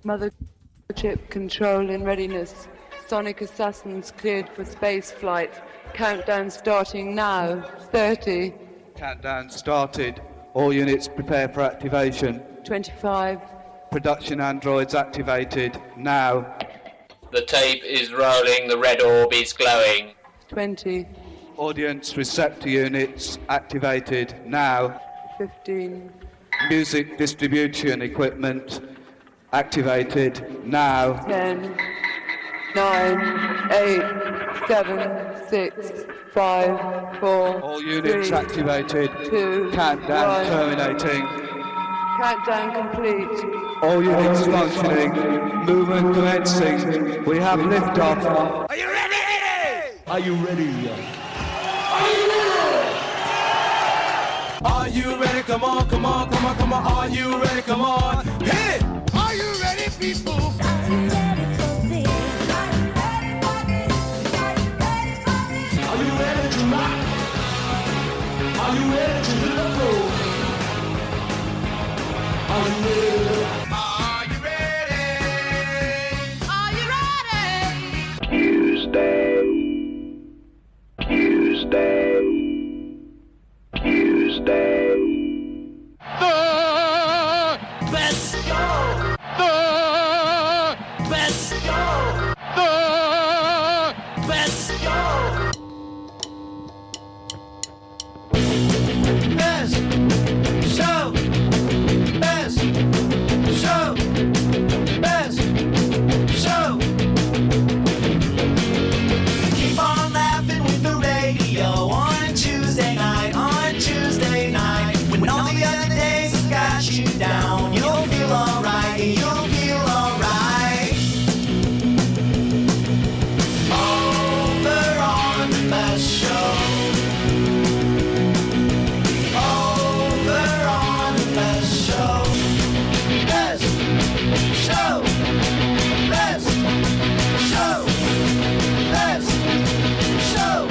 Mothership control in readiness. Sonic assassins cleared for space flight. Countdown starting now. 30. Countdown started. All units prepare for activation. 25. Production androids activated. Now. The tape is rolling, the red orb is glowing. 20. Audience receptor units activated. Now. 15. Music distribution equipment activated. Now. 10. 9. 8. 7. 6. 5. 4. All units 3, activated. 2. Countdown 1. terminating. Countdown complete. All units functioning. Movement commencing. We have liftoff. Are you ready? Are you ready? Are you ready? Come on, come on, come on, come on. Are you ready? Come on. Hit it! Are you ready, people? Are you ready for this? Are you ready for this? Are you ready for this? Are you ready to rock? Are you ready to hit the floor? Are you ready? Are you ready? Are you ready? Tuesday. The best go. The best go. The best go. Best show. Best show. Best show. Keep on laughing with the radio on Tuesday night. On Tuesday night, when all the other days have got you down, you'll feel alright. You'll feel alright. Over on the best show. Over on the best show. Best show. Best show. Best show.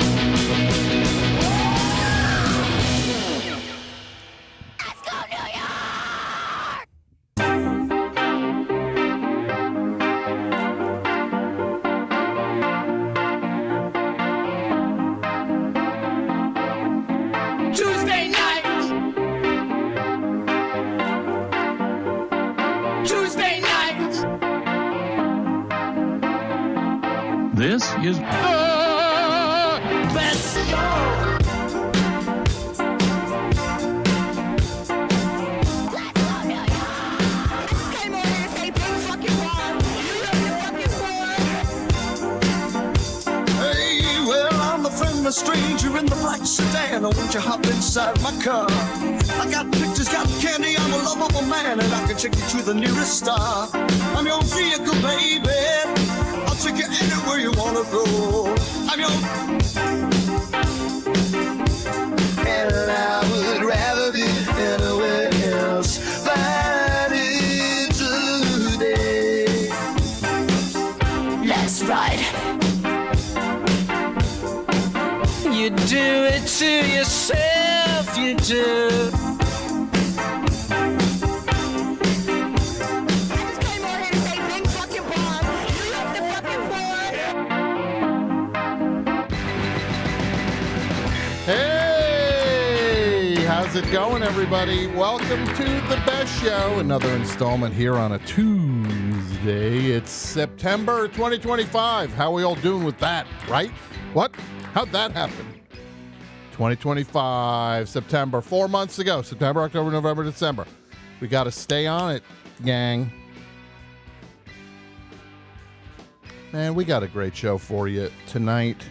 Let's go, New York! Tuesday night. Tuesday night. This is The best go. Let's go, New York! Came over here to say big fucking war. You know the fucking war. Hey, well, I'm a friendless stranger in the black sedan. Won't you hop inside my car? I got pictures, got candy, I'm a lovable man, and I can take you to the nearest star. I'm your vehicle, baby. I'll take you anywhere you wanna go. I'm your... And I would rather be anywhere else. Fighting today. Let's ride. You do it to yourself, you do. I just came over here to say big fucking war. You know the fucking war. Hey, how's it going, everybody? Welcome to the Best Show, another installment here on a Tuesday. It's September 2025. How are we all doing with that, right? What? How'd that happen? 2025, September, 4 months ago. September, October, November, December. We got to stay on it, gang. Man, we got a great show for you tonight.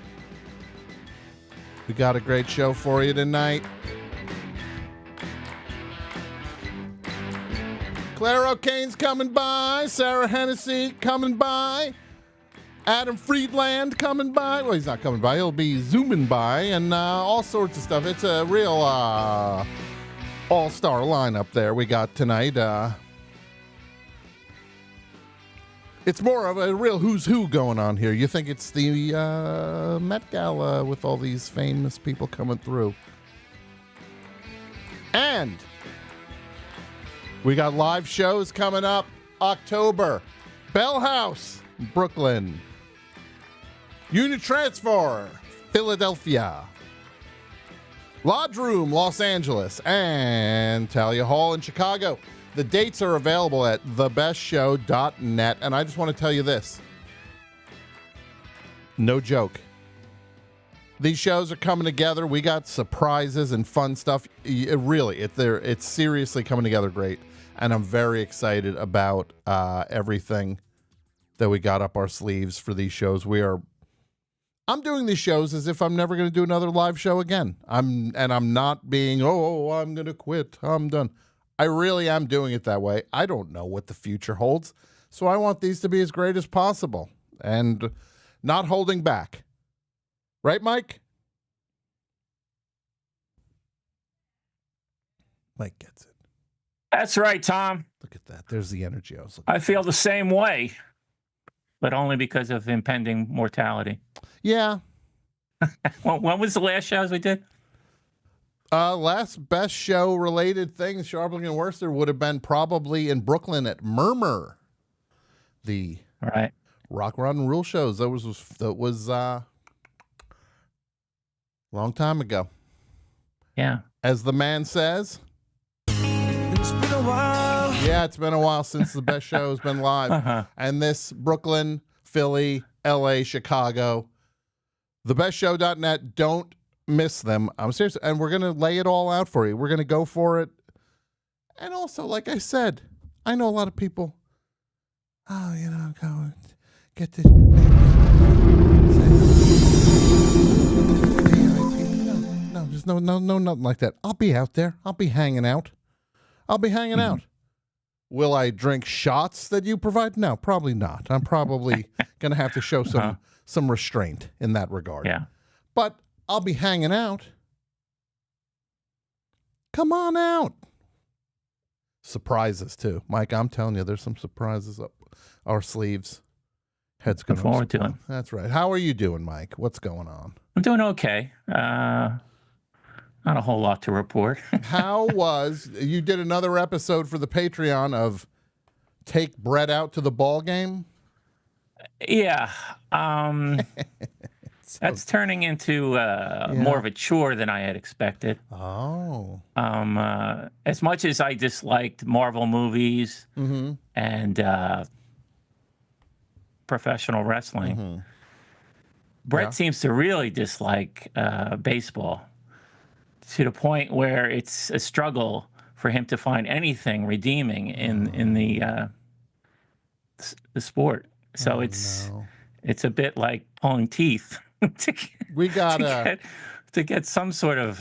We got a great show for you tonight. Clare O'Kane's coming by. Sara Hennessey coming by. Adam Friedland coming by. Well, he's not coming by. He'll be zooming by and all sorts of stuff. It's a real all-star lineup there we got tonight. It's more of a real who's who going on here. You think it's the Met Gala with all these famous people coming through. And we got live shows coming up October. Bell House, Brooklyn. Unit Transfer, Philadelphia. Lodge Room, Los Angeles. And Talia Hall in Chicago. The dates are available at thebestshow.net. And I just want to tell you this. No joke. These shows are coming together. We got surprises and fun stuff. It's seriously coming together great. And I'm very excited about everything that we got up our sleeves for these shows. I'm doing these shows as if I'm never going to do another live show again. I'm not being, I'm going to quit. I'm done. I really am doing it that way. I don't know what the future holds. So I want these to be as great as possible and not holding back. Right, Mike? Mike gets it. That's right, Tom. Look at that. There's the energy I was looking I feel the same way, but only because of impending mortality. Yeah. When was the last shows we did? Last best show related things, Scharpling and Worcester, would have been probably in Brooklyn at Murmur. The right Rock, Rod, and Rule shows. That was long time ago. Yeah. As the man says. It's been a while. Yeah, it's been a while since the best show has been live. Uh-huh. And this Brooklyn, Philly, LA, Chicago. Thebestshow.net. Don't miss them. I'm serious. And we're going to lay it all out for you. We're going to go for it. And also, like I said, I know a lot of people. Oh, go get this. No, there's no, nothing like that. I'll be out there. I'll be hanging out. out. Will I drink shots that you provide? No, probably not. I'm probably going to have to show some restraint in that regard. Yeah. But I'll be hanging out. Come on out. Surprises, too. Mike, I'm telling you, there's some surprises up our sleeves. Head's going to forward to them. That's right. How are you doing, Mike? What's going on? I'm doing okay. Not a whole lot to report. You did another episode for the Patreon of Take Brett Out to the Ball Game? Yeah. That's turning into more of a chore than I had expected. Oh. As much as I disliked Marvel movies and professional wrestling, Brett seems to really dislike baseball to the point where it's a struggle for him to find anything redeeming in the sport. So it's a bit like pulling teeth to get some sort of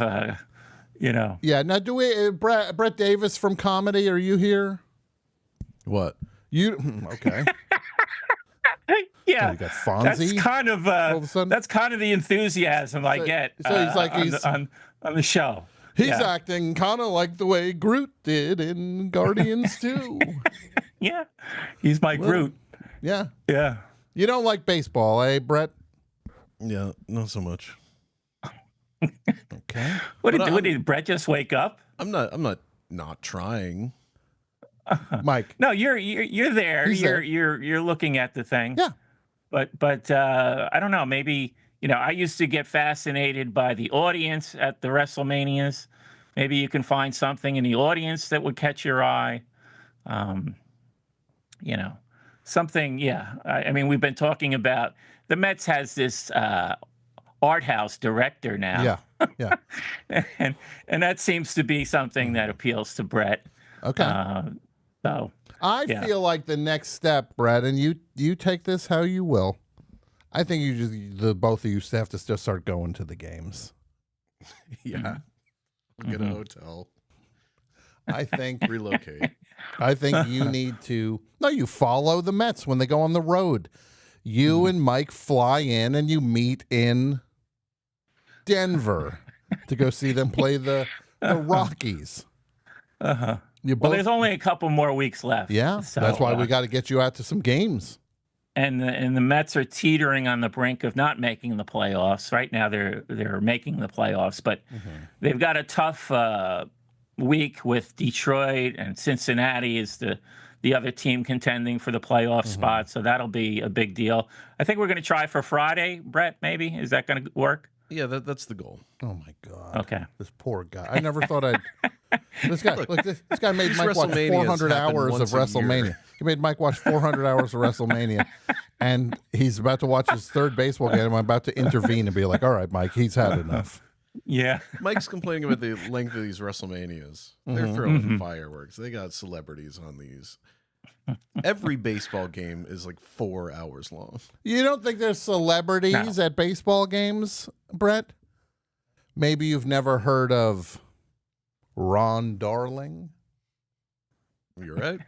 Yeah. Now, do we Brett Davis from comedy? Are you here? What? Okay. Yeah, you got Fonzie. That's kind of the enthusiasm I get. So he's like on the show. He's acting kind of like the way Groot did in Guardians 2. Yeah, he's my Groot. Yeah. Yeah. You don't like baseball, eh, Brett? Yeah, not so much. Okay. What did Brett just wake up? I'm not trying. Mike. No, you're there. There. You're looking at the thing. Yeah. But I don't know. Maybe I used to get fascinated by the audience at the WrestleManias. Maybe you can find something in the audience that would catch your eye. Something. Yeah. I mean, we've been talking about the Mets has this art house director now. Yeah. and that seems to be something that appeals to Brett. Okay. So I feel like the next step, Brett, and you take this how you will. I think both of you have to still start going to the games. Yeah. Get a hotel. I think relocate. I think you need to. No, you follow the Mets when they go on the road. You and Mike fly in and you meet in Denver to go see them play the Rockies. Well, there's only a couple more weeks left. Yeah, so, that's why we got to get you out to some games. And the Mets are teetering on the brink of not making the playoffs. Right now, they're making the playoffs, but they've got a tough week with Detroit, and Cincinnati is the the other team contending for the playoff spot. So that'll be a big deal. I think we're going to try for Friday, Brett, maybe. Is that going to work? Yeah, that's the goal. Oh my God. Okay. This poor guy. I never thought I'd. This guy, look, this guy made Mike watch WrestleManias 400 happen hours of once a year. WrestleMania. He made Mike watch 400 hours of WrestleMania, and he's about to watch his third baseball game. I'm about to intervene and be like, "All right, Mike, he's had enough." Yeah. Mike's complaining about the length of these WrestleManias. They're throwing fireworks. They got celebrities on these. Every baseball game is like 4 hours long. You don't think there's celebrities at baseball games, Brett? Maybe you've never heard of Ron Darling. You're right.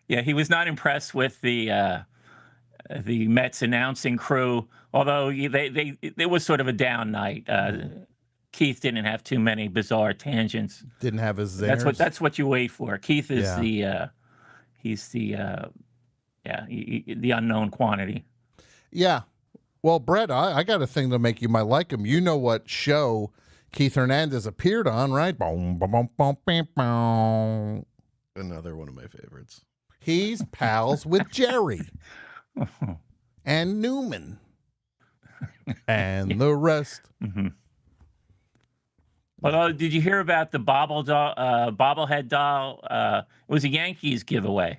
Yeah, he was not impressed with the Mets announcing crew, although it was sort of a down night. Keith didn't have too many bizarre tangents. Didn't have his zingers. That's what you wait for. Keith is the unknown quantity. Yeah. Well, Brett, I got a thing to make you might like him. You know what show Keith Hernandez appeared on, right? Another one of my favorites. He's pals with Jerry and Newman and the rest. Although, did you hear about the bobblehead doll? It was a Yankees giveaway.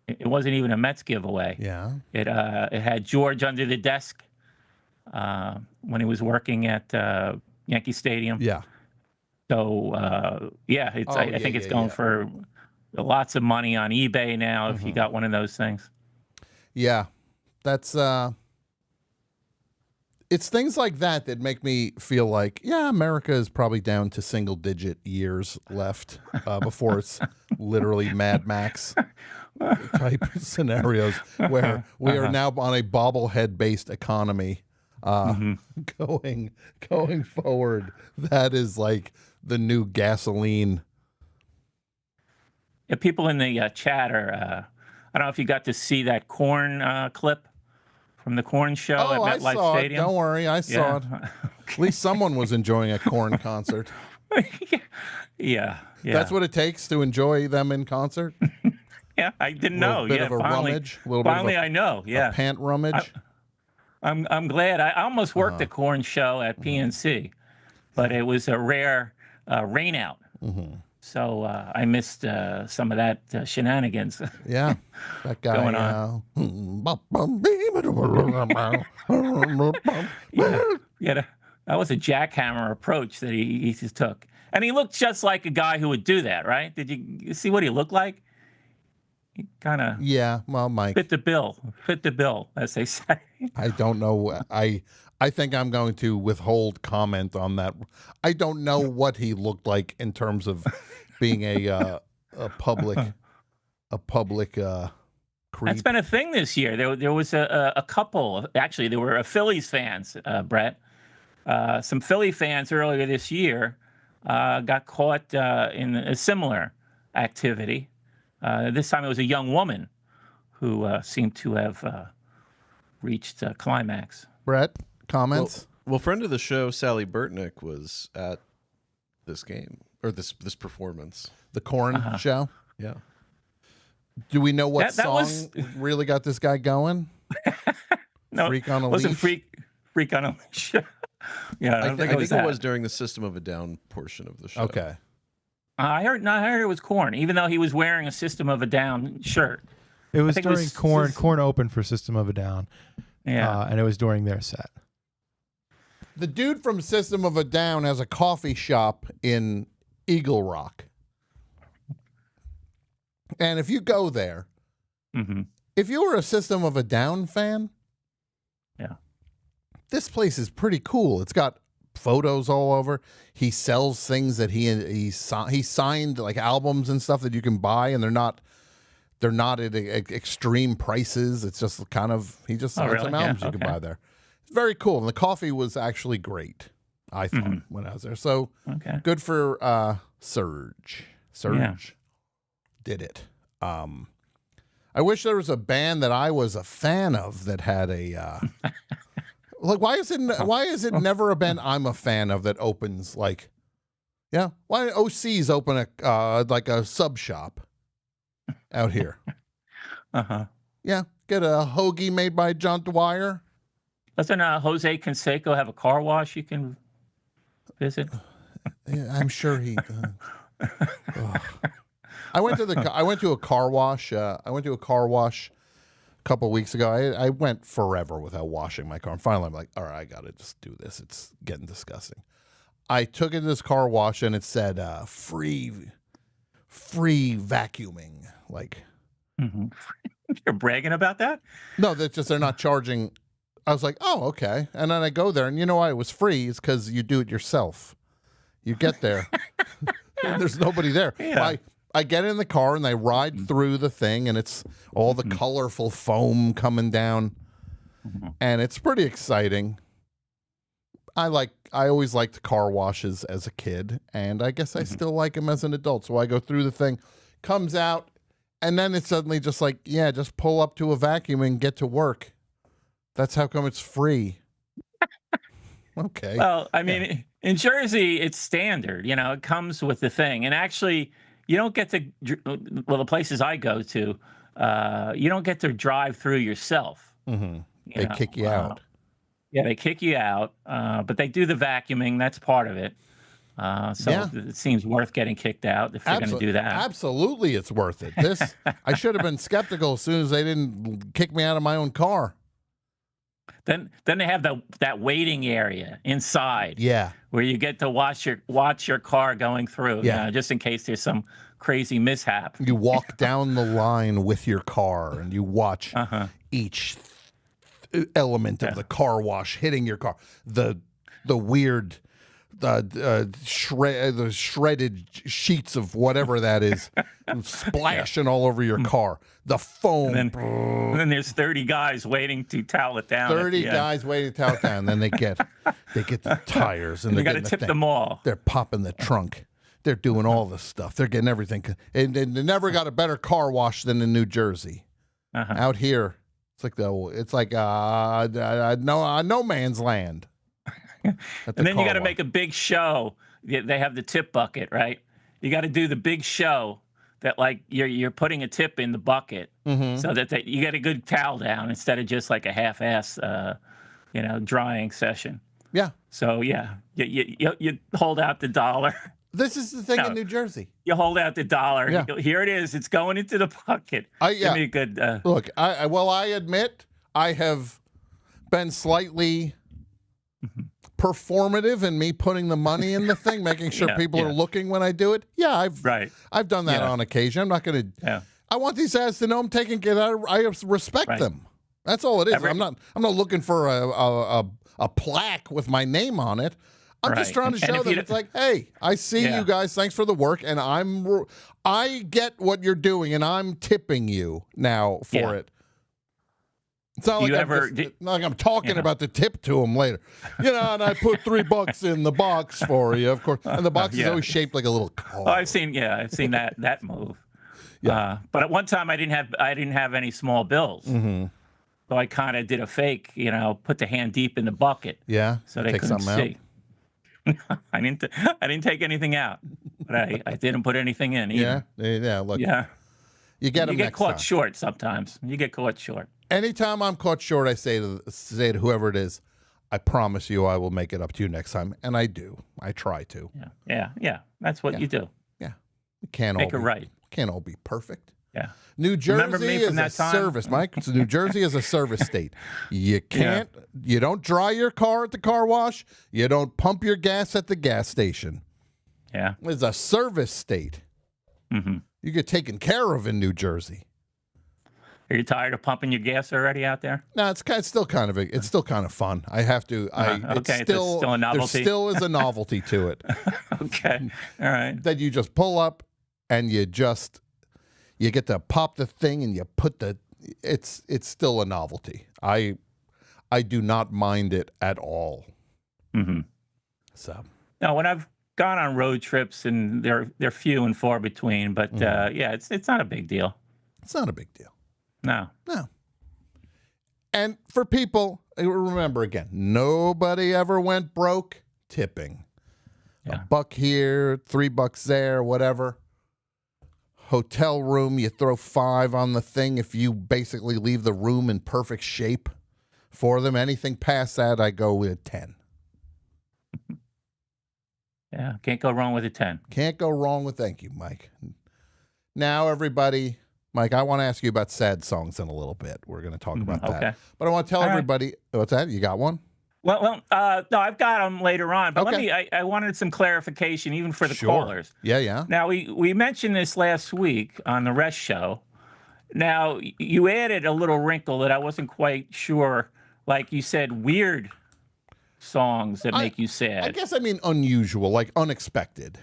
It wasn't even a Mets giveaway. Yeah. It had George under the desk when he was working at Yankee Stadium. Yeah. So I think it's going for lots of money on eBay now if you got one of those things. Yeah, that's it's things like that that make me feel like, yeah, America is probably down to single-digit years left before it's literally Mad Max type scenarios where we are now on a bobblehead-based economy going forward. That is like the new gasoline. Yeah, people in the chat are. I don't know if you got to see that Korn clip from the Korn show at I MetLife saw Stadium. it. Don't worry, I saw it. At least someone was enjoying a Korn concert. Yeah. That's what it takes to enjoy them in concert. Yeah, I didn't know. Bit of a finally, rummage. A little finally, bit of I know. Yeah, a pant rummage. I'm glad. I almost worked the Korn show at PNC, but it was a rare rain out. So I missed some of that shenanigans. Yeah, that guy going on. Yeah, that was a jackhammer approach that he just took, and he looked just like a guy who would do that, right? Did you see what he looked like? He kind of well, Mike fit the bill, as they say. I don't know. I think I'm going to withhold comment on that. I don't know what he looked like in terms of being a public creep. That's been a thing this year. There was a couple. Actually, there were Phillies fans, Brett. Some Philly fans earlier this year got caught in a similar activity. This time it was a young woman who seemed to have reached climax. Brett, comments? Well, friend of the show, Sally Burtnick, was at this game or this performance. The Korn show? Yeah. Do we know what song really got this guy going? No, Freak on a wasn't Leash? Freak on a Leash. Yeah, I don't think it was during the System of a Down portion of the show. Okay. I heard it was Korn, even though he was wearing a System of a Down shirt. It was during Korn. Korn opened for System of a Down. Yeah. And it was during their set. The dude from System of a Down has a coffee shop in Eagle Rock. And if you go there, if you were a System of a Down fan, this place is pretty cool. It's got photos all over. He sells things that he signed, like albums and stuff that you can buy, and they're not at extreme prices. It's just kind of he just sells some albums you can buy there. It's very cool, and the coffee was actually great. I thought when I was there. So good for Surge. Surge did it. I wish there was a band that I was a fan of that had a. Like, why is it never a band I'm a fan of that opens like Yeah. Why don't OCs open a like a sub shop out here? Uh-huh. Yeah. Get a hoagie made by John Dwyer. Doesn't Jose Canseco have a car wash you can visit? Yeah, I'm sure he. I went to a car wash. I went to a car wash a couple of weeks ago. I went forever without washing my car. And finally, I'm like, all right, I gotta just do this. It's getting disgusting. I took it to this car wash and it said free vacuuming. Like, You're bragging about that? no, that's just they're not charging. I was like, oh, okay. And then I go there, and you know why it was free? It's because you do it yourself. You get there, and there's nobody there. Yeah. I get in the car and I ride through the thing, and it's all the colorful foam coming down, and it's pretty exciting. I always liked car washes as a kid, and I guess I still like them as an adult. So I go through the thing, comes out, and then it's suddenly just like, yeah, just pull up to a vacuum and get to work. That's how come it's free. Okay. Well, I mean, in Jersey, it's standard. You know, it comes with the thing. And actually, you don't get to, well, the places I go to, you don't get to drive through yourself. They kick you out. Yeah, they kick you out. But they do the vacuuming. That's part of it. So it seems worth getting kicked out if they're going to do that. Absolutely, it's worth it. This I should have been skeptical as soon as they didn't kick me out of my own car. Then they have that waiting area inside. Yeah. Where you get to watch your car going through. Yeah. You know, just in case there's some crazy mishap. You walk down the line with your car and you watch each element of the car wash hitting your car. The weird the shredded sheets of whatever that is splashing all over your car. The foam. And then there's 30 guys waiting to towel it down. 30 guys waiting to towel it down. Then they get the tires and you got to tip them all. They're popping the trunk. They're doing all the stuff. They're getting everything. And they never got a better car wash than in New Jersey. Out here, it's like no man's land. And then you got to make a big show. They have the tip bucket, right? You got to do the big show that like you're putting a tip in the bucket so that you get a good towel down instead of just like a half-ass, drying session. Yeah. So yeah, you hold out the $1. This is the thing in New Jersey. You hold out the $1. Yeah. Here it is. It's going into the bucket. Give me a good. Look, I admit I have been slightly performative in me putting the money in the thing, making sure people are looking when I do it. Yeah, I've done that on occasion. I'm not going to. Yeah. I want these guys to know I'm taking it out. I respect them. That's all it is. I'm not looking for a plaque with my name on it. I'm just trying to show them it's like, hey, I see you guys. Thanks for the work, and I get what you're doing, and I'm tipping you now for it. It's not like I'm talking about the tip to them later. And I put $3 in the box for you, of course. And the box is always shaped like a little car. Oh, I've seen that move. Yeah. But at one time I didn't have any small bills. So I kind of did a fake, put the hand deep in the bucket. Yeah. So they couldn't see. I didn't take anything out, but I didn't put anything in either. Yeah. Look. Yeah. You get caught short sometimes. You get caught short. Anytime I'm caught short, I say to whoever it is, I promise you I will make it up to you next time. And I do. I try to. Yeah. That's what you do. Yeah. Make it right. Can't all be perfect. Yeah. New Jersey is a service, Mike. So New Jersey is a service state. You don't dry your car at the car wash. You don't pump your gas at the gas station. Yeah. It's a service state. You get taken care of in New Jersey. Are you tired of pumping your gas already out there? No, it's still kind of fun. I have to. Okay, it's still a novelty. There still is a novelty to it. Okay, all right. That you just pull up, and you get to pop the thing, and you put it's still a novelty. I do not mind it at all. So now, when I've gone on road trips, and they're few and far between, but it's not a big deal. It's not a big deal. No. And for people, remember again, nobody ever went broke tipping. Yeah. $1 here, $3 there, whatever. Hotel room, you throw $5 on the thing if you basically leave the room in perfect shape for them. Anything past that, I go with 10. Yeah, can't go wrong with a 10. Can't go wrong with thank you, Mike. Now, everybody, Mike, I want to ask you about sad songs in a little bit. We're going to talk about that. Okay. But I want to tell everybody, what's that? You got one? Well, no, I've got them later on, but Okay. I wanted some clarification even for the Sure. callers. Yeah. Now, we mentioned this last week on the Rest Show. Now, you added a little wrinkle that I wasn't quite sure. Like you said, weird songs that make you sad. I guess I mean unusual, like unexpected.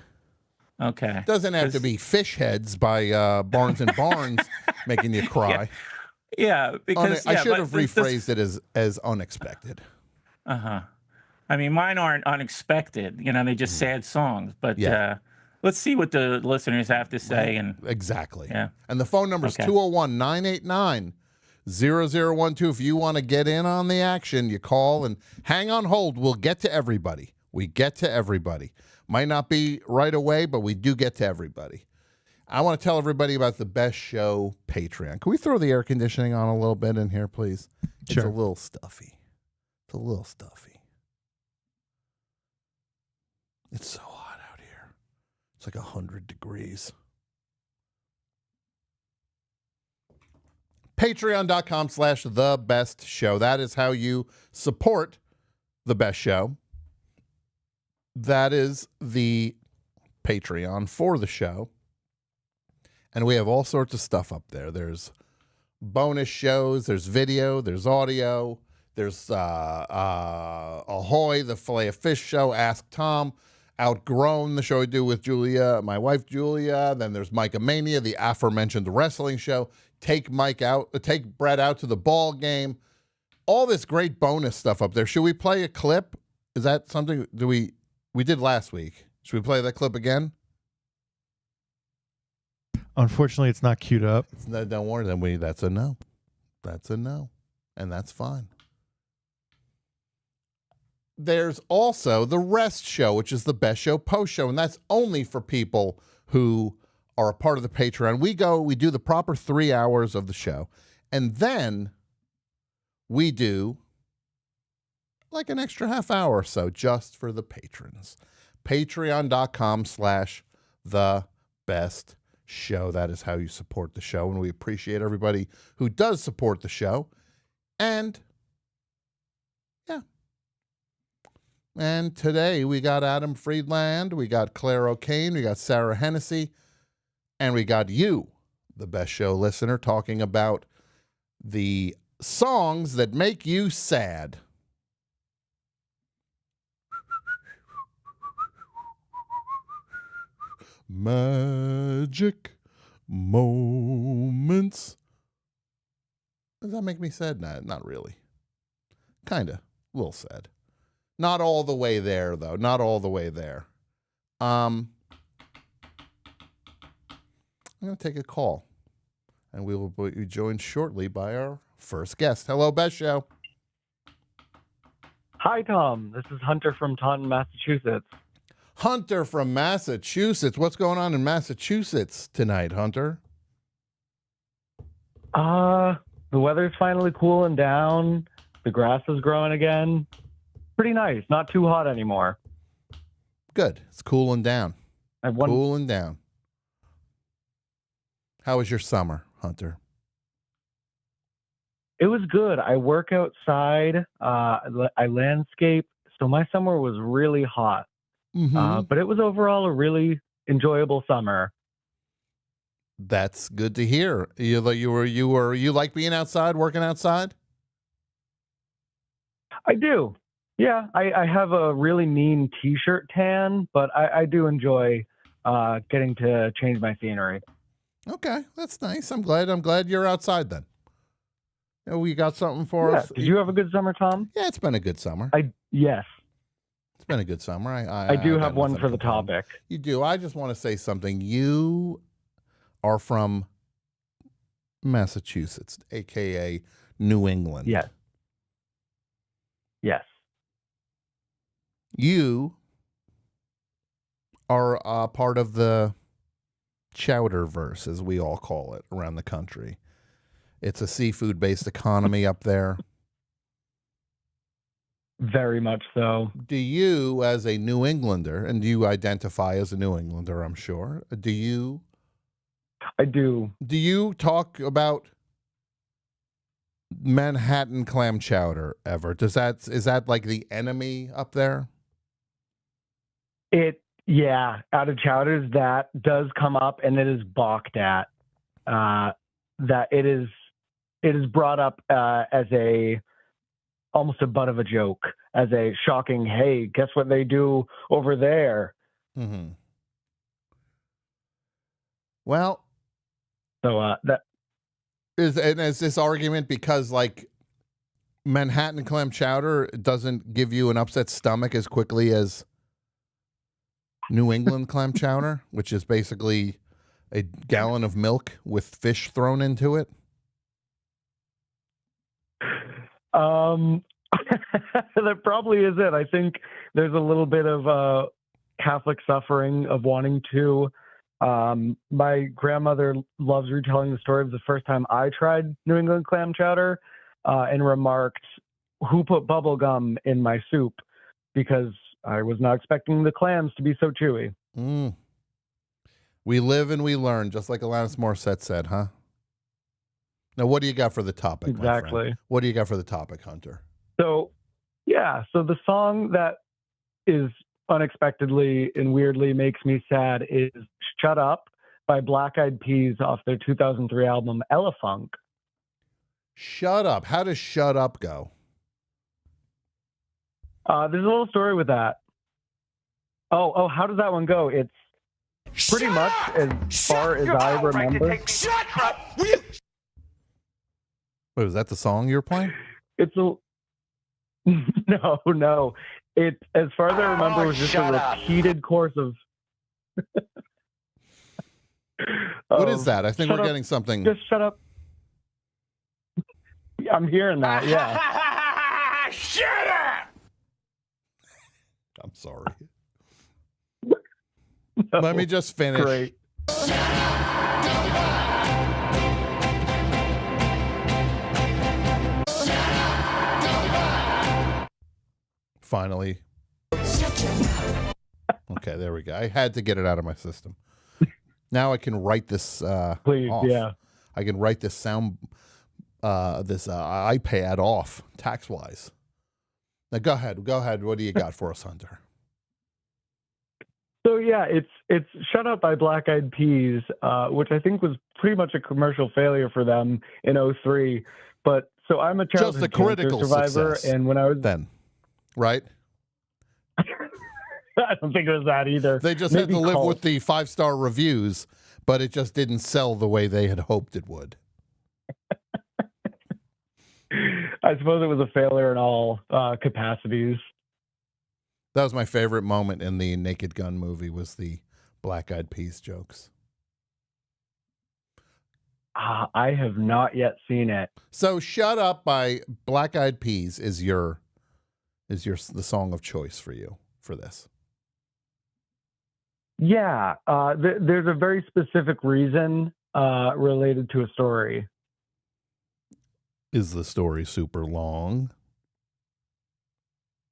Okay. Doesn't have to be Fish Heads by Barnes and Barnes making you cry. Yeah, because I should have rephrased it as unexpected. I mean, mine aren't unexpected. You know, they're just sad songs. But let's see what the listeners have to say. And exactly. Yeah. And the phone number is 201-989-0012. If you want to get in on the action, you call and hang on hold. We'll get to everybody. We get to everybody. Might not be right away, but we do get to everybody. I want to tell everybody about the Best Show Patreon. Can we throw the air conditioning on a little bit in here, please? Sure. It's a little stuffy. It's a little stuffy. It's so hot out here. It's like 100 degrees. Patreon.com/thebestshow. That is how you support the Best Show. That is the Patreon for the show. And we have all sorts of stuff up there. There's bonus shows, there's video, there's audio, there's Ahoy, the Filet of Fish show, Ask Tom, Outgrown, the show I do with Julia, my wife Julia. Then there's Micah Mania, the aforementioned wrestling show. Take Brett out to the ball game. All this great bonus stuff up there. Should we play a clip? Is that something we did last week? Should we play that clip again? Unfortunately, it's not queued up. Don't worry, then that's a no. That's a no. And that's fine. There's also the Rest Show, which is the Best Show post show, and that's only for people who are a part of the Patreon. We do the proper 3 hours of the show, and then we do like an extra half hour or so just for the patrons. Patreon.com/thebestshow. That is how you support the show, and we appreciate everybody who does support the show. And And today we got Adam Friedland, we got Clare O'Kane, we got Sara Hennessey, and we got you, the Best Show listener, talking about the songs that make you sad. Magic moments. Does that make me sad? Nah, not really. Kind of. A little sad. Not all the way there, though. Not all the way there. I'm going to take a call. And we will be joined shortly by our first guest. Hello, Best Show. Hi, Tom. This is Hunter from Taunton, Massachusetts. Hunter from Massachusetts. What's going on in Massachusetts tonight, Hunter? The weather's finally cooling down. The grass is growing again. Pretty nice. Not too hot anymore. Good. It's cooling down. Cooling down. How was your summer, Hunter? It was good. I work outside. I landscape. So my summer was really hot. Mm-hmm. But it was overall a really enjoyable summer. That's good to hear. You like being outside, working outside? I do. Yeah, I have a really mean t-shirt tan, but I do enjoy getting to change my scenery. Okay, that's nice. I'm glad you're outside then. We got something for us. Did you have a good summer, Tom? Yeah, it's been a good summer. Yes. It's been a good summer. I do have one for the topic. You do. I just want to say something. You are from Massachusetts, a.k.a. New England. Yes. Yes. You are part of the chowderverse, as we all call it around the country. It's a seafood-based economy up there. Very much so. Do you, as a New Englander, and you identify as a New Englander, I'm sure, I do. Do you talk about Manhattan clam chowder ever? Is that like the enemy up there? Out of chowders, that does come up, and it is balked at. That it is brought up as almost a butt of a joke, as a shocking, hey, guess what they do over there? Mm-hmm. Well, so that is this argument because like Manhattan clam chowder doesn't give you an upset stomach as quickly as New England clam chowder, which is basically a gallon of milk with fish thrown into it? That probably is it. I think there's a little bit of Catholic suffering of wanting to. My grandmother loves retelling the story of the first time I tried New England clam chowder, and remarked, "Who put bubble gum in my soup?" Because I was not expecting the clams to be so chewy. We live and we learn, just like Alanis Morissette said, huh? Now, what do you got for the topic, my Exactly. friend? What do you got for the topic, Hunter? So the song that is unexpectedly and weirdly makes me sad is Shut Up by Black Eyed Peas off their 2003 album Elefunk. Shut Up. How does Shut Up go? There's a little story with that. Oh, how does that one go? It's pretty much as far as I remember. Shut up! Wait, was that the song you were playing? It's a no. It, as far as I remember, was just a repeated course of. What is that? I think we're getting something. Just shut up. I'm hearing that. Yeah. Shut up! I'm sorry. Let me just finish. Great. Finally. Okay, there we go. I had to get it out of my system. Now I can write this Please, off. yeah. I can write this iPad off tax-wise. Now go ahead. What do you got for us, Hunter? So yeah, it's Shut Up by Black Eyed Peas, which I think was pretty much a commercial failure for them in 2003. But so I'm a childhood Just a cancer critical survivor, success. and when I was Then, right? I don't think it was that either. They just had to live with the 5-star reviews, but it just didn't sell the way they had hoped it would. I suppose it was a failure in all capacities. That was my favorite moment in the Naked Gun movie, was the Black Eyed Peas jokes. I have not yet seen it. So Shut Up by Black Eyed Peas is the song of choice for you for this. Yeah, there's a very specific reason related to a story. Is the story super long?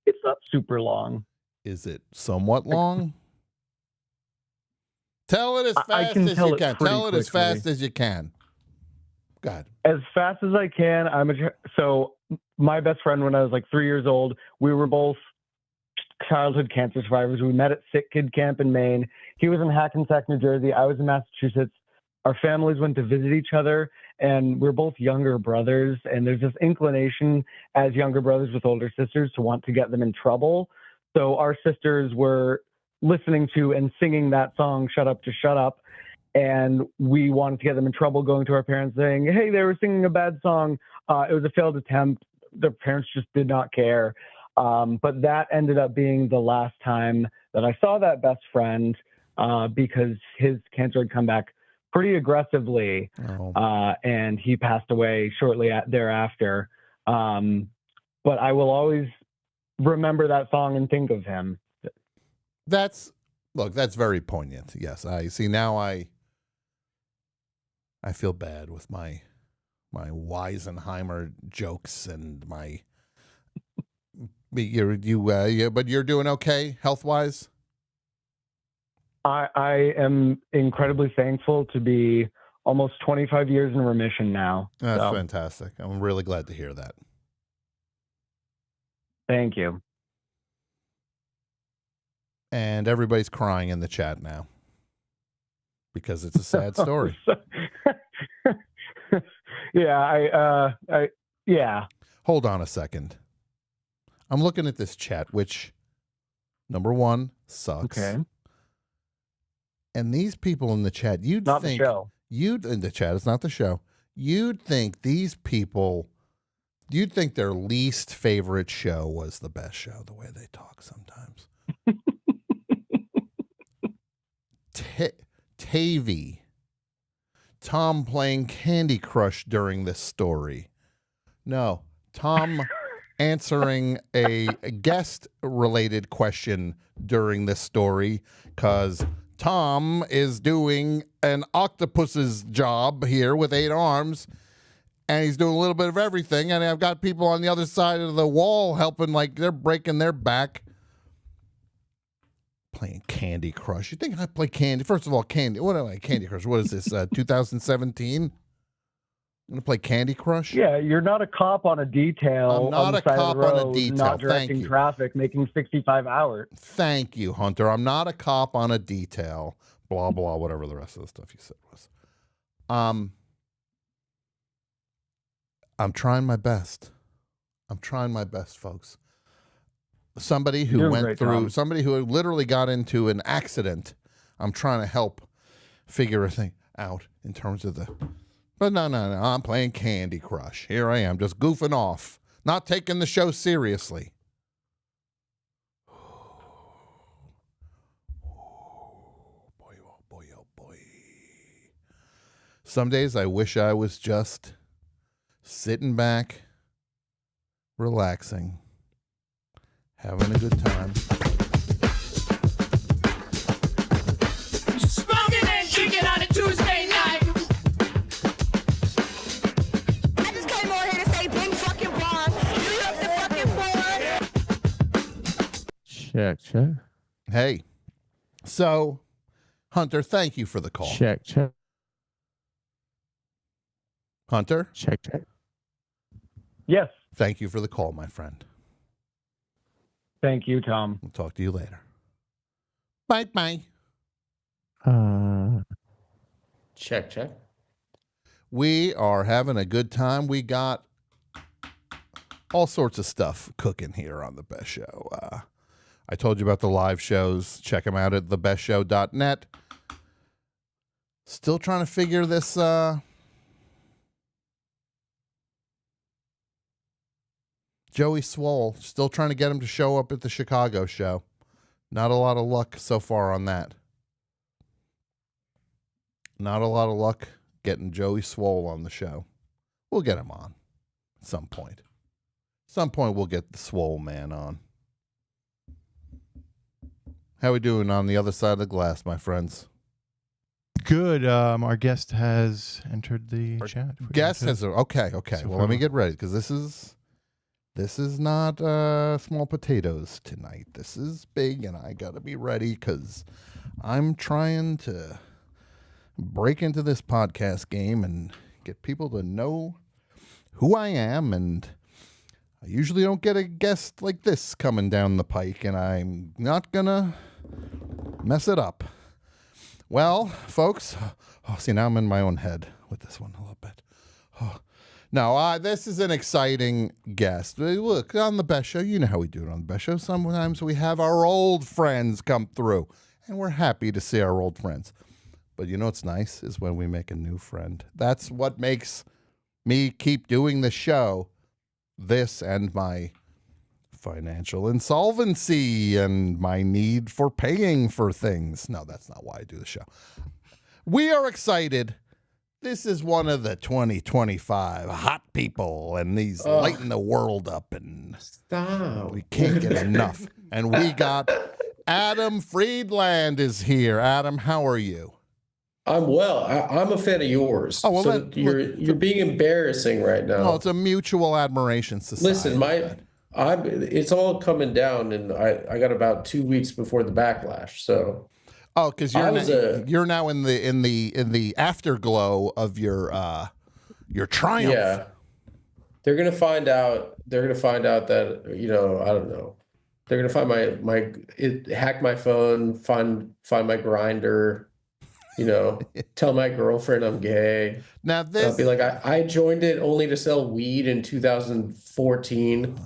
It's not super long. Is it somewhat long? Tell it as fast as you can. Tell it as fast as you can. Go ahead. As fast as I can. So my best friend, when I was like 3 years old, we were both childhood cancer survivors. We met at Sick Kid Camp in Maine. He was in Hackensack, New Jersey. I was in Massachusetts. Our families went to visit each other, and we're both younger brothers. And there's this inclination as younger brothers with older sisters to want to get them in trouble. So our sisters were listening to and singing that song, Shut Up to Shut Up. And we wanted to get them in trouble, going to our parents saying, hey, they were singing a bad song. It was a failed attempt. Their parents just did not care. But that ended up being the last time that I saw that best friend because his cancer had come back pretty aggressively. And he passed away shortly thereafter. But I will always remember that song and think of him. That's Look, that's very poignant. Yes, I see now. I feel bad with my Weisenheimer jokes and my. But you're doing okay health wise. I am incredibly thankful to be almost 25 years in remission now. That's So, fantastic. I'm really glad to hear that. thank you. And everybody's crying in the chat now because it's a sad story. Yeah. Hold on a second. I'm looking at this chat, which number one sucks. Okay. And these people in the chat, you'd Not think the show. in the chat, it's not the show. You'd think these people, you'd think their least favorite show was the best show, the way they talk sometimes. Tavy. Tom playing Candy Crush during this story. No, Tom answering a guest-related question during this story because Tom is doing an octopus's job here with 8 arms, and he's doing a little bit of everything, and I've got people on the other side of the wall helping, like they're breaking their back. Playing Candy Crush. You think I play Candy? First of all, Candy. What am I? Candy Crush. What is this? 2017? I'm gonna play Candy Crush. Yeah, you're not a cop on a detail. I'm not on the a side cop of the on a road, detail. Not Thank directing you. traffic, making 65 hours. Thank you, Hunter. I'm not a cop on a detail. Blah blah. Whatever the rest of the stuff you said was. I'm trying my best. I'm trying my best, folks. Somebody who Doing went great, through, Tom. somebody who literally got into an accident. I'm trying to help figure a thing out in terms of the. But no. I'm playing Candy Crush. Here I am, just goofing off, not taking the show seriously. Boy, oh boy, oh boy. Some days I wish I was just sitting back, relaxing, having a good time. Smoking and drinking on a Tuesday night. I just came over here to say bring fucking bomb. New York's a fucking board. Check. Hey, so Hunter, thank you for the call. Check. Hunter, Check. Yes. thank you for the call, my friend. Thank you, Tom. We'll talk to you later. Bye. Check. We are having a good time. We got all sorts of stuff cooking here on The Best Show. I told you about the live shows. Check them out at thebestshow.net. Still trying to figure this Joey Swole. Still trying to get him to show up at the Chicago show. Not a lot of luck so far on that. Not a lot of luck getting Joey Swole on the show. We'll get him on at some point. Some point we'll get the Swole man on. How we doing on the other side of the glass, my friends? Good. Our guest has entered the chat. Guest has okay. So Well, let me get ready because this is not small potatoes tonight. This is big, and I gotta be ready because I'm trying to break into this podcast game and get people to know who I am. And I usually don't get a guest like this coming down the pike, and I'm not gonna mess it up. Well, folks, see, now I'm in my own head with this one a little bit. No, this is an exciting guest. Look, on The Best Show, you know how we do it on The Best Show. Sometimes we have our old friends come through, and we're happy to see our old friends. But you know what's nice is when we make a new friend. That's what makes me keep doing the show. This and my financial insolvency and my need for paying for things. No, that's not why I do the show. We are excited. This is one of the 2025 hot people, and he's lighting the world up, and Stop. we can't get enough. And we got Adam Friedland is here. Adam, how are you? I'm well. I'm a fan of yours. Oh, well, so you're being embarrassing right now. No, it's a mutual admiration society. Listen, it's all coming down, and I got about 2 weeks before the backlash. So, because you're now in the afterglow of your triumph. Yeah, they're gonna find out. They're gonna find out that I don't know. They're gonna find hack my phone, find my grinder. Tell my girlfriend I'm gay. Now I'll be like, I joined it only to sell weed in 2014.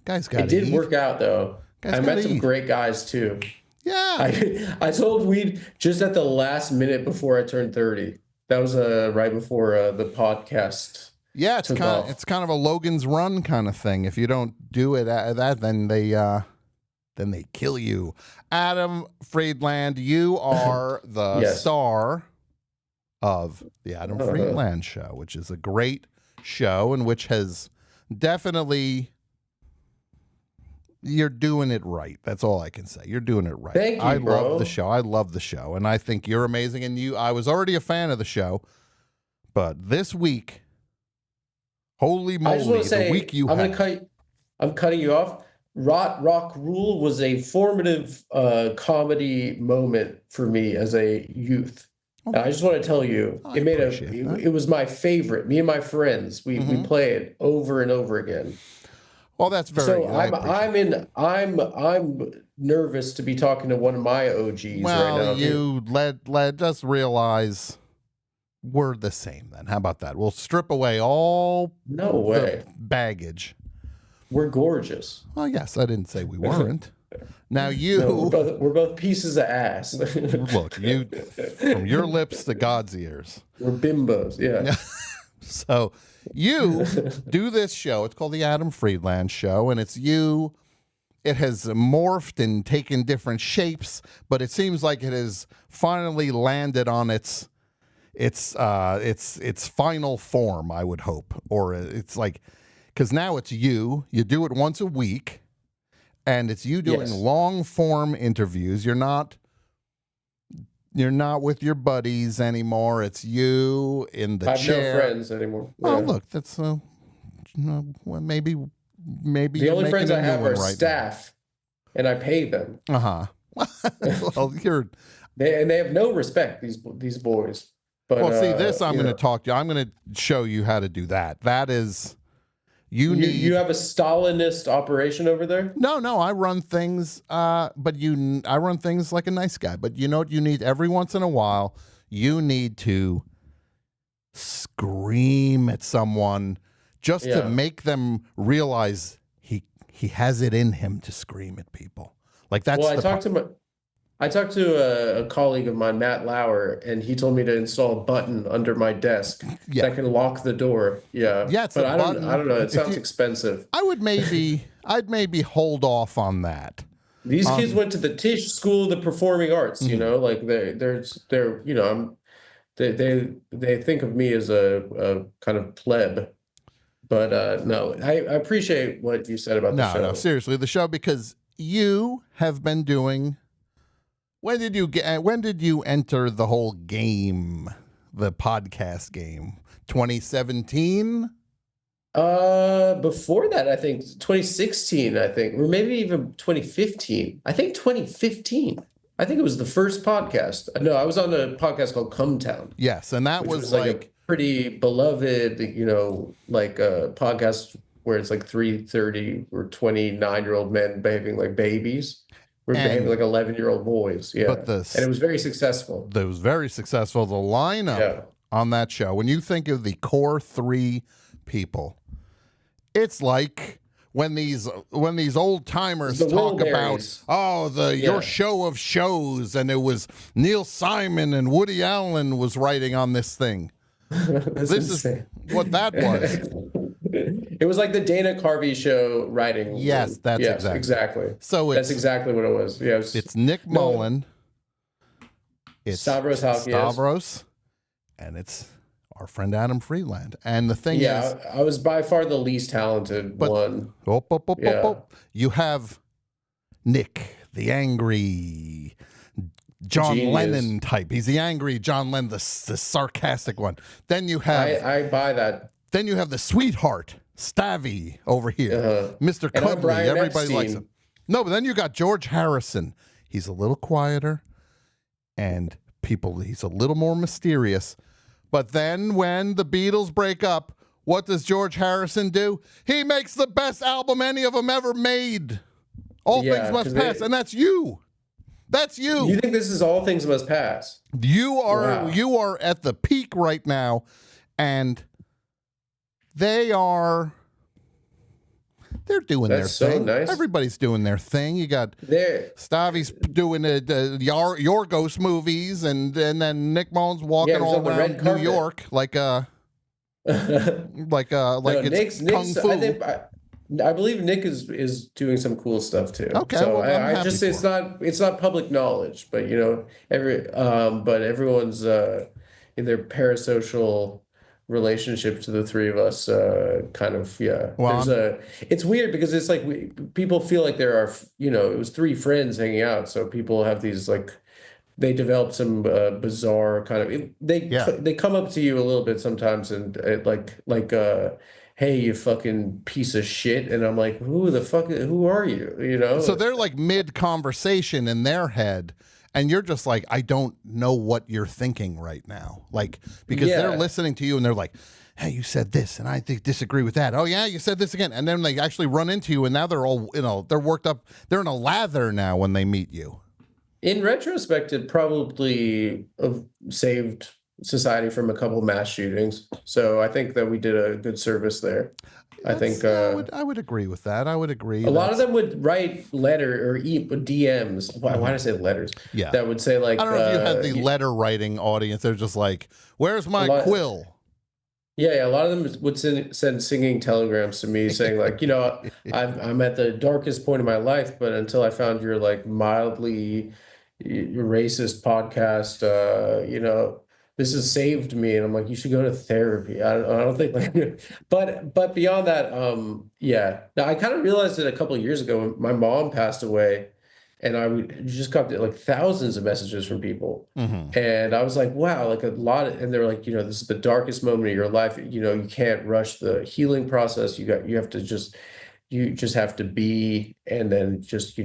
Guys got it did work out though. I met some great guys too. Yeah. I sold weed just at the last minute before I turned 30. That was right before the podcast. Yeah, it's kind of a Logan's Run kind of thing. If you don't do it at that, then they kill you. Adam Friedland, you are the star of the Adam Friedland Show, which is a great show and which has definitely, you're doing it right. That's all I can say. You're doing it right. Thank you, I bro. love the show. I love the show, and I think you're amazing. And I was already a fan of the show, but this week, holy moly, the week you had. I'm cutting you off. Rock Rule was a formative comedy moment for me as a youth. And I just want to tell you, it was my favorite. Me and my friends, we play it over and over again. Well, that's very. So I'm nervous to be talking to one of my OGs right now. Well, you let us realize we're the same. Then how about that? We'll strip away all the baggage. We're gorgeous. Well, yes, I didn't say we weren't. Now you, we're both pieces of ass. Look, you, from your lips to God's ears. We're bimbos, yeah. So you do this show. It's called the Adam Friedland Show, and it's you. It has morphed and taken different shapes, but it seems like it has finally landed on its final form. I would hope, or it's like. Because now it's you do it once a week, and it's you doing long form interviews. You're not with your buddies anymore. It's you in the chair. I have no friends anymore. Well, look, that's maybe the only friends I have are staff, and I pay them. Well, they have no respect. These boys. But see, this I'm going to talk to you. I'm going to show you how to do that. That is. You have a Stalinist operation over there? No, I run things, I run things like a nice guy. But you know what you need every once in a while? You need to scream at someone just to make them realize he has it in him to scream at people. Like that's. Well, I talked to a colleague of mine, Matt Lauer, and he told me to install a button under my desk that can lock the door. Yeah, but I don't know. It sounds expensive. I'd maybe hold off on that. These kids went to the Tisch School of the Performing Arts. You know, like they think of me as a kind of pleb. But no, I appreciate what you said about the show. No, seriously, the show, because you have been doing. When did you enter the whole game, the podcast game? 2017? Before that, I think 2016, or maybe even 2015. I think 2015. I think it was the first podcast. No, I was on a podcast called Come Town. Yes, and that was like a pretty beloved, like a podcast where it's like 3 or 29-year-old men behaving like babies. We're behaving like 11-year-old boys. Yeah. And it was very successful. It was very successful. The lineup on that show, when you think of the core 3 people, it's like when these old timers talk about your show of shows, and it was Neil Simon and Woody Allen was writing on this thing. This is what that was. It was like the Dana Carvey show writing. Yes, that's exactly. So that's exactly what it was. Yes, it's Nick Mullen. It's Stavros, and it's our friend Adam Friedland. And the thing is, I was by far the least talented one. You have Nick, the angry John Genius. Lennon type. He's the angry John Lennon, the sarcastic one. Then you have I buy that. Then you have the sweetheart, Stavy, over here. Mr. And I'm Cuddly, Brian everybody likes Epstein. him. No, but then you got George Harrison. He's a little quieter, and he's a little more mysterious. But then when the Beatles break up, what does George Harrison do? He makes the best album any of them ever made. All Yeah, Things Must 'cause Pass, and that's you. That's you. You think this is All Things Must Pass? You are Wow. you are at the peak right now, and they're doing That's their so thing. nice. Everybody's doing their thing. You got Stavi's doing the Yorgos movies, and then Nick Mullins walking Yeah, he's all on the around red New carpet. York like No, it's kung Nick's, fu. I believe Nick is doing some cool stuff too. Okay, so well, I'm I happy just for it's not public knowledge, but but everyone's in their parasocial relationship to the three of us kind of Well, it's weird because it's like people feel like there are it was three friends hanging out, so people have these like they develop some bizarre kind of they come up to you a little bit sometimes and hey, you fucking piece of shit, and I'm like, who are you? So they're like mid conversation in their head, and you're just like, I don't know what you're thinking right now, like because they're listening to you and they're like, hey, you said this, and I disagree with that. Oh yeah, you said this again, and then they actually run into you, and now they're all they're worked up. They're in a lather now when they meet you. In retrospect, it probably saved society from a couple mass shootings. So I think that we did a good service there. I think I would agree with that. I would agree. A lot of them would write letter or DMs. Why did I say letters? Yeah, that would say like I don't know if you had the letter writing audience. They're just like, "Where's my quill?" Yeah, a lot of them would send singing telegrams to me saying like, I'm at the darkest point of my life, but until I found your like mildly racist podcast, this has saved me. And I'm like, you should go to therapy. I don't think like, but beyond that, Now I kind of realized it a couple of years ago when my mom passed away, and just got like thousands of messages from people. And I was like, wow, like a lot and they're like, this is the darkest moment of your life. You can't rush the healing process. You just have to be, and then just,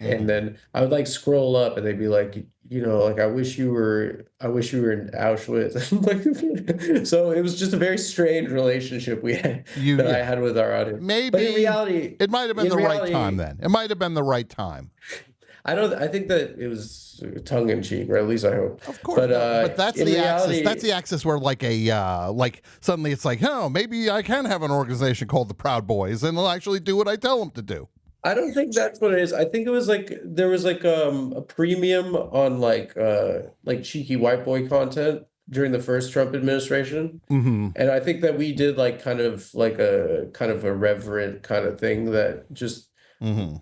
and then I would like scroll up and they'd be like, like, I wish you were in Auschwitz. So it was just a very strange relationship I had with our audience. Maybe, but in reality, it might have been the right time then. It might have been the right time. I think that it was tongue in cheek, or at least I hope. Of course, but that's the axis. That's the axis where like suddenly it's like, oh, maybe I can have an organization called the Proud Boys, and they'll actually do what I tell them to do. I don't think that's what it is. I think it was like there was like a premium on like cheeky white boy content during the first Trump administration, and I think that we did like kind of a reverent kind of thing that just.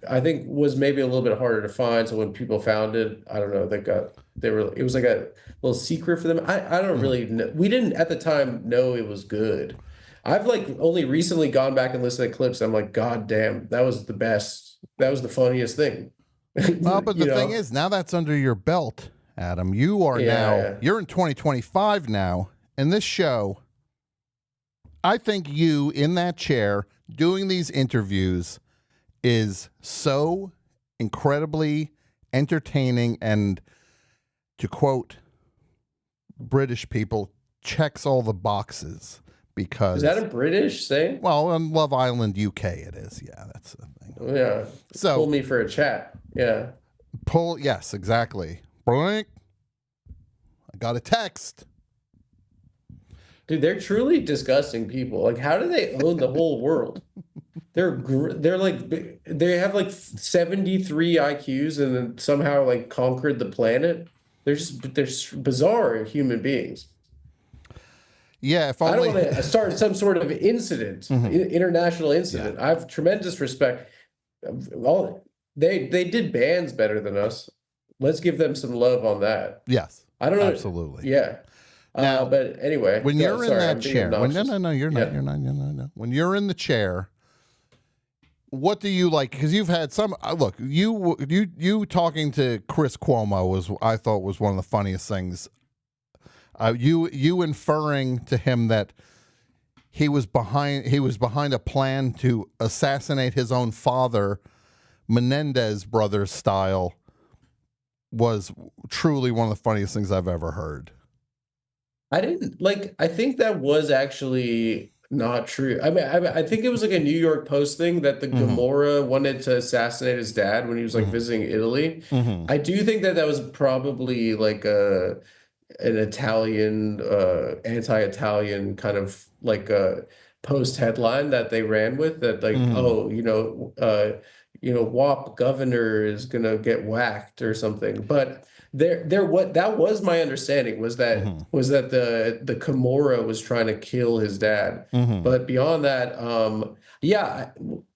I think was maybe a little bit harder to find. So when people found it, I don't know, it was like a little secret for them. I don't really know. We didn't at the time know it was good. I've like only recently gone back and listened to clips. I'm like, God damn, that was the best. That was the funniest thing. Well, but the thing is, now that's under your belt, Adam. You are you're in 2025 now. And this show, I think you in that chair doing these interviews is so incredibly entertaining, and to quote British people, checks all the boxes. Because is that a British saying? Well, on Love Island UK it is. Yeah, that's the thing. Yeah. So pull me for a chat. Yeah. Yes, exactly. Blink. I got a text. Dude, they're truly disgusting people. Like, how do they own the whole world? They're like, they have like 73 IQs and then somehow like conquered the planet. They're bizarre human beings. Yeah, if only... I don't want to start some sort of incident, international incident. I have tremendous respect. They did bands better than us. Let's give them some love on that. Yes, I don't know. Absolutely. Yeah. Now, but anyway, when you're in that chair, no, you're not. When you're in the chair, what do you like? Because you've had some. Look, you talking to Chris Cuomo I thought was one of the funniest things. You inferring to him that he was behind a plan to assassinate his own father, Menendez brothers style, was truly one of the funniest things I've ever heard. I think that was actually not true. I mean, I think it was like a New York Post thing that the Gomorrah wanted to assassinate his dad when he was like visiting Italy. I do think that was probably like an Italian, anti-Italian kind of like a Post headline that they ran with that like, WAP governor is gonna get whacked or something. But that was my understanding was that the Camorra was trying to kill his dad. But beyond that,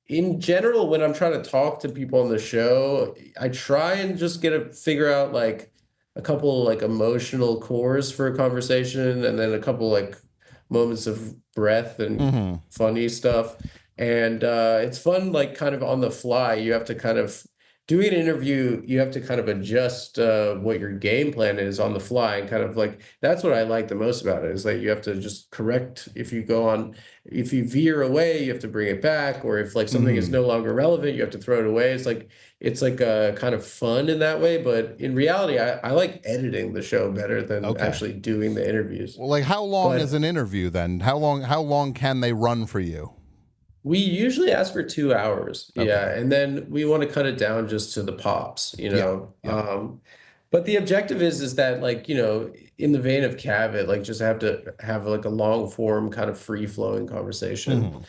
in general, when I'm trying to talk to people on the show, I try and just figure out like a couple like emotional cores for a conversation, and then a couple like moments of breath and funny stuff. And it's fun, like kind of on the fly. You have to kind of doing an interview, you have to kind of adjust what your game plan is on the fly, and kind of like that's what I like the most about it is that you have to just correct if you veer away, you have to bring it back, or if like something is no longer relevant, you have to throw it away. It's like kind of fun in that way, but in reality, I like editing the show better than actually doing the interviews. Well, like how long is an interview then? How long can they run for you? We usually ask for 2 hours. Okay. Yeah. And then we want to cut it down just to the pops, but the objective is that like, in the vein of Cavett, like just have to have like a long form kind of free flowing conversation.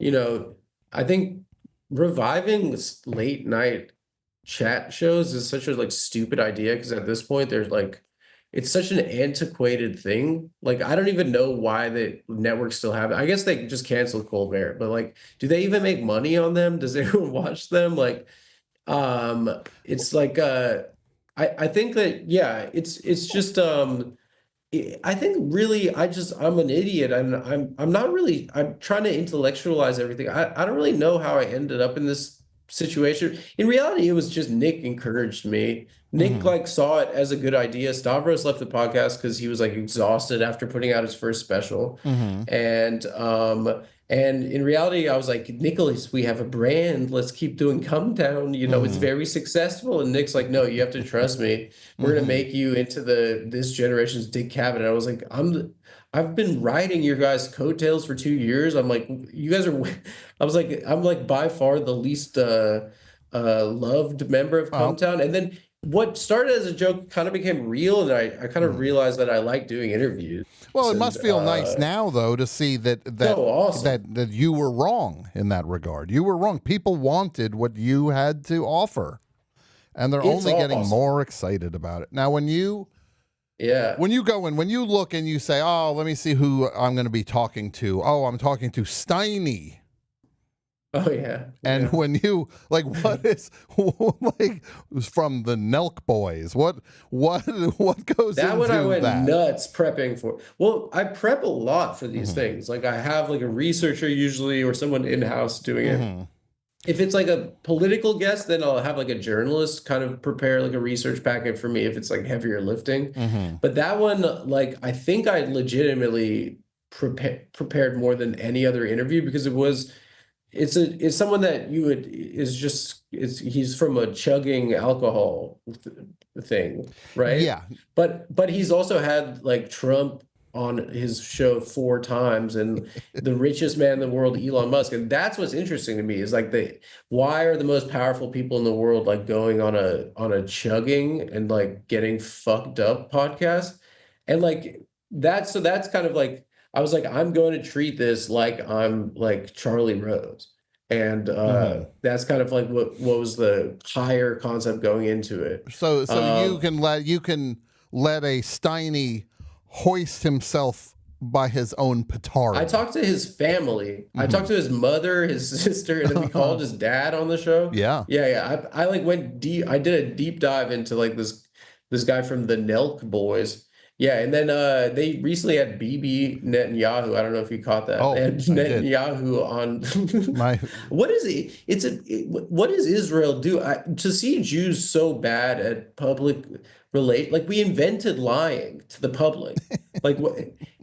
I think reviving late night chat shows is such a like stupid idea. Cause at this point there's like, it's such an antiquated thing. Like, I don't even know why the networks still have it. I guess they just canceled Colbert, but like, do they even make money on them? Does anyone watch them? Like, it's like, I think that, yeah, it's just, I think really, I'm an idiot. I'm not really, I'm trying to intellectualize everything. I don't really know how I ended up in this situation. In reality, it was just Nick encouraged me. Nick like saw it as a good idea. Stavros left the podcast because he was like exhausted after putting out his first special. And in reality, I was like, Nicholas, we have a brand. Let's keep doing Come Down. It's very successful. And Nick's like, no, you have to trust me. We're gonna make you into this generation's Dick Cavett. And I was like, I've been riding your guys' coattails for 2 years. I'm like, you guys are. I was like, I'm like by far the least loved member of Come Down. And then what started as a joke kind of became real, and I kind of realized that I like doing interviews. Well, it must feel nice now, though, to see that you were wrong in that regard. You were wrong. People wanted what you had to offer, and they're only getting more excited about it. Now, when you go in, when you look and you say, oh, let me see who I'm going to be talking to. Oh, I'm talking to Steiny. Oh yeah. And when you like, what is like from the Nelk Boys? What goes that into one? I went that? Nuts prepping for. Well, I prep a lot for these things. Like I have like a researcher usually or someone in house doing it. If it's like a political guest, then I'll have like a journalist kind of prepare like a research packet for me if it's like heavier lifting. But that one, like I think I legitimately prepared more than any other interview because it's someone that he's from a chugging alcohol thing, right? Yeah. But he's also had like Trump on his show 4 times and the richest man in the world, Elon Musk. And that's what's interesting to me is like why are the most powerful people in the world like going on a chugging and like getting fucked up podcast? And like that's kind of like, I was like, I'm going to treat this like I'm like Charlie Rose. And that's kind of like what was the higher concept going into it. So you can let a Steiny hoist himself by his own petard. I talked to his family. I talked to his mother, his sister, and then we called his dad on the show. Yeah. I like went deep. I did a deep dive into like this guy from the Nelk Boys. Yeah, and then they recently had Bibi Netanyahu. I don't know if you caught that. Oh, They had I did. Netanyahu on. What is it? What does Israel do? To see Jews so bad at public like we invented lying to the public. Like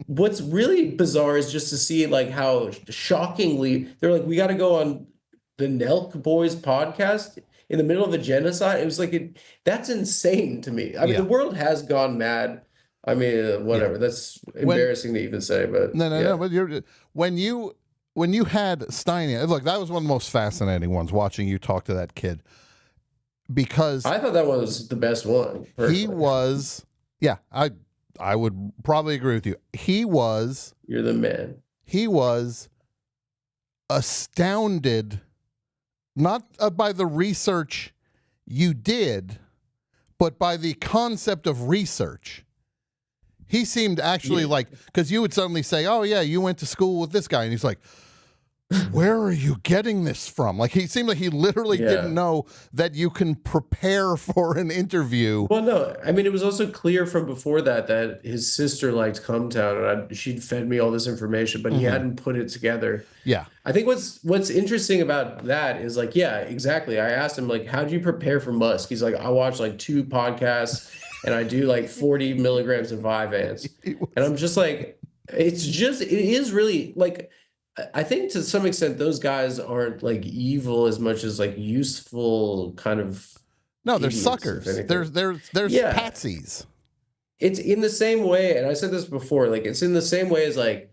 what's really bizarre is just to see like how shockingly they're like, we got to go on the Nelk Boys podcast in the middle of a genocide. It was like that's insane to me. I mean, the world has gone mad. I mean, whatever. That's embarrassing to even say, but no. But when you had Steiny, look, that was one of the most fascinating ones. Watching you talk to that kid, because I thought that was the best one. Personally. He was, yeah. I would probably agree with you. You're the man. He was astounded, not by the research you did, but by the concept of research. He seemed actually like, because you would suddenly say, oh, yeah, you went to school with this guy. And he's like, where are you getting this from? Like, he seemed like he literally didn't know that you can prepare for an interview. Well, no, I mean, it was also clear from before that his sister liked Cumtown, and she'd fed me all this information, but he hadn't put it together. Yeah. I think what's interesting about that is like, yeah, exactly. I asked him, like, how do you prepare for Musk? He's like, I watch like 2 podcasts and I do like 40 milligrams of Vyvanse. And I'm just like, it is really like, I think to some extent those guys aren't like evil as much as like useful kind of. No, they're suckers. They're patsies. It's in the same way, and I said this before, like it's in the same way as like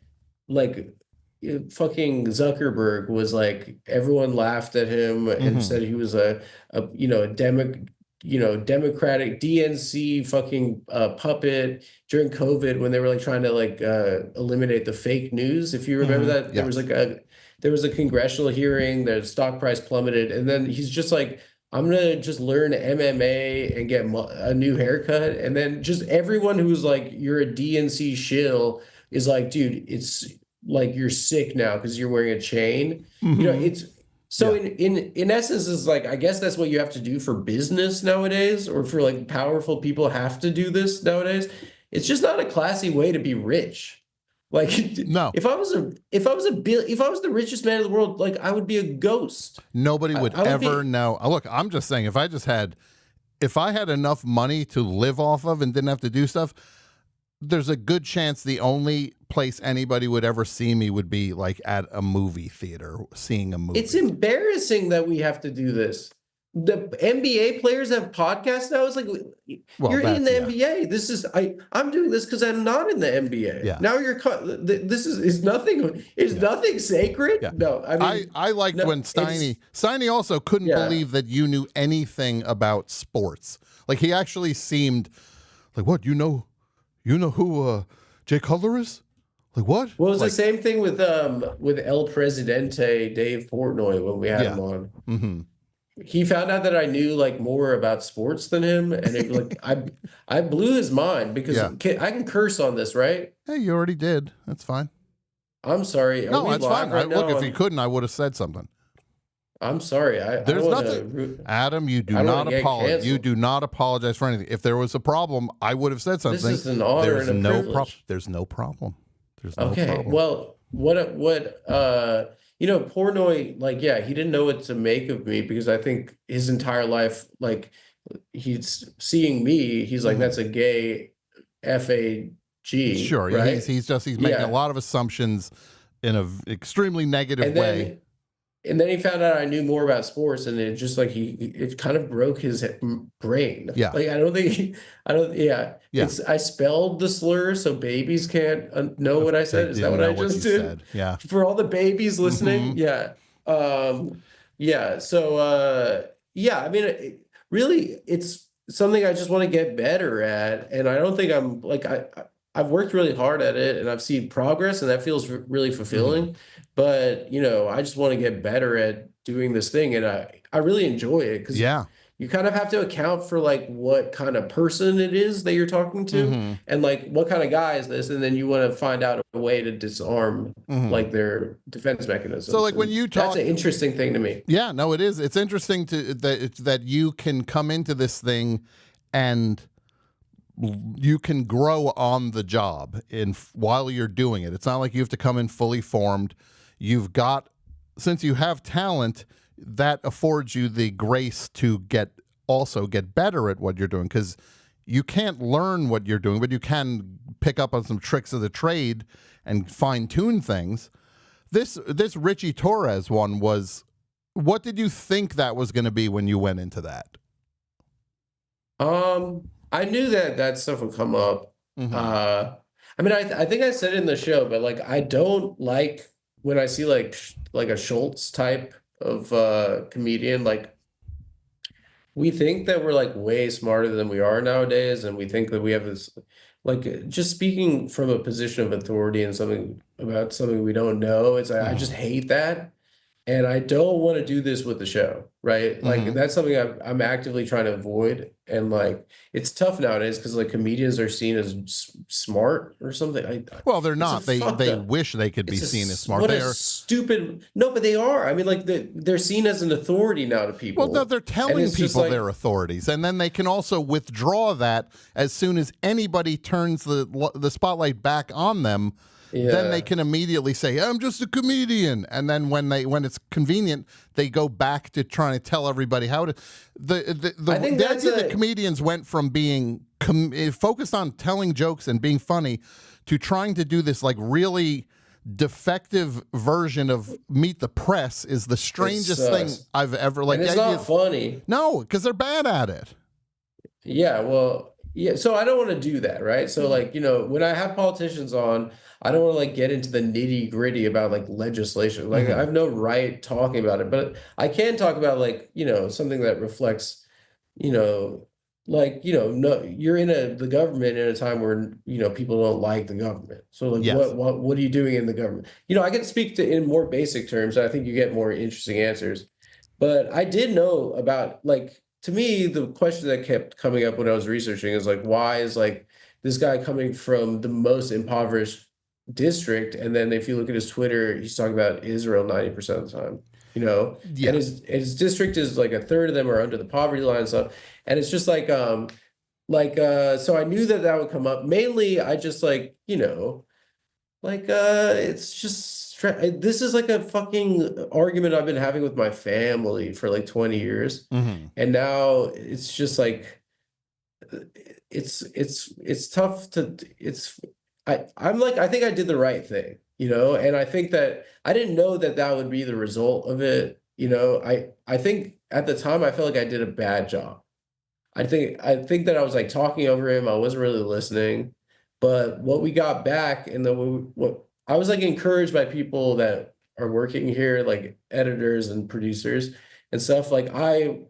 fucking Zuckerberg was like, everyone laughed at him and said he was a Democratic DNC fucking puppet during COVID when they were like trying to like eliminate the fake news. If you remember that, there was a congressional hearing, the stock price plummeted, and then he's just like, I'm gonna just learn MMA and get a new haircut, and then just everyone who's like, you're a DNC shill is like, dude, it's like you're sick now because you're wearing a chain. You know, it's. So in essence, is like, I guess that's what you have to do for business nowadays, or for like powerful people have to do this nowadays. It's just not a classy way to be rich. Like, no, if I was the richest man in the world, like I would be a ghost. Nobody would ever know. Look, I'm just saying, if I had enough money to live off of and didn't have to do stuff, there's a good chance the only place anybody would ever see me would be like at a movie theater seeing a movie. It's embarrassing that we have to do this. The NBA players have podcasts now. It's like, you're in the NBA. This is I'm doing this because I'm not in the NBA. Yeah. Now this is nothing. Is nothing sacred? Yeah. No. I mean, I liked when Steiny also couldn't believe that you knew anything about sports. Like, he actually seemed like, what, you know who Jay Cutler is? Like, what? Well, it was the same thing with El Presidente, Dave Portnoy, when we had him on. He found out that I knew like more about sports than him, and it like I blew his mind because I can curse on this, right? Hey, you already did. That's fine. I'm sorry. No, that's fine. Look, if you couldn't, I would have said something. I'm sorry. There's nothing. Adam, you do not apologize. You do not apologize for anything. If there was a problem, I would have said something. This is an honor and a privilege. There's no problem. There's no okay. problem. Well, Portnoy, like, yeah, he didn't know what to make of me because I think his entire life, like, he's seeing me. He's like, that's a gay FAG. Sure. Right? He's making a lot of assumptions in an extremely negative way. And then he found out I knew more about sports, and it just like it kind of broke his brain. Yeah. Like I spelled the slur so babies can't know what I said. Is that what I just did? Said. Yeah. For all the babies listening. Yeah. So I mean, really, it's something I just want to get better at, and I don't think I'm like I've worked really hard at it, and I've seen progress, and that feels really fulfilling. But, I just want to get better at doing this thing. And I really enjoy it because you kind of have to account for like what kind of person it is that you're talking to and like what kind of guy is this. And then you want to find out a way to disarm like their defense mechanism. So like when you talk, that's an interesting thing to me. Yeah, no, it is. It's interesting that you can come into this thing and you can grow on the job while you're doing it. It's not like you have to come in fully formed. You've got, since you have talent, that affords you the grace to get better at what you're doing, because you can't learn what you're doing, but you can pick up on some tricks of the trade and fine-tune things. This Richie Torres one was, what did you think that was going to be when you went into that? I knew that stuff would come up. I mean, I think I said it in the show, but like, I don't like when I see like a Schultz type of comedian. Like, we think that we're like way smarter than we are nowadays, and we think that we have this, like, just speaking from a position of authority and something about something we don't know. I just hate that. And I don't want to do this with the show, right? Like, that's something I'm actively trying to avoid. And like, it's tough nowadays because like comedians are seen as smart or something. Well, they're not. They wish they could be seen as smart. What a stupid. No, but they are. I mean, like they're seen as an authority now to people. Well, no, they're telling people they're authorities, and then they can also withdraw that as soon as anybody turns the spotlight back on them. Yeah. Then they can immediately say, "I'm just a comedian," and then when it's convenient, they go back to trying to tell everybody how to. The idea that comedians went from being focused on telling jokes and being funny to trying to do this like really defective version of Meet the Press is the strangest thing I've ever like. And it's not funny. No, because they're bad at it. Yeah, well, yeah. So I don't want to do that, right? So like, when I have politicians on, I don't want to like get into the nitty gritty about like legislation. Like I have no right talking about it, but I can talk about like, something that reflects, no, you're in the government in a time where, people don't like the government. So like, what are you doing in the government? I can speak to in more basic terms. I think you get more interesting answers, but I did know about like, to me, the question that kept coming up when I was researching is like, why is like this guy coming from the most impoverished district, and then if you look at his Twitter, he's talking about Israel 90% of the time, and his district is like a third of them are under the poverty line and stuff, and it's just like so I knew that would come up. Mainly I just like it's just this is like a fucking argument I've been having with my family for like 20 years, and now it's just like it's tough to I'm like, I think I did the right thing, and I think that I didn't know that would be the result of it. I think at the time I felt like I did a bad job. I think that I was like talking over him. I wasn't really listening, but what we got back and what I was like encouraged by people that are working here, like editors and producers and stuff. Like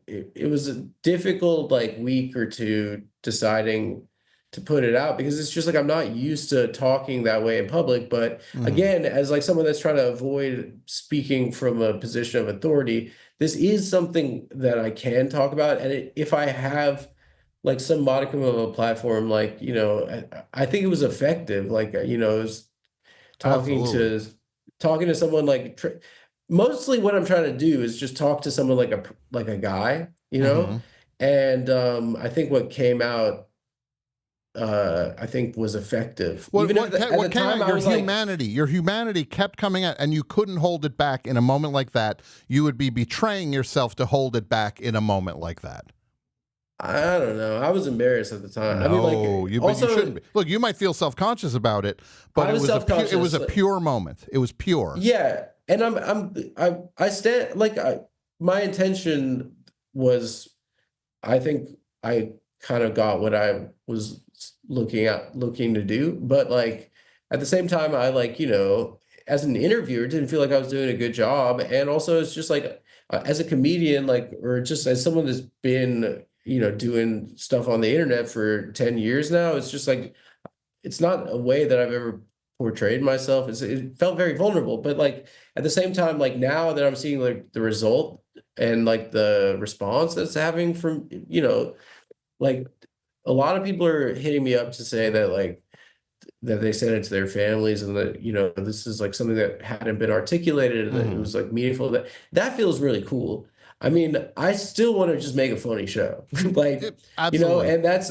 it was a difficult like week or two deciding to put it out, because it's just like I'm not used to talking that way in public. But again, as like someone that's trying to avoid speaking from a position of authority, this is something that I can talk about. And if I have like some modicum of a platform, like, I think it was effective. Like, it was talking to someone like, mostly what I'm trying to do is just talk to someone like a guy, and I think what came out, I think was effective. What came out, your humanity kept coming out, and you couldn't hold it back in a moment like that. You would be betraying yourself to hold it back in a moment like that. I don't know. I was embarrassed at the time. No, I mean, like, you shouldn't be. Look, you might feel self-conscious about it, but it was a pure moment. It was pure. Yeah, and I stand like my intention was, I think I kind of got what I was looking to do, but like at the same time, I like, as an interviewer, didn't feel like I was doing a good job, and also it's just like as a comedian, like, or just as someone that's been doing stuff on the internet for 10 years now, it's just like it's not a way that I've ever portrayed myself. It felt very vulnerable, but like at the same time, like now that I'm seeing like the result and like the response that's having from like a lot of people are hitting me up to say that like that they sent it to their families, and that this is like something that hadn't been articulated, and that it was like meaningful. That feels really cool. I mean, I still want to just make a funny show, like Absolutely. and that's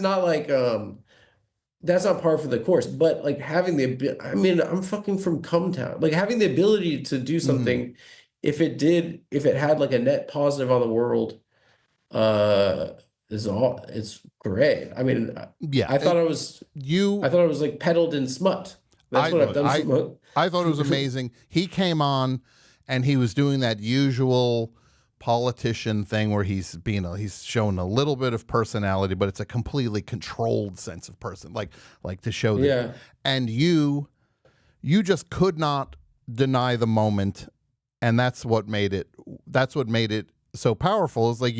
not like that's not par for the course. But like having I mean, I'm fucking from Cumtown, like having the ability to do something, if it had like a net positive on the world, it's great. I mean, I thought I was like peddled in smut. That's what I've done. I thought it was amazing. He came on and he was doing that usual politician thing where he's showing a little bit of personality, but it's a completely controlled sense of person, like to show that. Yeah. And you just could not deny the moment, and that's what made it so powerful. Is like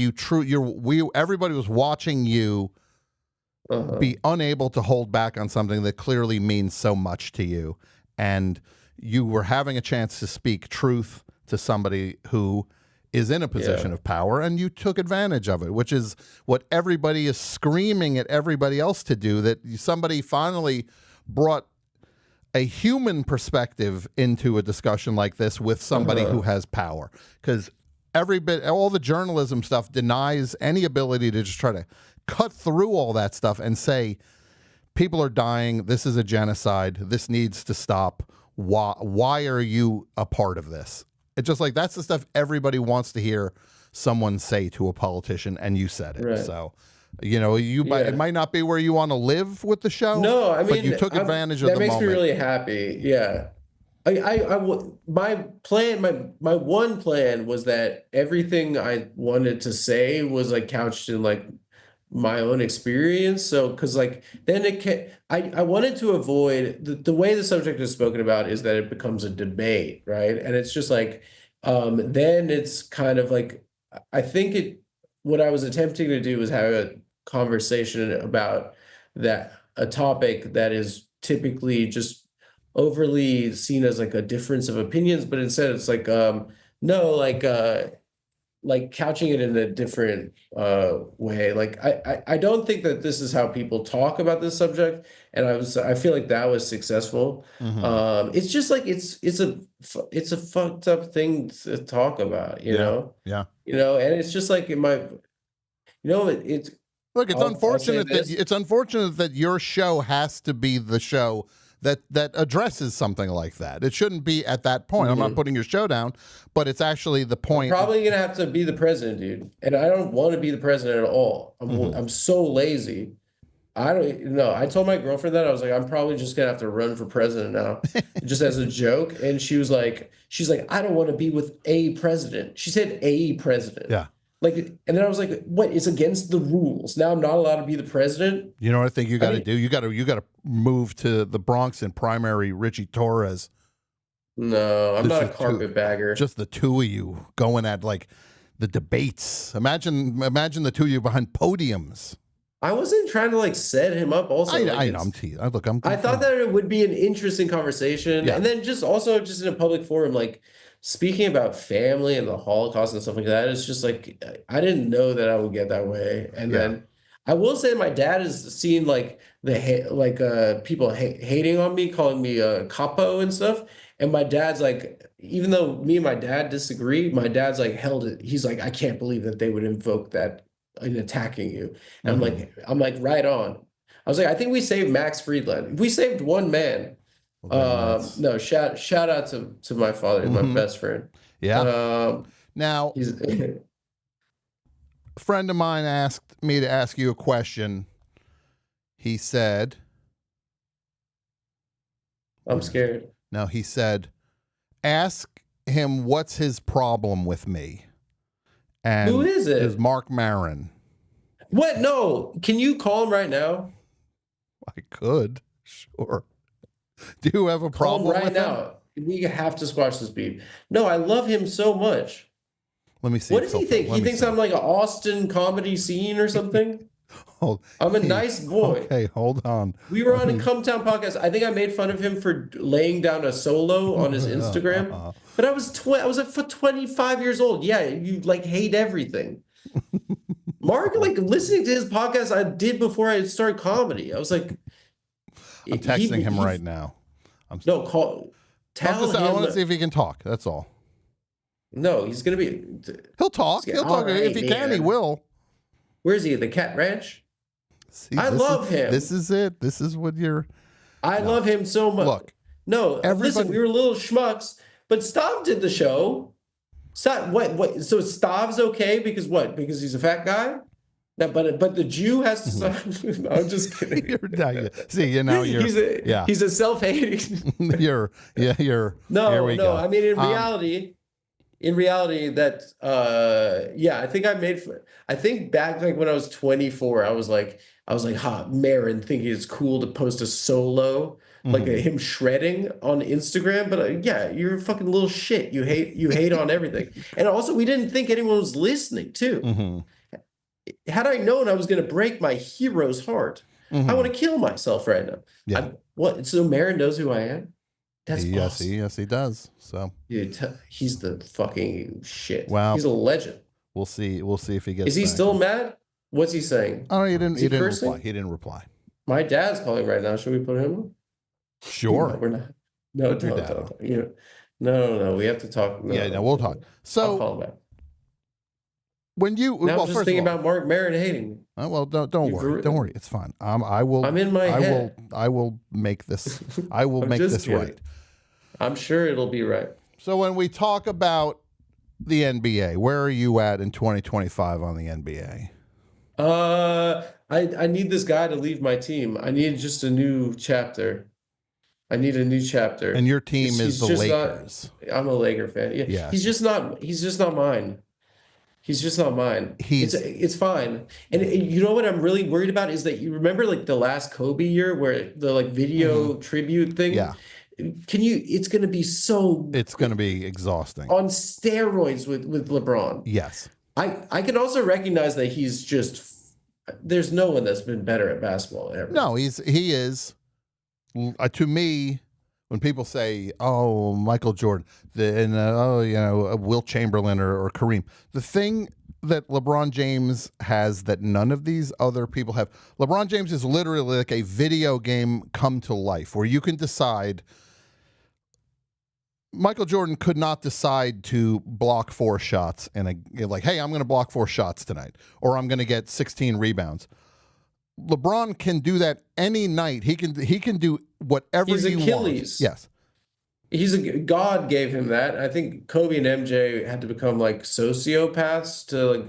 everybody was watching you be unable to hold back on something that clearly means so much to you, and you were having a chance to speak truth to somebody who is in a position of power, and you took advantage of it, which is what everybody is screaming at everybody else to do, that somebody finally brought a human perspective into a discussion like this with somebody who has power. Because all the journalism stuff denies any ability to just try to cut through all that stuff and say, people are dying, this is a genocide, this needs to stop. Why are you a part of this? It's just like, that's the stuff everybody wants to hear someone say to a politician, and you said it. Right. So, it might not be where you want to live with the show. No, I mean, but you took advantage of the moment. That makes me really happy. Yeah. My one plan was that everything I wanted to say was like couched in like my own experience. So, because like then I wanted to avoid the way the subject is spoken about is that it becomes a debate, right? And it's just like then it's kind of like what I was attempting to do was have a conversation about a topic that is typically just overly seen as like a difference of opinions, but instead it's like like couching it in a different way. Like I don't think that this is how people talk about this subject, and I feel like that was successful. It's just like it's a fucked up thing to talk about, you know. Yeah. And it's just like it's look, it's unfortunate that your show has to be the show that addresses something like that. It shouldn't be at that point. I'm not putting your show down, but it's actually the point. I'm probably gonna have to be the president, dude, and I don't want to be the president at all. I'm so lazy. I don't know. I told my girlfriend that I was like, I'm probably just gonna have to run for president now, just as a joke. And she's like, I don't want to be with a president. She said a president. Yeah. Like, and then I was like, what? It's against the rules. Now I'm not allowed to be the president. You know what I think you got to do? You got to move to the Bronx and primary Richie Torres. No, I'm not a carpetbagger. Just the two of you going at like the debates. Imagine the two of you behind podiums. I wasn't trying to like set him up. Also, I know. I'm teasing. I thought that it would be an interesting conversation, and then just in a public forum, like speaking about family and the Holocaust and stuff like that. It's just like I didn't know that I would get that way, and then I will say my dad has seen like people hating on me, calling me a capo and stuff. And my dad's like, even though me and my dad disagree, my dad's like held it. He's like, I can't believe that they would invoke that in attacking you. And I'm like, right on. I was like, I think we saved Max Friedland. We saved one man. No, shout out to my father, my best friend. Yeah. Now, a friend of mine asked me to ask you a question. He said, I'm scared. No, he said, ask him what's his problem with me. And who is it? Is Mark Maron. What? No. Can you call him right now? I could. Sure. Do you have a problem right now? We have to squash this beef. No, I love him so much. Let me see. What does he think? He thinks I'm like an Austin comedy scene or something? I'm a nice boy. Okay, hold on. We were on a Cumtown podcast. I think I made fun of him for laying down a solo on his Instagram. But I was like for 25 years old. Yeah, you like hate everything. Mark, like listening to his podcast I did before I started comedy. I was like, I'm texting him right now. Tell him. I want to see if he can talk. That's all. No, he's gonna be. He'll talk. He'll talk. Right, If he can, he will. Where's he? At the Cat Ranch? See, I love him. This is it. This is what you're. I love him so much. Look. No, listen, we were little schmucks, but Stav did the show. What? So Stav's okay because what? Because he's a fat guy? No, but the Jew has to stop. No, I'm just kidding. See, you know, you're he's a self-hating. you're No, here we go. I mean, in reality, that I think back like when I was 24, I was like, Marin thinking it's cool to post a solo like him shredding on Instagram. But yeah, you're a fucking little shit. You hate on everything. And also, we didn't think anyone was listening too. Had I known I was going to break my hero's heart, I want to kill myself right now. Yeah. So Marin knows who I am? That's awesome. Yes, he does. So dude, he's the fucking shit. Wow. He's a legend. We'll see if he gets. Is he back. still mad? What's he saying? Oh, he didn't cursing? reply. He didn't reply. My dad's calling right now. Should we put him on? Sure. No, we're not. No, don't. No. We have to talk. No, we'll talk. So I'll call him back. When you now I'm just thinking about Mark Maron hating me. Well, don't worry. It's fine. I will. I'm in my head. I will make this. I will make this kidding. right. I'm sure it'll be right. So when we talk about the NBA, where are you at in 2025 on the NBA? I need this guy to leave my team. I need just a new chapter. I need a new chapter. And your team is the Lakers. I'm a Laker fan. Yeah. Yes. He's just not mine. He's just not mine. It's fine. And you know what I'm really worried about is that you remember like the last Kobe year where the like video tribute thing? Yeah. It's going to be it's going to be exhausting. On steroids with LeBron. Yes. I can also recognize that he's just, there's no one that's been better at basketball ever. No, he is. To me, when people say, "Oh, Michael Jordan," Wilt Chamberlain or Kareem, the thing that LeBron James has that none of these other people have, LeBron James is literally like a video game come to life where you can decide. Michael Jordan could not decide to block 4 shots and hey, I'm going to block 4 shots tonight, or I'm going to get 16 rebounds. LeBron can do that any night. He can do whatever He's he Achilles. wants. Yes. God gave him that. I think Kobe and MJ had to become like sociopaths to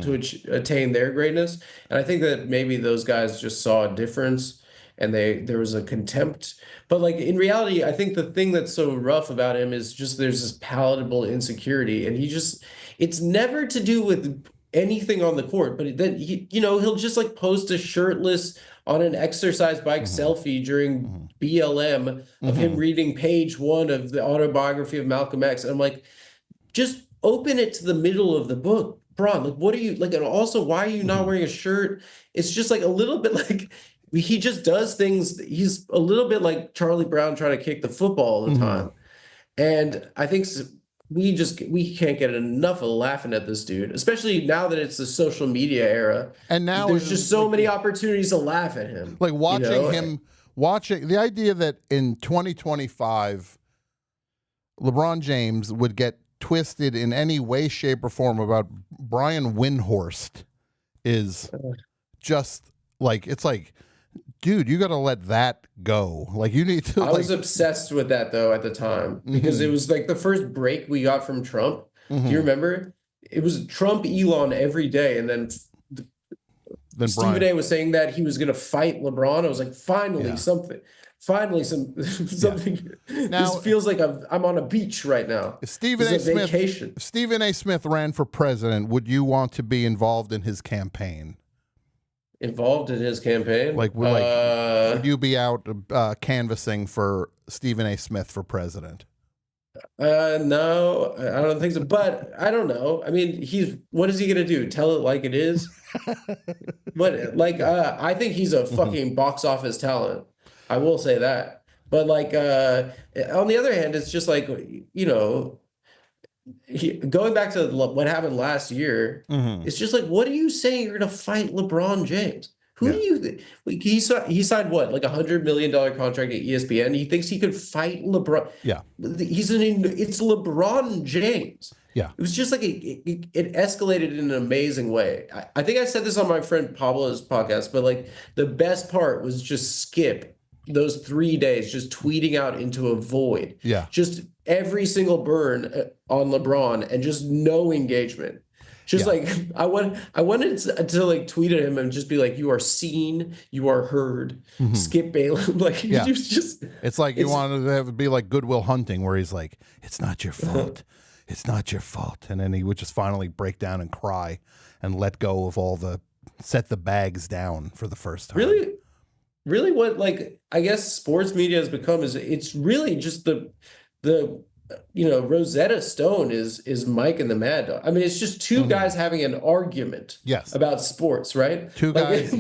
to attain their greatness. And I think that maybe those guys just saw a difference and there was a contempt. But like in reality, I think the thing that's so rough about him is just there's this palatable insecurity, and it's never to do with anything on the court, but then he'll just like post a shirtless on an exercise bike selfie during BLM of him reading page 1 of the autobiography of Malcolm X. And I'm like, just open it to the middle of the book, Bron. Like, what are you like? And also, why are you not wearing a shirt? It's just like a little bit like he just does things. He's a little bit like Charlie Brown trying to kick the football all the time. And I think we can't get enough of laughing at this dude, especially now that it's the social media era. And now there's just so many opportunities to laugh at him. Like watching the idea that in 2025, LeBron James would get twisted in any way, shape, or form about Brian Windhorst is just like, it's like, dude, you got to let that go. Like, you need to. I was obsessed with that though at the time because it was like the first break we got from Trump. Do you remember? It was Trump, Elon every day, and then Stephen A. was saying that he was going to fight LeBron. I was like, finally something. Finally, something. Now, this feels like I'm on a beach right now. If Stephen A. Smith ran for president, would you want to be involved in his campaign? Involved in his campaign? Would you be out canvassing for Stephen A. Smith for president? No, I don't think so. But I don't know. I mean, what is he gonna do? Tell it like it is? I think he's a fucking box office talent. I will say that. But like, on the other hand, it's just like, going back to what happened last year, it's just like, what are you saying? You're going to fight LeBron James? Who do you think? He signed what, like $100 million contract at ESPN? He thinks he could fight LeBron. Yeah. It's LeBron James. Yeah. It was just like it escalated in an amazing way. I think I said this on my friend Pablo's podcast, but like the best part was just Skip those 3 days just tweeting out into a void. Yeah. Just every single burn on LeBron and just no engagement. Just like I wanted to like tweet at him and just be like, you are seen, you are heard. Skip Bayless. Like he was just it's like you wanted to have it be like Goodwill Hunting, where he's like, it's not your fault. It's not your fault. And then he would just finally break down and cry and let go of set the bags down for the first time. Really what like I guess sports media has become is it's really just the Rosetta Stone is Mike and the Mad Dog. I mean, it's just two guys having an argument about sports, right? Two guys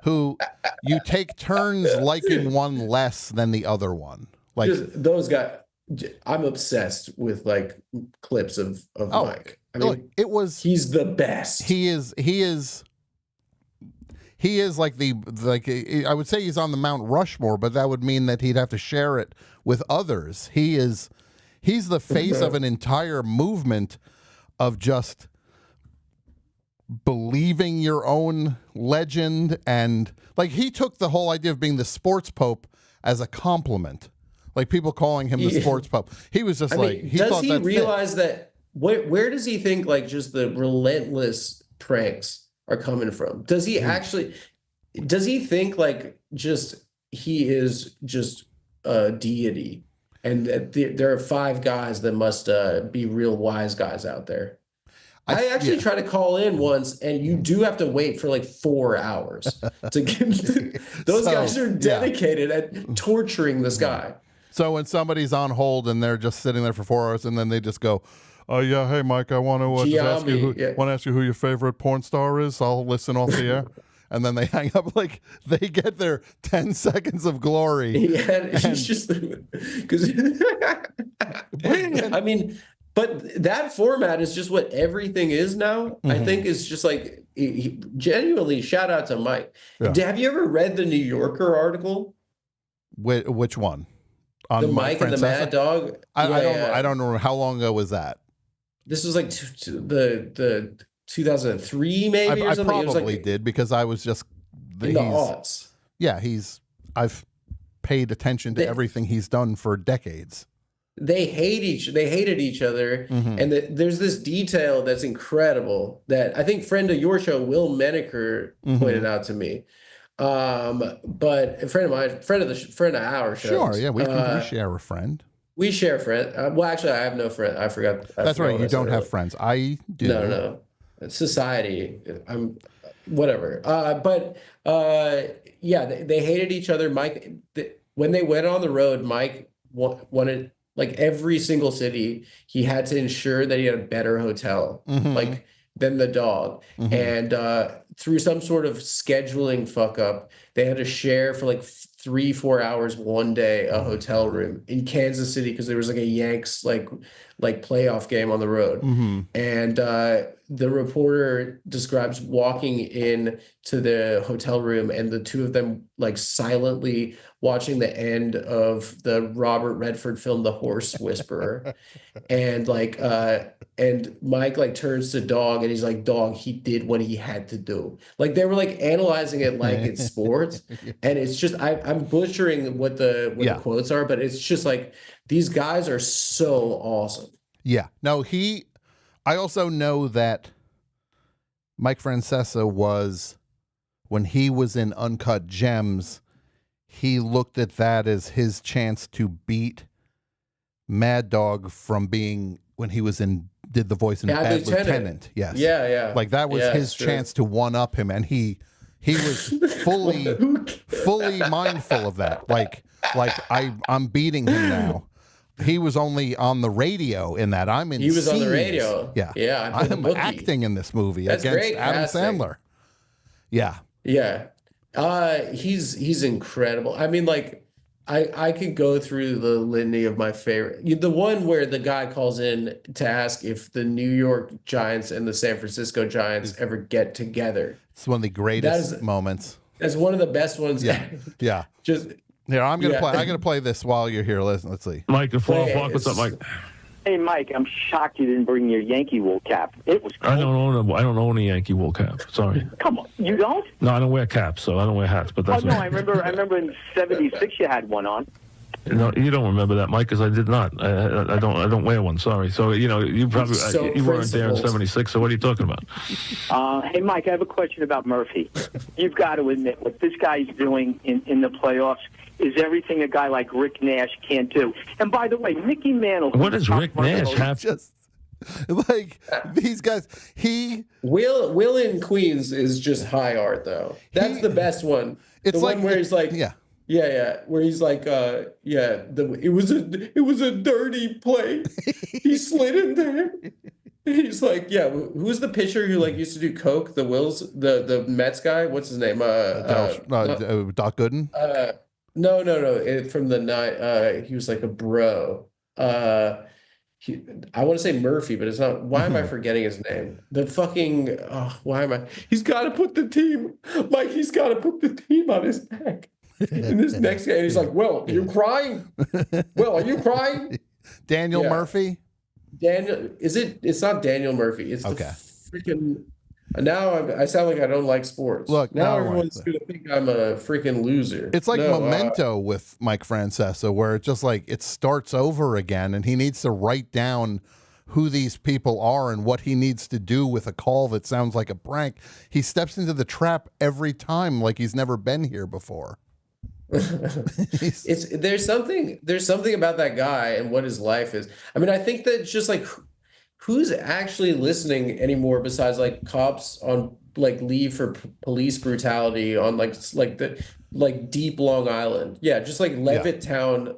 who you take turns liking one less than the other one. Like just those guys. I'm obsessed with like clips of Mike. I mean, he's the best. He is like I would say he's on the Mount Rushmore, but that would mean that he'd have to share it with others. He's the face of an entire movement of just believing your own legend, and like he took the whole idea of being the sports pope as a compliment. Like people calling him the sports pope. He was just does he realize that where does he think like just the relentless pranks are coming from? Does he think like just he is just a deity and that there are 5 guys that must be real wise guys out there? I actually tried to call in once, and you do have to wait for like 4 hours to get those guys are dedicated at torturing this guy. So when somebody's on hold and they're just sitting there for 4 hours, and then they just go, "Oh yeah, hey Mike, I want to ask you who your favorite porn star is. I'll listen off the air," and then they hang up. Like they get their 10 seconds of glory. Yeah, he's just because I mean, but that format is just what everything is now. I think is just like genuinely shout out to Mike. Yeah. Have you ever read the New Yorker article? Which one? On the Mike and the Mad Dog. I don't know how long ago was that. This was like the 2003 maybe or something. I probably did because I was just in the aughts. Yeah, I've paid attention to everything he's done for decades. They hated each other, and there's this detail that's incredible that I think friend of your show, Will Menaker, pointed out to me. But a friend of mine, friend of our show. Sure, yeah, we share a friend. We share a friend. Well, actually, I have no friend. I forgot. That's right. You don't have friends. I do. No. Society. I'm whatever. Yeah, they hated each other. Mike, when they went on the road, Mike wanted like every single city. He had to ensure that he had a better hotel, like than the dog, and through some sort of scheduling fuck up, they had to share for like 3-4 hours one day a hotel room in Kansas City because there was like a Yanks like playoff game on the road. And the reporter describes walking in to the hotel room and the two of them like silently watching the end of the Robert Redford film The Horse Whisperer. And and Mike like turns to Dog and he's like, "Dog, he did what he had to do." Like they were like analyzing it like it's sports. And it's just I'm butchering what the quotes are, but it's just like these guys are so awesome. Yeah. No, I also know that Mike Francesa was, when he was in Uncut Gems, he looked at that as his chance to beat Mad Dog from being, when he was did the voice in Bad Lieutenant. Yes. Yeah. Like that was his chance to one up him. And he was fully mindful of that. Like I'm beating him now. He was only on the radio in that. He was on the radio. Yeah. I'm acting in this movie against Adam Sandler. Yeah. Yeah. He's incredible. I mean, like I could go through the litany of my favorite. The one where the guy calls in to ask if the New York Giants and the San Francisco Giants ever get together. It's one of the greatest moments. That's one of the best ones. Yeah. Yeah. Just here, I'm gonna play this while you're here. Listen, let's see. Mike, at 4 o'clock. What's up, Mike? Hey, Mike, I'm shocked you didn't bring your Yankee wool cap. It was cold. I don't own a Yankee wool cap. Sorry. Come on, you don't? No, I don't wear caps, so I don't wear hats. But that's I remember in '76 you had one on. No, you don't remember that, Mike, because I did not. I don't wear one. Sorry. So you probably you weren't there in '76. So what are you talking about? Hey, Mike, I have a question about Murphy. You've got to admit what this guy's doing in the playoffs is everything a guy like Rick Nash can't do. And by the way, Mickey Mantle. What does Rick Nash have? Just like these guys, Will in Queens is just high art though. That's the best one. It's the one where he's like, where he's like, it was a dirty play. He slid in there. He's like, who's the pitcher who like used to do coke? The the Mets guy. What's his name? Doc Gooden. No. From the night, he was like a bro. I want to say Murphy, but it's not. Why am I forgetting his name? The fucking. Why am I? He's got to put the team, Mike. He's got to put the team on his neck. And this next guy, and he's like, "Well, are you crying? Well, are you crying?" Daniel Murphy. Daniel, is it? It's not Daniel Murphy. It's the freaking. Now I sound like I don't like sports. Look, now everyone's gonna think I'm a freaking loser. It's like Memento with Mike Francesa, where it just like it starts over again, and he needs to write down who these people are and what he needs to do with a call that sounds like a prank. He steps into the trap every time, like he's never been here before. There's something about that guy and what his life is. I mean, I think that it's just like. Who's actually listening anymore besides like cops on like leave for police brutality on like deep Long Island? Yeah, just like Levittown,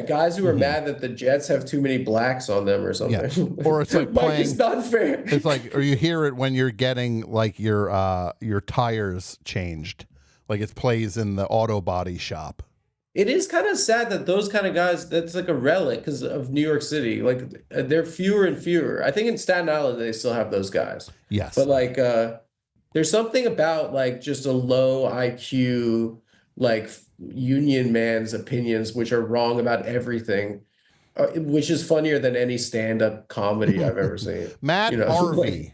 guys who are mad that the Jets have too many blacks on them or something. Yeah. Or it's like Mike, it's not fair. It's like, or you hear it when you're getting like your tires changed, like it plays in the auto body shop. It is kind of sad that those kind of guys, that's like a relic because of New York City. Like they're fewer and fewer. I think in Staten Island, they still have those guys. Yes. But like, there's something about like just a low IQ, like union man's opinions, which are wrong about everything, which is funnier than any stand-up comedy I've ever seen. Matt Harvey.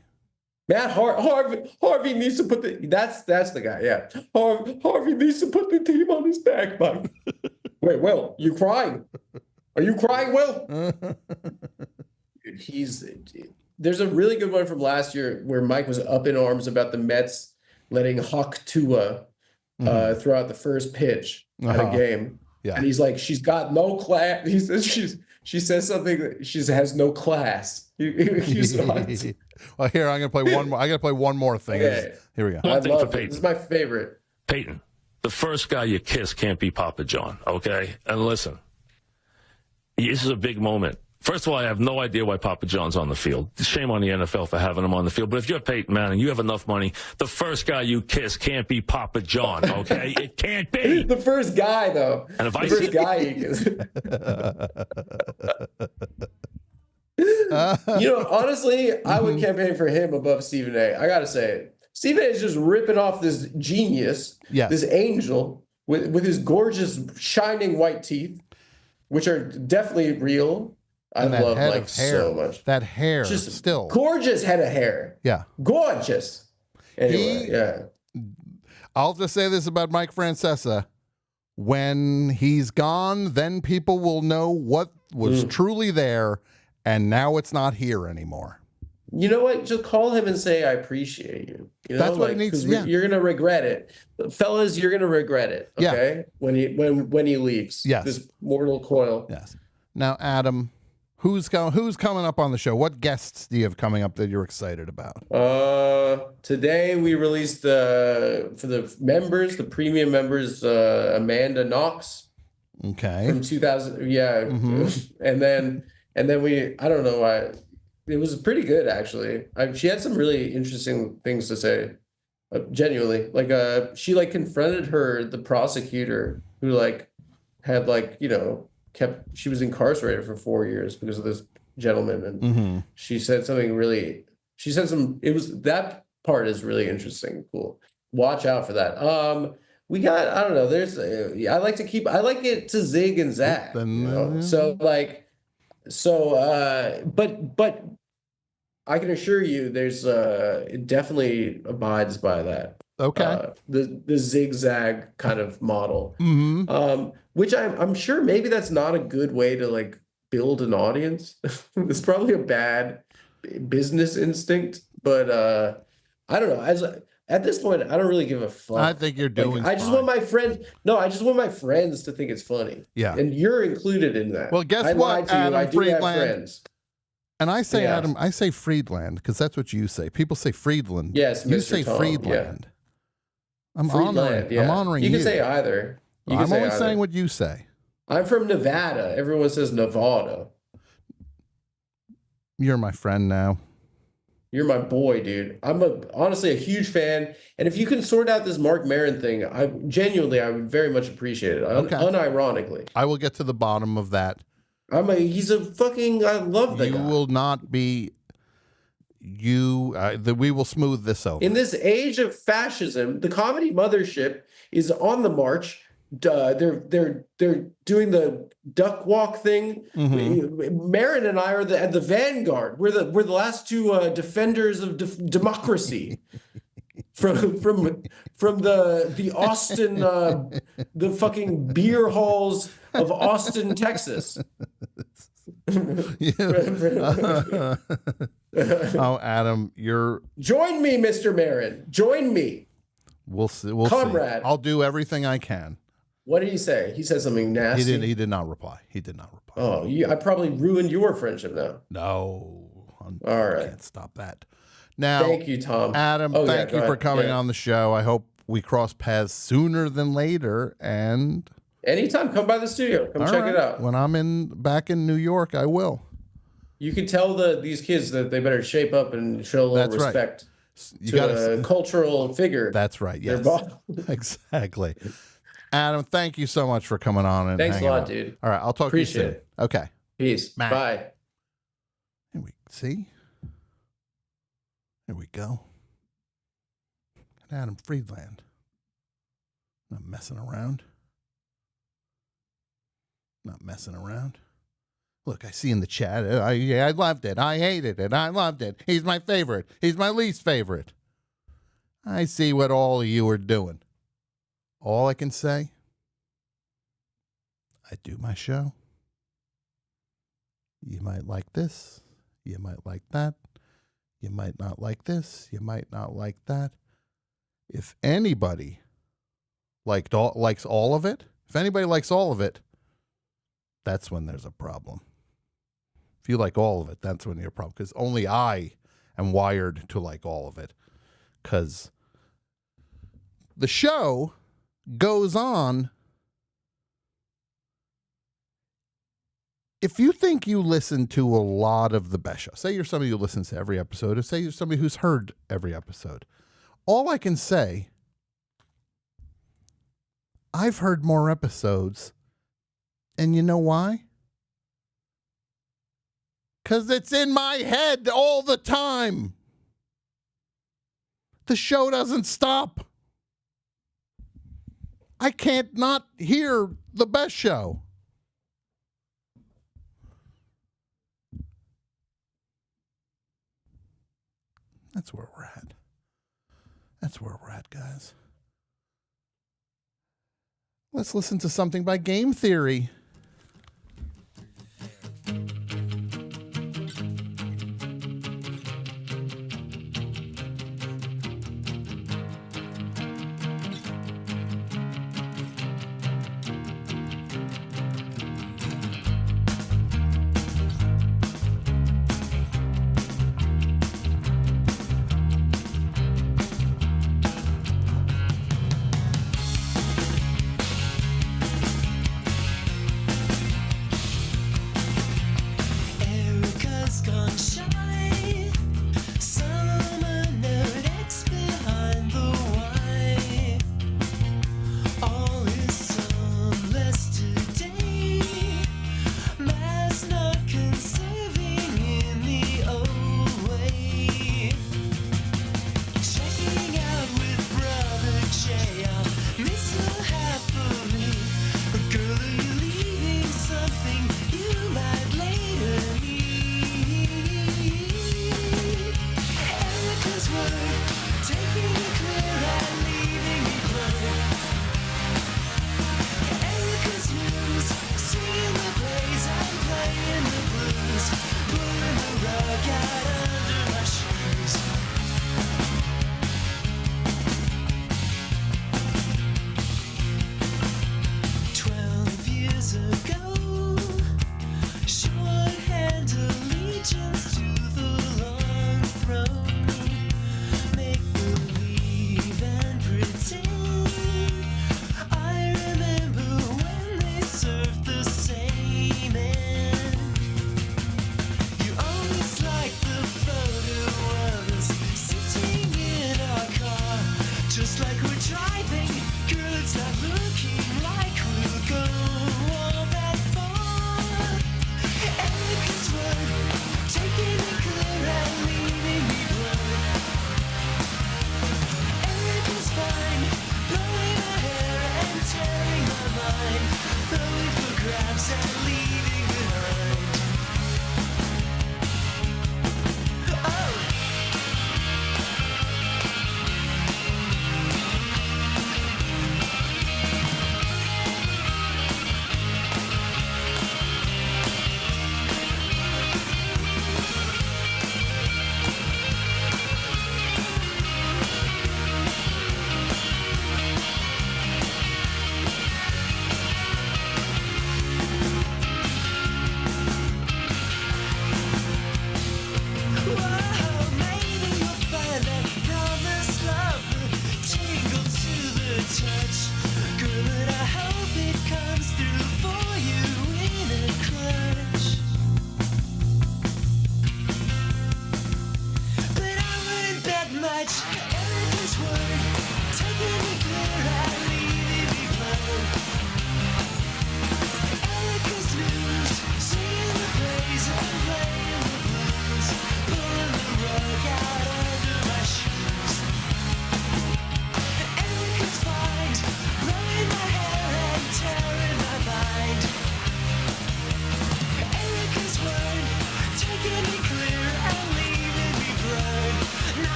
Harvey needs to put that's the guy, yeah. Harvey needs to put the team on his back, Mike. Wait, Will, you crying? Are you crying, Will? There's a really good one from last year where Mike was up in arms about the Mets letting Hawk Tua throw out the first pitch at a game. Yeah. And he's like, she's got no class. He says she says something that she has no class. Well, here I'm gonna play one more. I gotta play one more thing. Okay. Here we go. One thing for Peyton. This is my favorite. Peyton, the first guy you kiss can't be Papa John, okay? And listen, this is a big moment. First of all, I have no idea why Papa John's on the field. Shame on the NFL for having him on the field. But if you're Peyton Manning, you have enough money. The first guy you kiss can't be Papa John, okay? It can't be. The first guy, though. And if the first guy you kiss. Honestly, I would campaign for him above Stephen A. I gotta say it. Stephen A is just ripping off this genius, this angel with his gorgeous shining white teeth, which are definitely real. I love Mike so much. That hair, just still gorgeous head of hair. Yeah, gorgeous. Anyway, I'll just say this about Mike Francesa: when he's gone, then people will know what was truly there, and now it's not here anymore. You know what? Just call him and say, "I appreciate you." That's what it needs. Yeah. You're gonna regret it, fellas. You're gonna regret it. Okay, when he leaves. Yes. This mortal coil. Yes. Now, Adam, who's coming up on the show? What guests do you have coming up that you're excited about? Today we released for the members, the premium members, Amanda Knox. Okay. From 2000. Yeah. And then we, I don't know why. It was pretty good, actually. She had some really interesting things to say. Genuinely, like she like confronted the prosecutor who like had like she was incarcerated for 4 years because of this gentleman, and she said something really. She said that part is really interesting, cool. Watch out for that. We got, I don't know, I like it to zig and zag, but I can assure you it definitely abides by that. Okay. The zigzag kind of model, which I'm sure maybe that's not a good way to like build an audience. It's probably a bad business instinct, but I don't know. At this point, I don't really give a fuck. I think you're doing. I just want my friends. No, I just want my friends to think it's funny. Yeah, and you're included in that. Well, guess I what, lied to Adam you. I do Friedland. have friends. And I say Yeah. Adam. I say Friedland because that's what you say. People say Friedland. Yes, you Mr. say Tom, Friedland. yeah. I'm Friedland, honoring. yeah. I'm honoring you. You can say either. I'm only saying what you say. I'm from Nevada. Everyone says Nevada. You're my friend now. You're my boy, dude. I'm honestly a huge fan. And if you can sort out this Mark Maron thing, I would very much appreciate it. Unironically. I will get to the bottom of that. I love that guy. You will not be. We will smooth this over. In this age of fascism, the comedy mothership is on the march. They're doing the duck walk thing. Marin and I are at the vanguard. We're the last two defenders of democracy from the Austin the fucking beer halls of Austin, Texas. Oh, Adam, join me, Mr. Marin. Join me. We'll see. Comrade. I'll do everything I can. What did he say? He said something nasty. He did not reply. Oh, I probably ruined your friendship now. No. All right. Can't stop that. Now, thank you, Tom. Adam, thank you for coming on the show. I hope we cross paths sooner than later. And anytime, come by the studio. Come check it out. When I'm back in New York, I will. You can tell these kids that they better shape up and show a little respect to a cultural figure. That's right. Yes. Exactly. Adam, thank you so much for coming on. And thanks a lot, out. dude. All right, I'll talk Appreciate to you soon. it. Okay. Peace. Matt. Bye. Here we see. There we go. Adam Friedland. Not messing around. Look, I see in the chat. I loved it. I hated it. I loved it. He's my favorite. He's my least favorite. I see what all of you are doing. All I can say, I do my show. You might like this. You might like that. You might not like this. You might not like that. If anybody likes all of it, that's when there's a problem. If you like all of it, that's when you're a problem. Because only I am wired to like all of it. Because the show goes on. If you think you listen to a lot of the best show, say you're somebody who listens to every episode, or say you're somebody who's heard every episode, all I can say, I've heard more episodes. And you know why? Because it's in my head all the time. The show doesn't stop. I can't not hear the best show. That's where we're at. That's where we're at, guys. Let's listen to something by Game Theory.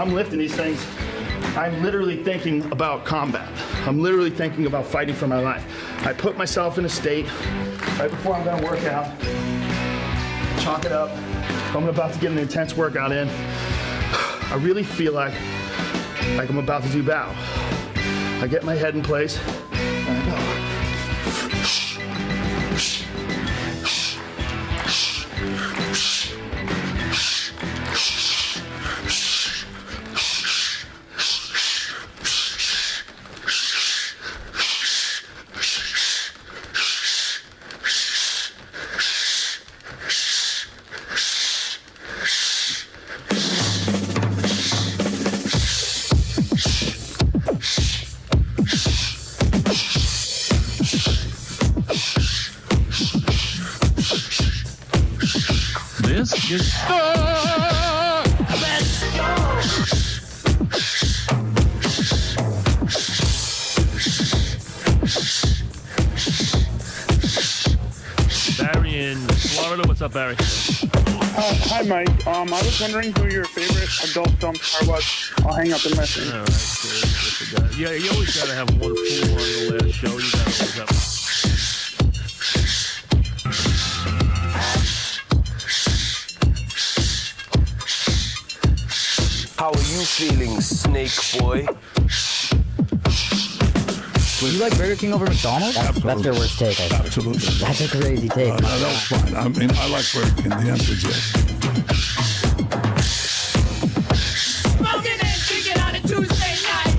I'm lifting these things, I'm literally thinking about combat. I'm literally thinking about fighting for my life. I put myself in a state right before I'm gonna work out, chalk it up. I'm about to get an intense workout in. I really feel like I'm about to do battle. I get my head in place, and I go. This is Barry in Florida. What's up, Barry? Hi, Mike. I was wondering who your favorite adult film star was. I'll hang up and listen. All right, yeah, you always got to have one fool on the last show. You got to always have. How are you feeling, snake boy? Would you like Burger King over McDonald's? That's your worst take, I think. Absolutely. That's a crazy take. No, that was fine. I mean, I like Burger King. The answer is yes. Smoking and drinking on a Tuesday night.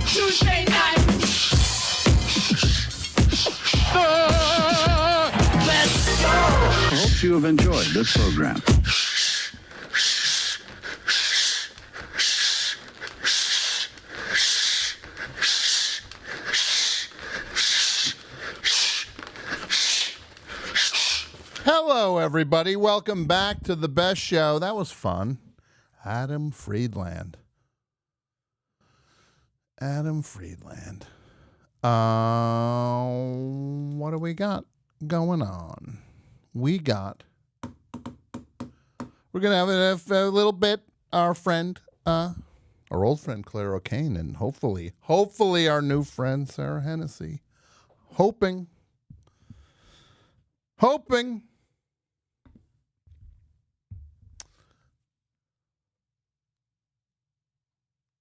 Tuesday night. Let's go. I hope you have enjoyed this program. Hello, everybody. Welcome back to the best show. That was fun. Adam Friedland. Adam Friedland. What do we got going on? We're going to have a little bit, our friend, our old friend, Clare O'Kane, and hopefully our new friend, Sara Hennessey. Hoping.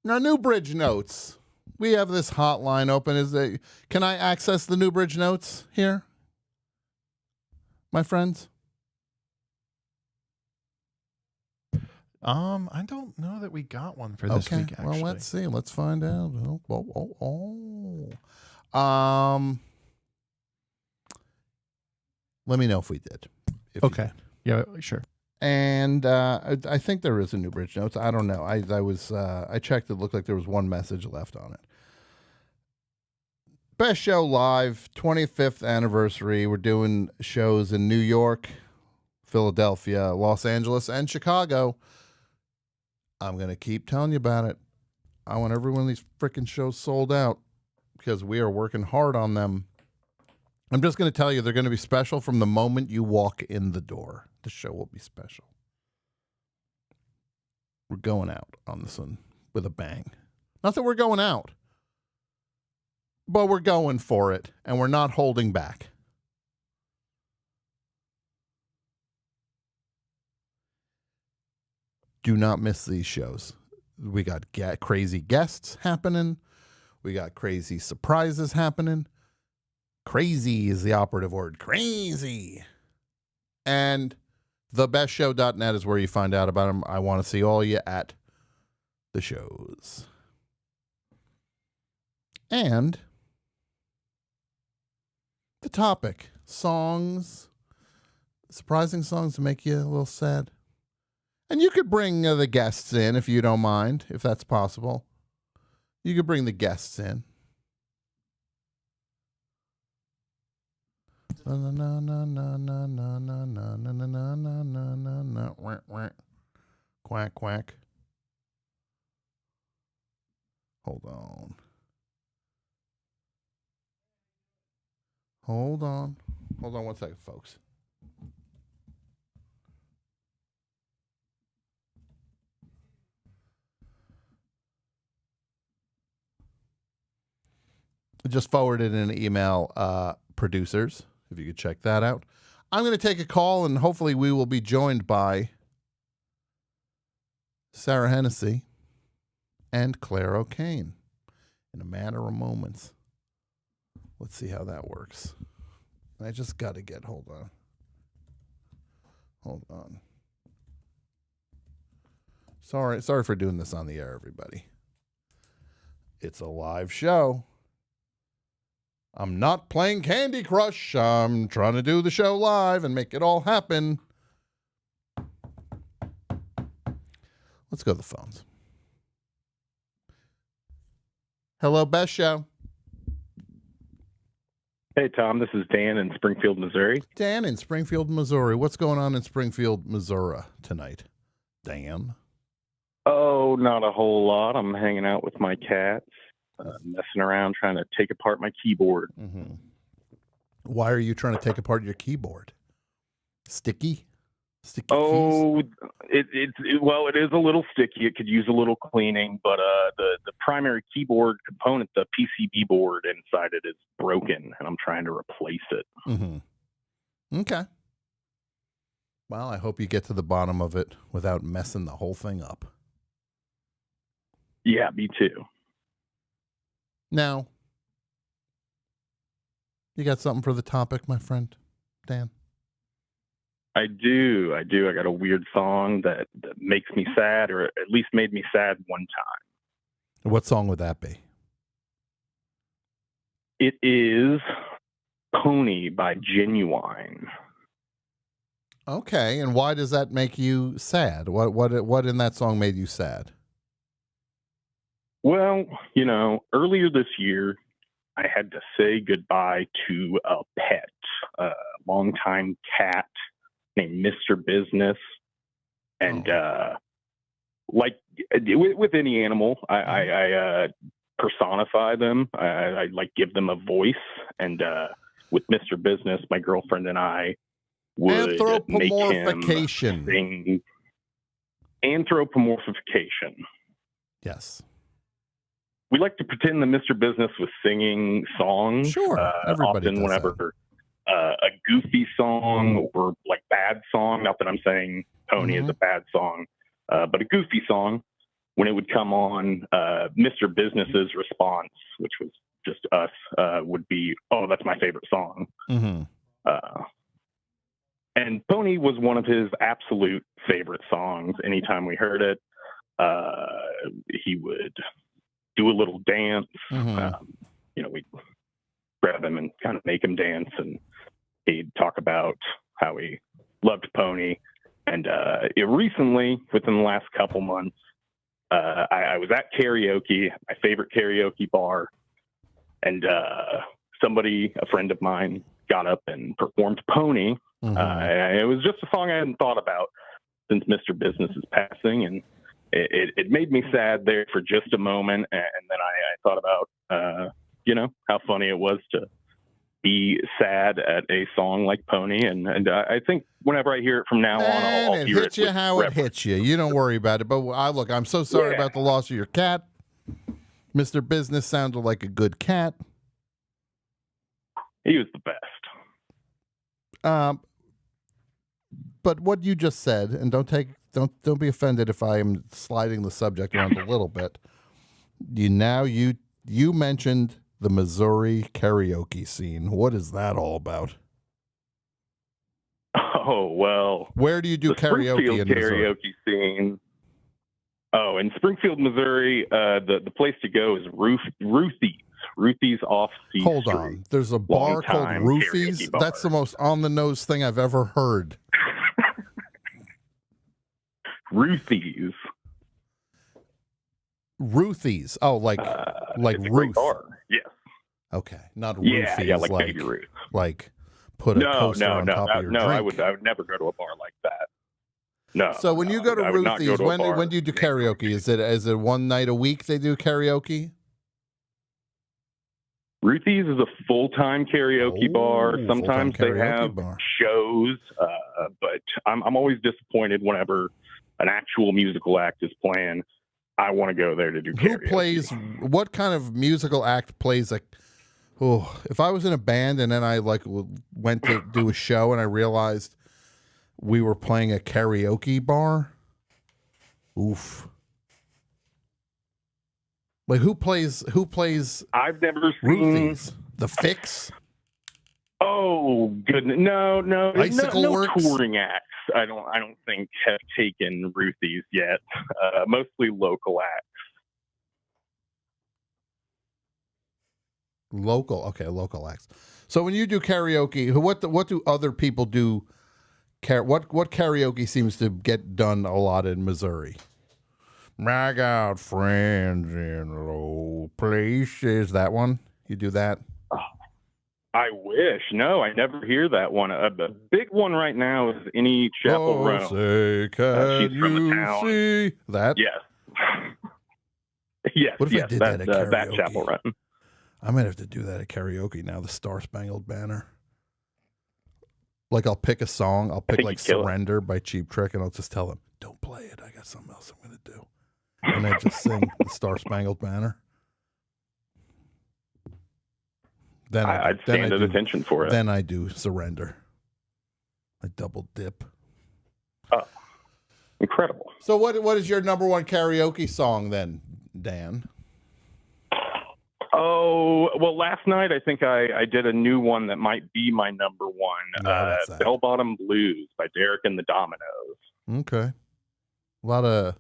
Now, Newbridge Notes. We have this hotline open. Can I access the Newbridge Notes here, my friends? I don't know that we got one for this week, actually. Well, let's see. Let's find out. Let me know if we did. Okay. Yeah, sure. And I think there is a Newbridge Notes. I don't know. I checked. It looked like there was one message left on it. Best Show Live, 25th anniversary. We're doing shows in New York, Philadelphia, Los Angeles, and Chicago. I'm going to keep telling you about it. I want every one of these freaking shows sold out because we are working hard on them. I'm just going to tell you they're going to be special from the moment you walk in the door. The show will be special. We're going out on this one with a bang. Not that we're going out, but we're going for it, and we're not holding back. Do not miss these shows. We got crazy guests happening. We got crazy surprises happening. Crazy is the operative word. Crazy. And thebestshow.net is where you find out about them. I want to see all you at the shows. And the topic, songs, surprising songs to make you a little sad. And you could bring the guests in if you don't mind, if that's possible. You could bring the guests in. Quack, quack. Hold on. Hold on one second, folks. I just forwarded an email, producers, if you could check that out. I'm going to take a call, and hopefully we will be joined by Sara Hennessey and Clare O'Kane in a matter of moments. Let's see how that works. I just got to get, hold on. Sorry for doing this on the air, everybody. It's a live show. I'm not playing Candy Crush. I'm trying to do the show live and make it all happen. Let's go to the phones. Hello, Best Show. Hey, Tom. This is Dan in Springfield, Missouri. Dan in Springfield, Missouri. What's going on in Springfield, Missouri tonight? Dan? Oh, not a whole lot. I'm hanging out with my cats, messing around, trying to take apart my keyboard. Mm-hmm. Why are you trying to take apart your keyboard? Sticky keys? It is a little sticky. It could use a little cleaning, but the primary keyboard component, the PCB board inside it, is broken, and I'm trying to replace it. Mm-hmm. Okay. Well, I hope you get to the bottom of it without messing the whole thing up. Yeah, me too. Now, you got something for the topic, my friend, Dan? I do. I got a weird song that makes me sad, or at least made me sad one time. What song would that be? It is Pony by Genuine. Okay, and why does that make you sad? What in that song made you sad? Well, earlier this year, I had to say goodbye to a pet, a longtime cat named Mr. Business. And like with any animal, I personify them. I like give them a voice. And with Mr. Business, my girlfriend and I would anthropomorphication. Make him sing. Anthropomorphication. Yes. We like to pretend that Mr. Business was singing songs. Sure, everybody often does whenever a goofy song or like bad song. Not that I'm saying Pony is a bad song, but a goofy song. When it would come on, Mr. Business's response, which was just us, would be, "Oh, that's my favorite song." Mm-hmm. And Pony was one of his absolute favorite songs. Anytime we heard it, he would do a little dance. We'd grab him and kind of make him dance, and he'd talk about how he loved Pony. And recently, within the last couple months, I was at karaoke, my favorite karaoke bar, and a friend of mine, got up and performed Pony. It was just a song I hadn't thought about since Mr. Business is passing, and it made me sad there for just a moment, and then I thought about how funny it was to be sad at a song like Pony, and I think whenever I hear it from now on, I'll it hear hits it you how it hits you. You don't worry about it. But I'm so sorry about the loss of your cat. Mr. Business sounded like a good cat. He was the best. But what you just said, and don't be offended if I am sliding the subject around a little bit. You mentioned the Missouri karaoke scene. What is that all about? Oh, well. Where do you do karaoke in Missouri? Karaoke scene. Oh, in Springfield, Missouri, the place to go is Ruthie's. Ruthie's off C Hold Street. on. There's a bar called Ruthie's? That's the most on-the-nose thing I've ever heard. Ruthie's. Ruthie's. Oh, like it's a Ruth. great bar. Yes. Okay, not Yeah, Ruthie's. yeah, like Baby Ruth. Like put a coaster on top of your drink. I would never go to a bar like that. No. So when you go to Ruthie's, when do you do karaoke? Is it one night a week they do karaoke? Ruthie's is a full-time karaoke bar. Sometimes they have shows, but I'm always disappointed whenever an actual musical act is playing. I want to go there to do karaoke. What kind of musical act plays if I was in a band and then I went to do a show and I realized we were playing a karaoke bar? Oof. Like who plays I've never Ruthie's? The Fix? Oh goodness. No. Icicle no Works? Touring acts. I don't think have taken Ruthie's yet. Mostly local acts. Local acts. So when you do karaoke, what do other people do? What karaoke seems to get done a lot in Missouri? I got friends in low places. That one? You do that? Oh, I wish. No, I never hear that one. The big one right now is Any Chapel Run. Say, can she's from the you town. see that? Yes. Yes. What if I did that at karaoke? That Chapel Run. I might have to do that at karaoke now. The Star Spangled Banner. Like I'll pick a song. I'll pick like Surrender by Cheap Trick, and I'll just tell them, "Don't play it. I got something else I'm going to do." And I just sing the Star Spangled Banner. Then I'd stand at attention for it. Then I do Surrender. I double dip. Oh, incredible. So what is your number one karaoke song then, Dan? Oh, well, last night I think I did a new one that might be my number one. Bell Bottom Blues by Derek and the Dominoes. Okay. A lot of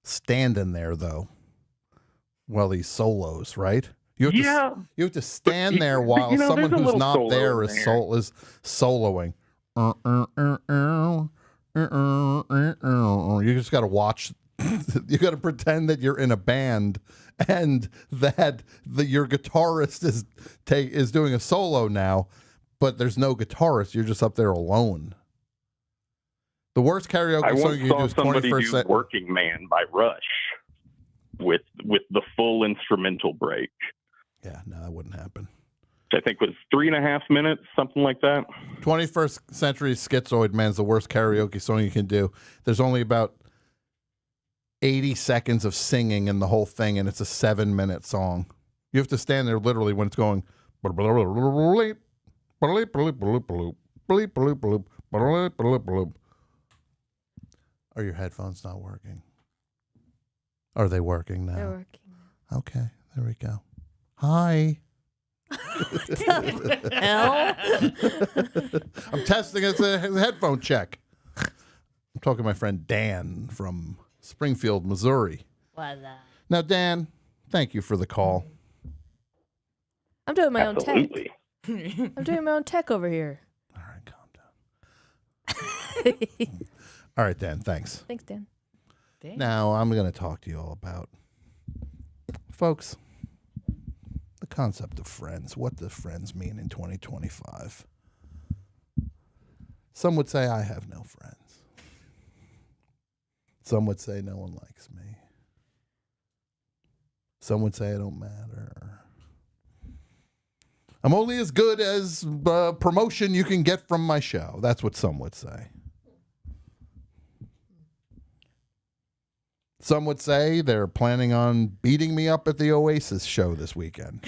standing there, though, while he solos, right? You have to stand there while someone who's not there is soloing. You just got to watch. You got to pretend that you're in a band and that your guitarist is doing a solo now, but there's no guitarist. You're just up there alone. The worst karaoke song you can do is 21st do Working Man by Rush with the full instrumental break. Yeah, no, that wouldn't happen. Which I think was 3.5 minutes, something like that. 21st Century Schizoid Man's the worst karaoke song you can do. There's only about 80 seconds of singing in the whole thing, and it's a 7-minute song. You have to stand there literally when it's going. Are your headphones not working? Are they working now? They're working. Okay, there we go. Hi. Hell? I'm testing it as a headphone check. I'm talking to my friend Dan from Springfield, Missouri. Voila. Now, Dan, thank you for the call. I'm doing my own tech. I'm doing my own tech over here. All right, calm down. All right, Dan, thanks. Thanks, Dan. Now, I'm going to talk to you all about, folks, the concept of friends. What does friends mean in 2025? Some would say I have no friends. Some would say no one likes me. Some would say I don't matter. I'm only as good as promotion you can get from my show. That's what some would say. Some would say they're planning on beating me up at the Oasis show this weekend.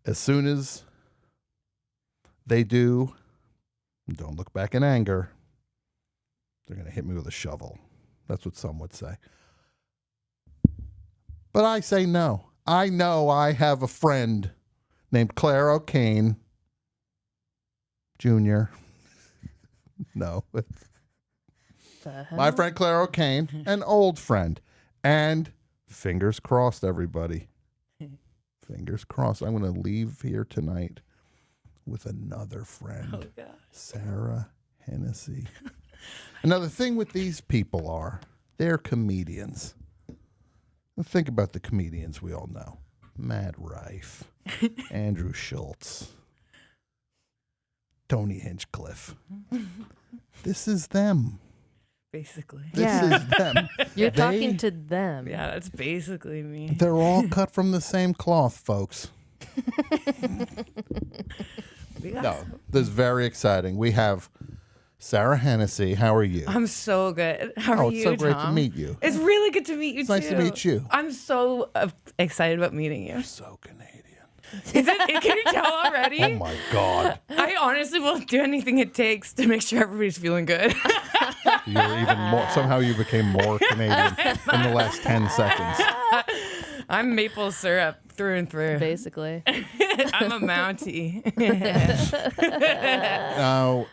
As soon as they do, don't look back in anger, they're going to hit me with a shovel. That's what some would say. But I say no. I know I have a friend named Clare O'Kane Jr. No. My friend Clare O'Kane, an old friend. And fingers crossed, everybody. Fingers crossed. I'm going to leave here tonight with another friend. Oh, God. Sara, Hennessey. Another thing with these people are, they're comedians. Think about the comedians we all know. Matt Rife, Andrew Schultz, Tony Hinchcliffe. This is them. Basically. This is them. You're They- talking to them. Yeah, that's basically me. They're all cut from the same cloth, folks. No, this is very exciting. We have Sara Hennessey. How are you? I'm so good. How are Oh, you, it's so great to Tom? meet you. It's really good to meet you, It's too. nice to meet you. I'm so excited about meeting you. You're so Canadian. Is it, can you tell already? Oh, my God. I honestly will do anything it takes to make sure everybody's feeling good. You're even more. Somehow you became more Canadian in the last 10 seconds. I'm maple syrup through and through. Basically. I'm a Mountie. Now,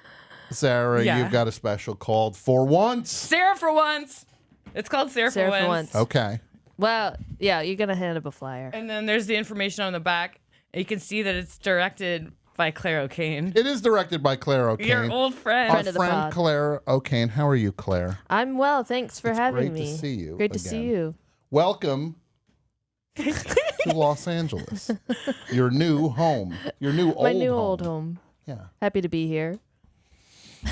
Sarah, Yeah. you've got a special called For Once. Sarah for once. It's called Sarah, Sarah for for once. Okay. Well, yeah, you're gonna hand up a flyer. And then there's the information on the back. You can see that it's directed by Clare O'Kane. It is directed by Clare O'Kane. Your old friend. Our Friend of the friend pod. Clare O'Kane. How are you, Clare? I'm well, thanks for having great me. to see you Great to see again. you. Welcome to Los Angeles. Your new home. Your new old My new home. old home. Yeah. Happy to be here.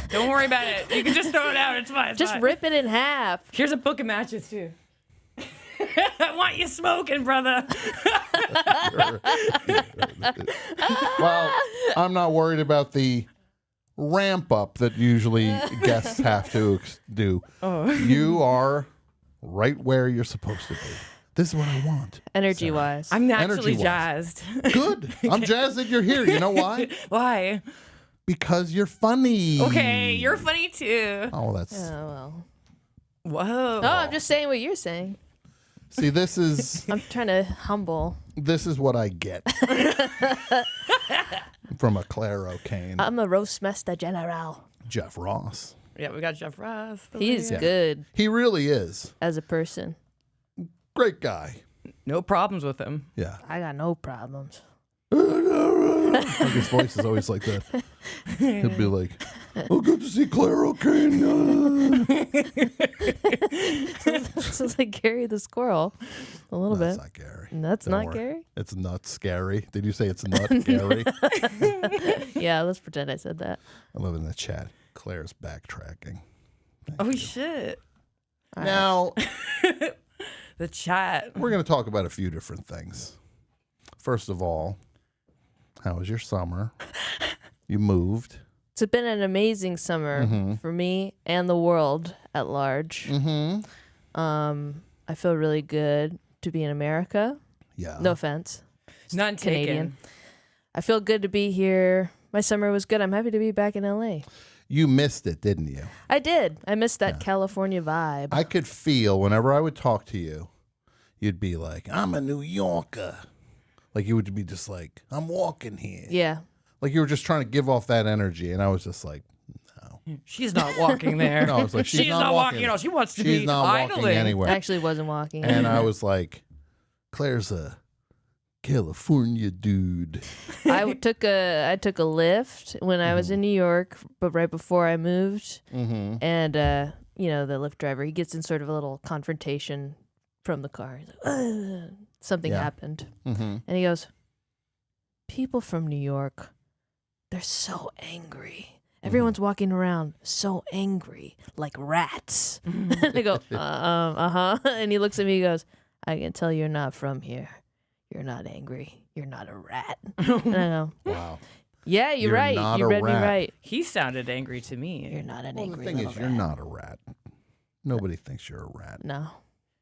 Don't worry about it. You can just throw it out. It's fine. It's Just fine. rip it in half. Here's a book of matches, too. I want you smoking, brother. Well, I'm not worried about the ramp up that usually guests have to do. Oh. You are right where you're supposed to be. This is what I want. Energy wise. I'm naturally Energy-wise. jazzed. Good. I'm jazzed that you're here. You know why? Why? Because you're funny. Okay, you're funny, too. Oh, that's. Oh, well. Whoa. No, I'm just saying what you're saying. See, this is I'm trying to humble. this is what I get from a Clare O'Kane. I'm a roastmaster general. Jeff Ross. Yeah, we got Jeff Ross. He's Yeah. good He really is. as a person. Great guy. No problems with him. Yeah. I got no problems. Like his voice is always like that. He'll be like, "Oh, good to see Clare O'Kane." It's like Gary the squirrel, a little That's bit. not Gary. That's Don't not worry. Gary. It's not scary. Did you say it's not Gary? Yeah, let's pretend I said that. I love in the chat. Claire's backtracking. Oh, shit. Now, The chat. we're going to talk about a few different things. First of all, how was your summer? You moved. It's been an amazing summer Mhm. for me and the world at large. Mm-hmm. I feel really good to be in America. Yeah. No offense. None Canadian. taken. I feel good to be here. My summer was good. I'm happy to be back in LA. You missed it, didn't you? I did. I missed that California vibe. I could feel whenever I would talk to you, you'd be like, "I'm a New Yorker." Like you would be just like, "I'm walking here." Yeah. Like you were just trying to give off that energy, and I was just like, She's not walking there. No, it's like she's not walking. You know, she wants to She's be not walking idling. anywhere. I actually wasn't walking. And I was like, "Claire's a California dude." I took a lift when I was in New York, but right before I moved. Mm-hmm. And you know, the Lyft driver, he gets in sort of a little confrontation from the car. He's like, "Ugh." Something Yeah. happened. Mm-hmm. And he goes, "People from New York, they're so angry. Everyone's walking around so angry, like rats." And I go, uh-huh. And he looks at me, he goes, "I can tell you're not from here. You're not angry. You're not a rat." And I go, "Wow. Yeah, you're right. not You a read me rat." right. He sounded angry to me. You're not an Well, the angry thing little is, you're rat. not a rat. Nobody thinks you're a rat. No,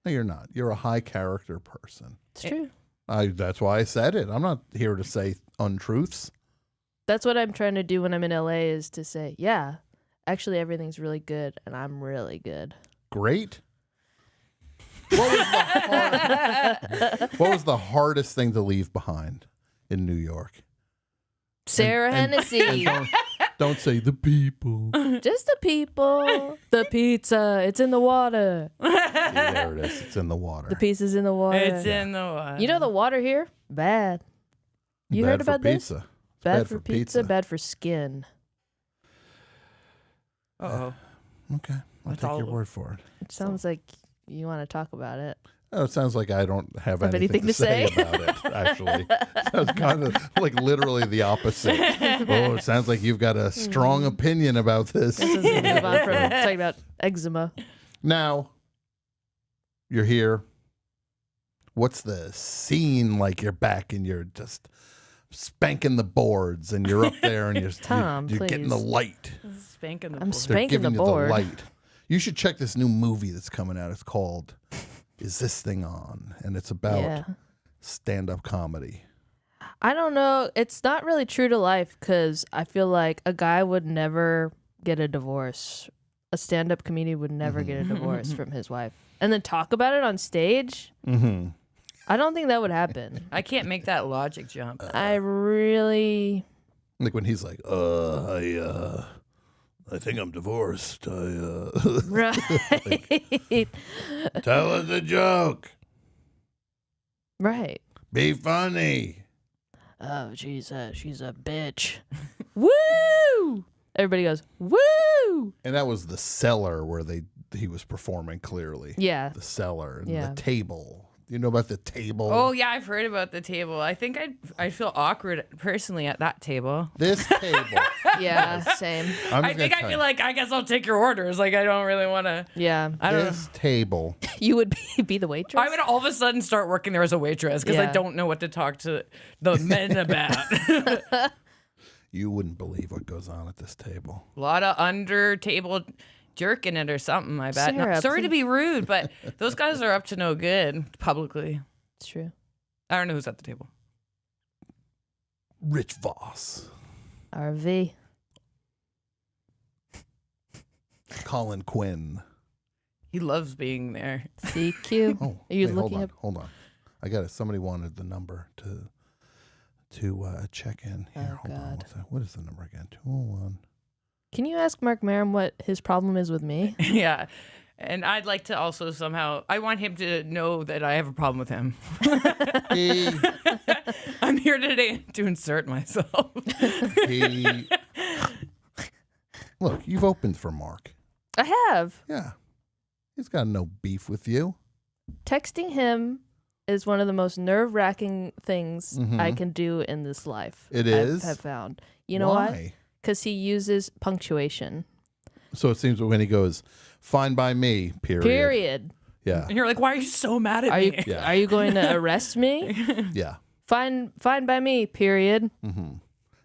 No, you're not. You're a high character person. it's true. That's why I said it. I'm not here to say untruths. That's what I'm trying to do when I'm in LA is to say, yeah, actually everything's really good and I'm really good. Great. What was the hardest thing to leave behind in New York? Sarah Hennessey. Don't say the people. Just the people. The pizza. It's in the water. Yeah, there it is. It's in the water. The pizza's in the water. It's in the water. You know the water here? Bad. You Bad heard for about this? pizza. It's Bad for pizza, bad for skin. Uh-oh. Okay. I'll That's take all- your word for it. It sounds like you want to talk about it. Oh, it sounds like I don't have anything to say about it, actually. Sounds kind of like literally the opposite. Oh, it sounds like you've got a strong opinion about this. This is move on from talking about eczema. Now, you're here. What's the scene like? You're back and you're just spanking the boards and you're up there and you're getting the light. Spanking the I'm board. spanking the you board. the light. You should check this new movie that's coming out. It's called Is This Thing On? And it's about stand-up comedy. I don't know. It's not really true to life because I feel like a guy would never get a divorce. A stand-up comedian would never get a divorce from his wife. And then talk about it on stage? Mm-hmm. I don't think that would happen. I can't make that logic jump. I really... Like when he's like, I think I'm divorced. Right. Tell us a joke. Right. Be funny. Oh, she's a bitch. Woo! Everybody goes, woo! And that was the cellar where he was performing clearly. Yeah. The cellar and Yeah. the table. Do you know about the table? Oh yeah, I've heard about the table. I think I'd feel awkward personally at that table. This table. Yeah, same. I think I'd be like, I guess I'll take your orders. Like I don't really want to. Yeah. I don't know. This table. You would be the waitress? I would all of a sudden start working there as a waitress because I Yeah. don't know what to talk to the men about. You wouldn't believe what goes on at this table. A lot of under table jerk in it or something, I bet. Sarah, Sorry to please. be rude, but those guys are up to no good publicly. It's true. I don't know who's at the table. Rich Voss. RV. Colin Quinn. He loves being there. CQ. Oh, Are you wait, looking up? Hold on. I got it. Somebody wanted the number to check in. Here, hold on. What is the number again? 201. Can you ask Mark Maron what his problem is with me? Yeah. And I'd like to also somehow, I want him to know that I have a problem with him. I'm here today to insert myself. Look, you've opened for Mark. I have. Yeah. He's got no beef with you. Texting him is one of the most nerve-wracking things I can do in this life. It is? I have found. You know why? Why? Because he uses punctuation. So it seems when he goes, fine by me, period. Yeah. And you're like, why are you so mad at Are me? you are you going to arrest me? Yeah. Fine by me, period. Mm-hmm.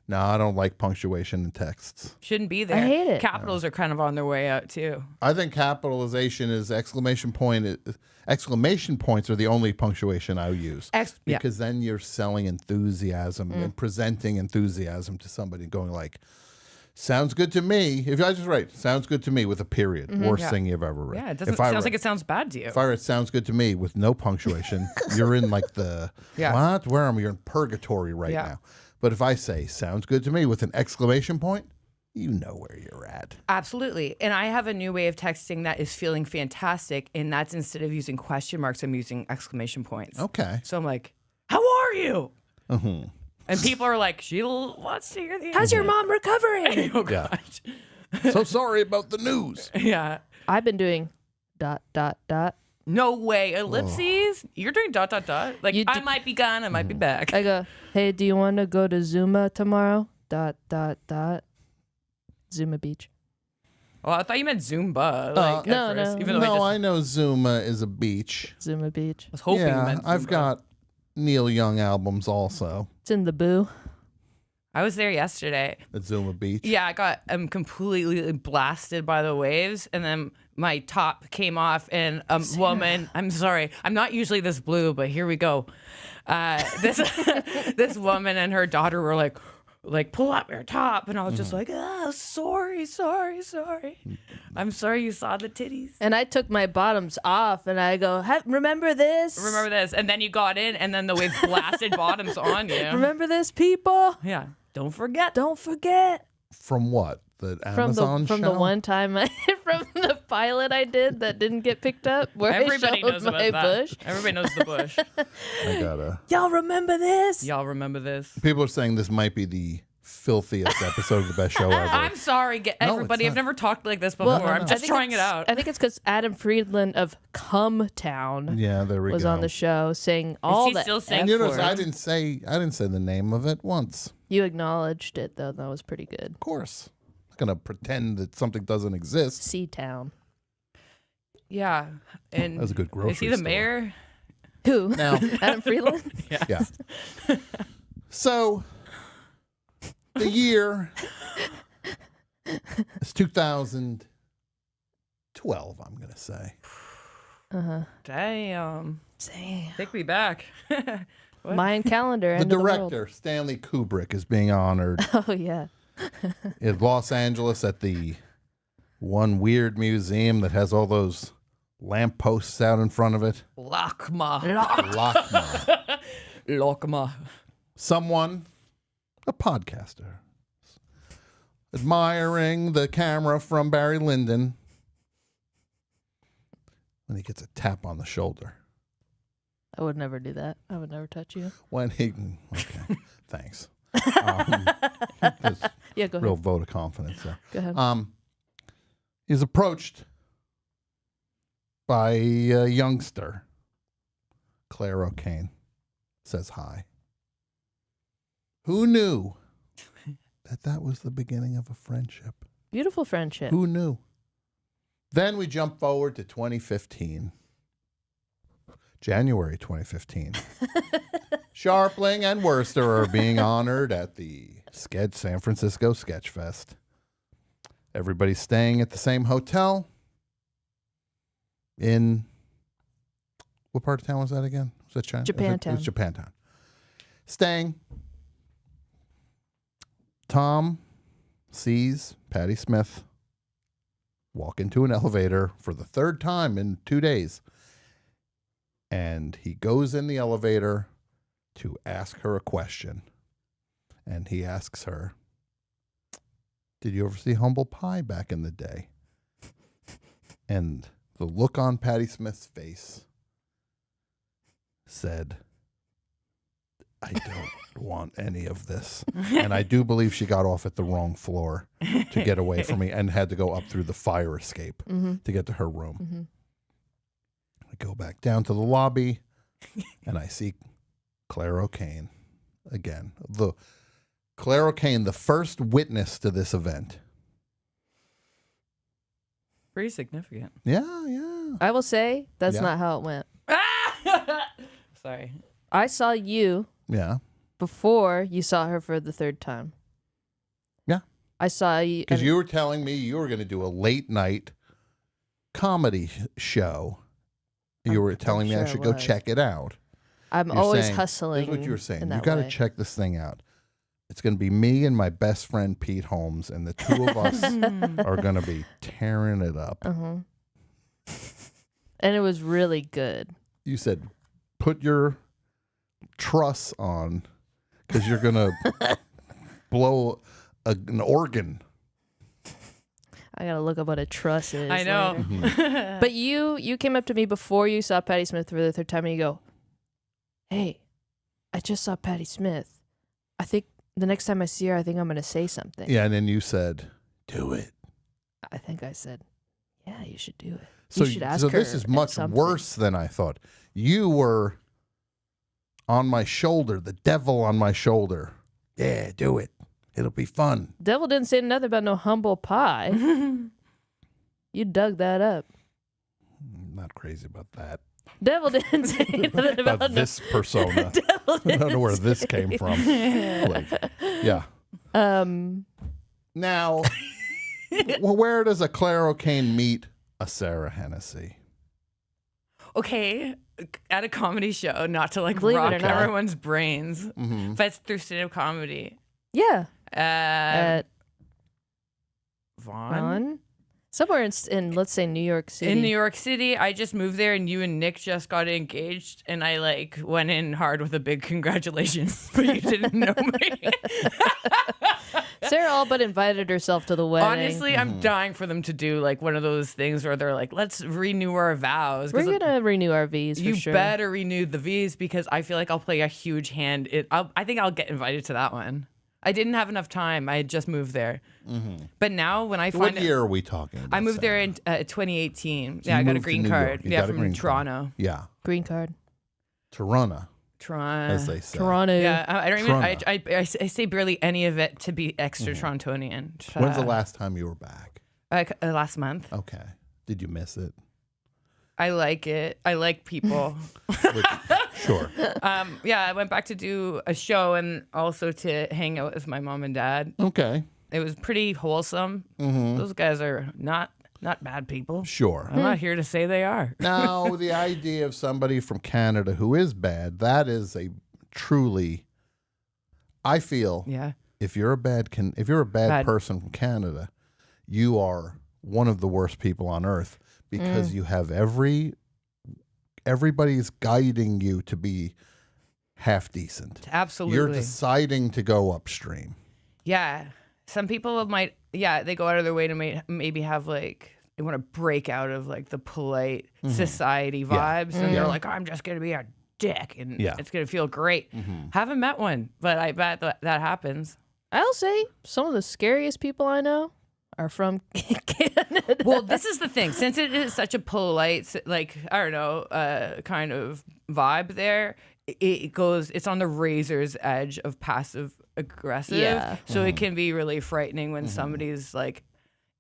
No, I don't like punctuation in texts. Shouldn't be there. I hate it. Capitals are kind of on their way out too. I think capitalization is exclamation point. Exclamation points are the only punctuation I use because then you're selling enthusiasm and presenting enthusiasm to somebody, going like, "Sounds good to me." If I just write "sounds good to me" with a period, worst thing you've ever read. Yeah, it doesn't sounds like it sounds bad to you. If I write "sounds good to me" with no punctuation, you're in like the what? Where am I? You're in purgatory right now. But if I say "sounds good to me" with an exclamation point, you know where you're at. Absolutely. And I have a new way of texting that is feeling fantastic. And that's instead of using question marks, I'm using exclamation points. Okay. So I'm like, how are you? Mm-hmm. And people are like, she wants to hear the How's your mom recovering? Oh, God. So sorry about the news. Yeah. I've been doing ... No way. Ellipses? You're doing ... Like, I might be gone. I might be back. I go, hey, do you want to go to Zuma tomorrow? ... Zuma Beach. Oh, I thought you meant Zumba. Like, no, at first, no. even though I know Zuma is a beach. Zuma Beach. I was hoping you meant I've Zumba. got Neil Young albums also It's in the Boo. I was there yesterday. at Zuma Beach. Yeah, I got completely blasted by the waves, and then my top came off, and a woman. I'm sorry, I'm not usually this blue, but here we go. This woman and her daughter were like pull up your top, and I was just like, oh, sorry. I'm sorry you saw the titties. And I took my bottoms off, and I go, remember this? Remember this, and then you got in, and then the wave blasted bottoms on you. Remember this, people? Yeah. Don't forget. Don't forget. From what? The Amazon from show? the one time from the pilot I did that didn't get picked up, where Everybody I showed knows my about that. bush. Everybody knows the bush. I gotta. Y'all remember this? Y'all remember this? People are saying this might be the filthiest episode of the best show ever. I'm sorry, everybody. I've never talked like this before. I'm just trying it out. I think it's because Adam Friedland of Cumtown Yeah, there we was go. on the show saying all the And you notice I didn't say the name of it once. You acknowledged it, though. That was pretty good. Of course. I'm not going to pretend that something doesn't exist. Seatown. Yeah. And That was a good grocery is he the store. mayor? Who? Now- Adam Friedland? Yeah. So, the year is 2012, I'm going to say. Uh-huh. Damn. Take me back. What? Mayan calendar. The end of the world. director, Stanley Kubrick, is being honored Oh, yeah. in Los Angeles at the one weird museum that has all those lampposts out in front of it. Lakma. Lakma. Someone, a podcaster, admiring the camera from Barry Lyndon when he gets a tap on the shoulder. I would never do that. I would never touch you. When he, okay, thanks. Yeah, go Real ahead. vote of confidence there. Go ahead. He's approached by a youngster, Clare O'Kane, says hi. Who knew that was the beginning of a friendship? Beautiful friendship. Who knew? Then we jump forward to 2015. January 2015. Scharpling and Worcester are being honored at the San Francisco Sketch Fest. Everybody's staying at the same hotel in, what part of town was that again? Was that China? Japantown. It was Japantown. Staying. Tom sees Patti Smith walk into an elevator for the third time in 2 days. And he goes in the elevator to ask her a question. And he asks her, did you ever see Humble Pie back in the day? And the look on Patti Smith's face said, I don't want any of this. And I do believe she got off at the wrong floor to get away from me and had to go up through the fire escape to get to her room. Mm-hmm. I go back down to the lobby and I see Clare O'Kane again. Clare O'Kane, the first witness to this event. Pretty significant. Yeah, yeah. I will say that's Yeah. not how it went. Sorry. I saw you Yeah. before you saw her for the third time. Yeah. I saw you. Because you were telling me you were going to do a late night comedy show. You were telling me I sure should I go was. check it out. I'm You're always saying- hustling. Here's what you were saying. in You that got to way. check this thing out. It's going to be me and my best friend Pete Holmes, and the two of us are going to be tearing it up. Uh-huh. And it was really good. You said, put your truss on because you're going to blow an organ. I gotta look up what a truss is. I know. later. But you came up to me before you saw Patti Smith for the third time, and you go, "Hey, I just saw Patti Smith. I think the next time I see her, I think I'm gonna say something." Yeah, and then you said, do it. I think I said, "Yeah, you should do it. So, you should ask so her." this is much something." worse than I thought. You were on my shoulder, the devil on my shoulder. Yeah, do it. It'll be fun. Devil didn't say nothing about no humble pie. You dug that up. I'm not crazy about that. Devil didn't say nothing about this persona. Devil I don't know didn't where this say- came from. Like, yeah. Now, well, where does a Clare O'Kane meet a Sara Hennessey? Okay, at a comedy show, not to like Believe it rock or not. everyone's brains, Mhm. but it's through stand-up comedy. Yeah. At Vaughn? Somewhere in let's say New York City. In New York City, I just moved there, and you and Nick just got engaged, and I like went in hard with a big congratulations, but you didn't know me. Sarah all but invited herself to the wedding. Honestly, I'm dying for them to do like one of those things where they're like, let's renew our vows. 'Cause We're gonna renew our V's for you sure. better renew the V's because I feel like I'll play a huge hand. I think I'll get invited to that one. I didn't have enough time. I had just moved there. But now when I What find year are we talking about? I moved there in 2018. So yeah, you I got a moved to green New card. York. You Yeah, got a from green card. Toronto. Yeah. Green card. Toronto, Toronto. as they say. Toronto. Yeah, I don't even. Toronto. I say barely any of it to be extra Torontonian. When's the last time you were back? Last month. Okay. Did you miss it? I like it. I like people. Sure. Yeah, I went back to do a show and also to hang out with my mom and dad. Okay. It was pretty wholesome. Those guys are not bad people. Sure. I'm not here to say they are. Now, the idea of somebody from Canada who is bad, that is a truly, I feel, Yeah. if you're a bad Bad. person from Canada, you are one of the worst people on earth because you have everybody's guiding you to be half decent. Absolutely. You're deciding to go upstream. Yeah. Some people might, they go out of their way to maybe have like, they want to break out of like the polite society vibes. And they're like, I'm just going to be a dick and it's going to feel great. Haven't met one, but I bet that happens. I'll say some of the scariest people I know are from Canada. Well, this is the thing. Since it is such a polite, like, I don't know, kind of vibe there, it's on the razor's edge of passive aggressive. Yeah. So it can be really frightening when somebody's like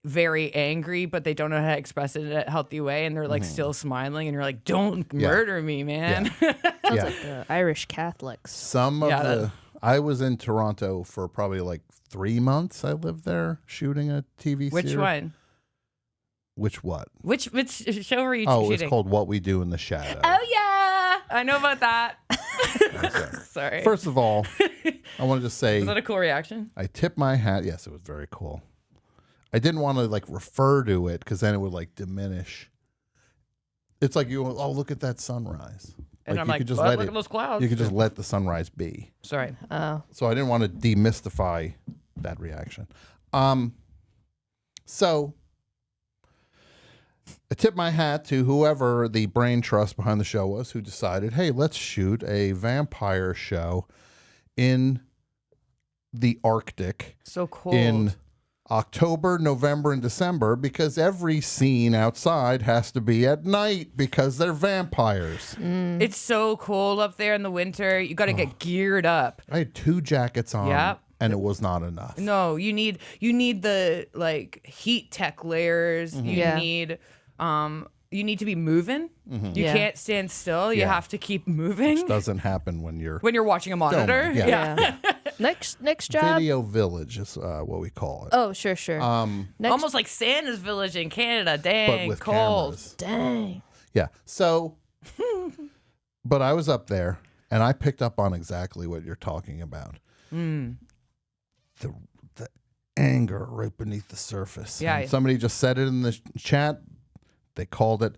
very angry, but they don't know how to express it in a healthy way. And they're like still smiling and you're like, don't murder me, man. Sounds like the Irish Catholics. Some of I was in Toronto for probably like 3 months. I lived there shooting a TV series. Which one? Which what? Which show were you Oh, shooting? it's called What We Do in the Shadow. Oh, yeah. I know about that. Sorry. First of all, I wanted to say, Was that a cool reaction? I tip my hat. Yes, it was very cool. I didn't want to like refer to it because then it would like diminish. It's like look at that sunrise. And I'm you like, could just "But let look it, at those clouds." You could just let the sunrise be. Sorry. Oh. So I didn't want to demystify that reaction. So I tip my hat to whoever the brain trust behind the show was who decided, hey, let's shoot a vampire show in the Arctic. So cold. In October, November, and December because every scene outside has to be at night because they're vampires. It's so cold up there in the winter. You got to get geared up. I had 2 jackets on Yep. and it was not enough. No, you need the like heat tech layers. You need to be moving. You can't stand still. You have to keep moving. Which doesn't happen when you're watching a monitor. filming. Yeah. Next job. Video village is what we call it. Oh, sure. Almost like Santa's Village in Canada. Dang, But with cold. cameras. Dang. Yeah. So, but I was up there and I picked up on exactly what you're talking about. The anger right beneath the surface. Yeah. And somebody just said it in the chat. They called it.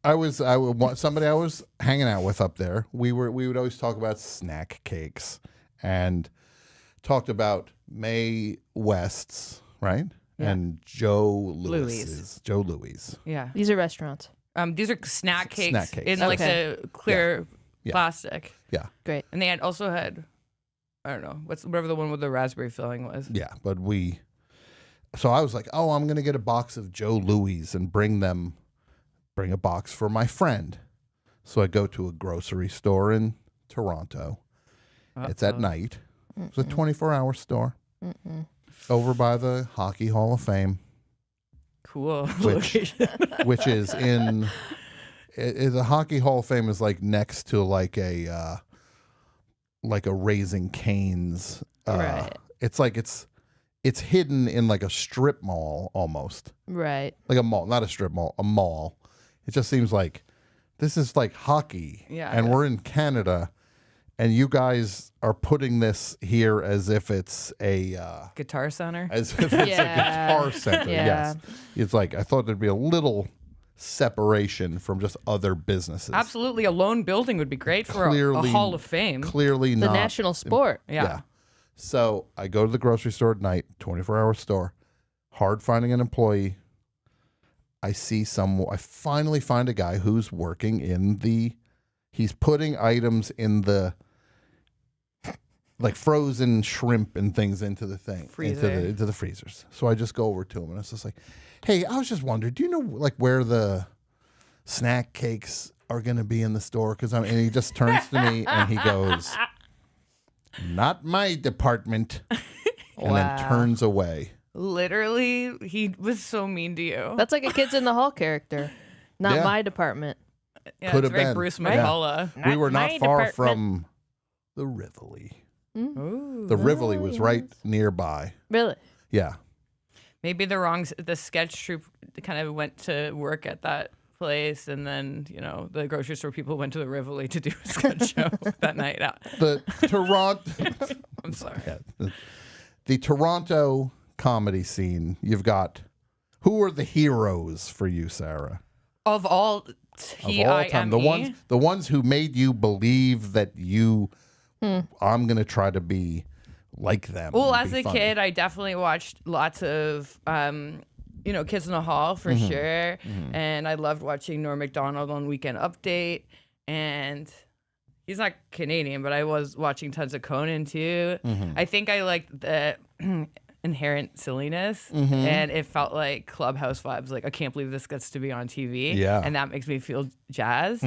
Somebody I was hanging out with up there. We would always talk about snack cakes and talked about Mae West's, right? Yeah. And Joe Louis's. Joe Louis. Yeah. These are restaurants. These are snack cakes, Snack cakes. in like Okay. the clear Yeah. plastic. Yeah. Great. And they also had, I don't know, whatever the one with the raspberry filling was. Yeah, but so I was like, oh, I'm going to get a box of Joe Louis and bring a box for my friend. So I go to a grocery store in Toronto. It's at night. It's a 24-hour store over by the Hockey Hall of Fame. Cool. Which is the Hockey Hall of Fame is like next to like a Raising Cane's. Right. It's like it's hidden in like a strip mall almost. Right. Like a mall, not a strip mall, a mall. It just seems like this is like hockey. Yeah. And we're in Canada and you guys are putting this here as if it's a Guitar Center. as if it's a guitar center. Yeah. Yes. It's like I thought there'd be a little separation from just other businesses. Absolutely, a lone building would be great for a Hall of Fame. Clearly The not. national sport. Yeah. So I go to the grocery store at night, 24-hour store. Hard finding an employee. I finally find a guy who's working he's putting items in the like frozen shrimp and things into the thing, into the freezers. So I just go over to him and I was just like, "Hey, I was just wondering, do you know like where the snack cakes are going to be in the store?" And he just turns to me and he goes, "Not my department," and then turns away. Literally, he was so mean to you. That's like a Kids in the Hall character. Not my department. Yeah, Could it's have very been. Bruce McCullough. We were not my far department. from the Rivoli. Ooh. The Rivoli was right nearby. Really? Yeah. Maybe the sketch troupe kind of went to work at that place, and then the grocery store people went to the Rivoli to do a sketch show that night out. The Toronto. I'm sorry. Yeah, the Toronto comedy scene. You've got. Who are the heroes for you, Sarah? Of all time, the ones who made you believe that I'm gonna try to be like them. Well, and as be a funny. kid, I definitely watched lots of Kids in the Hall for sure, and I loved watching Norm Macdonald on Weekend Update, and he's not Canadian, but I was watching tons of Conan too. I think I liked the inherent silliness, and it felt like Clubhouse vibes. Like, I can't believe this gets to be on TV, and that makes me feel jazzed.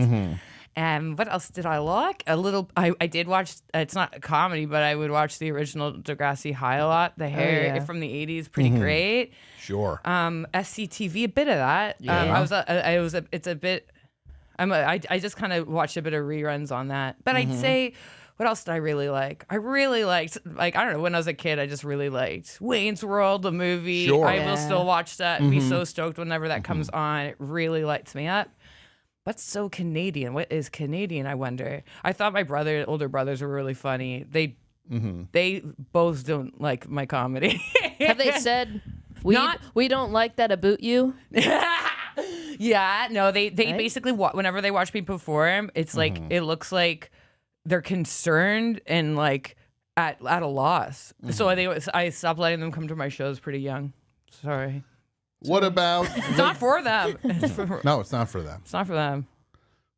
And what else did I like? I did watch. It's not a comedy, but I would watch the original Degrassi High a lot. The hair from the '80s, pretty great. Sure. SCTV, a bit of that. It's a bit. I just kind of watched a bit of reruns on that. But I'd say, what else did I really like? I really liked, I don't know, when I was a kid, I just really liked Wayne's World, the movie. Sure. I will still watch that and be so stoked whenever that comes on. It really lights me up. What's so Canadian? What is Canadian, I wonder? I thought my older brothers were really funny. They both don't like my comedy. Have they said, we don't like that about you? Yeah, no, they basically, whenever they watch me perform, it's like, it looks like they're concerned and like at a loss. So I stopped letting them come to my shows pretty young. Sorry. What about? It's not for them. No, it's not for them. It's not for them.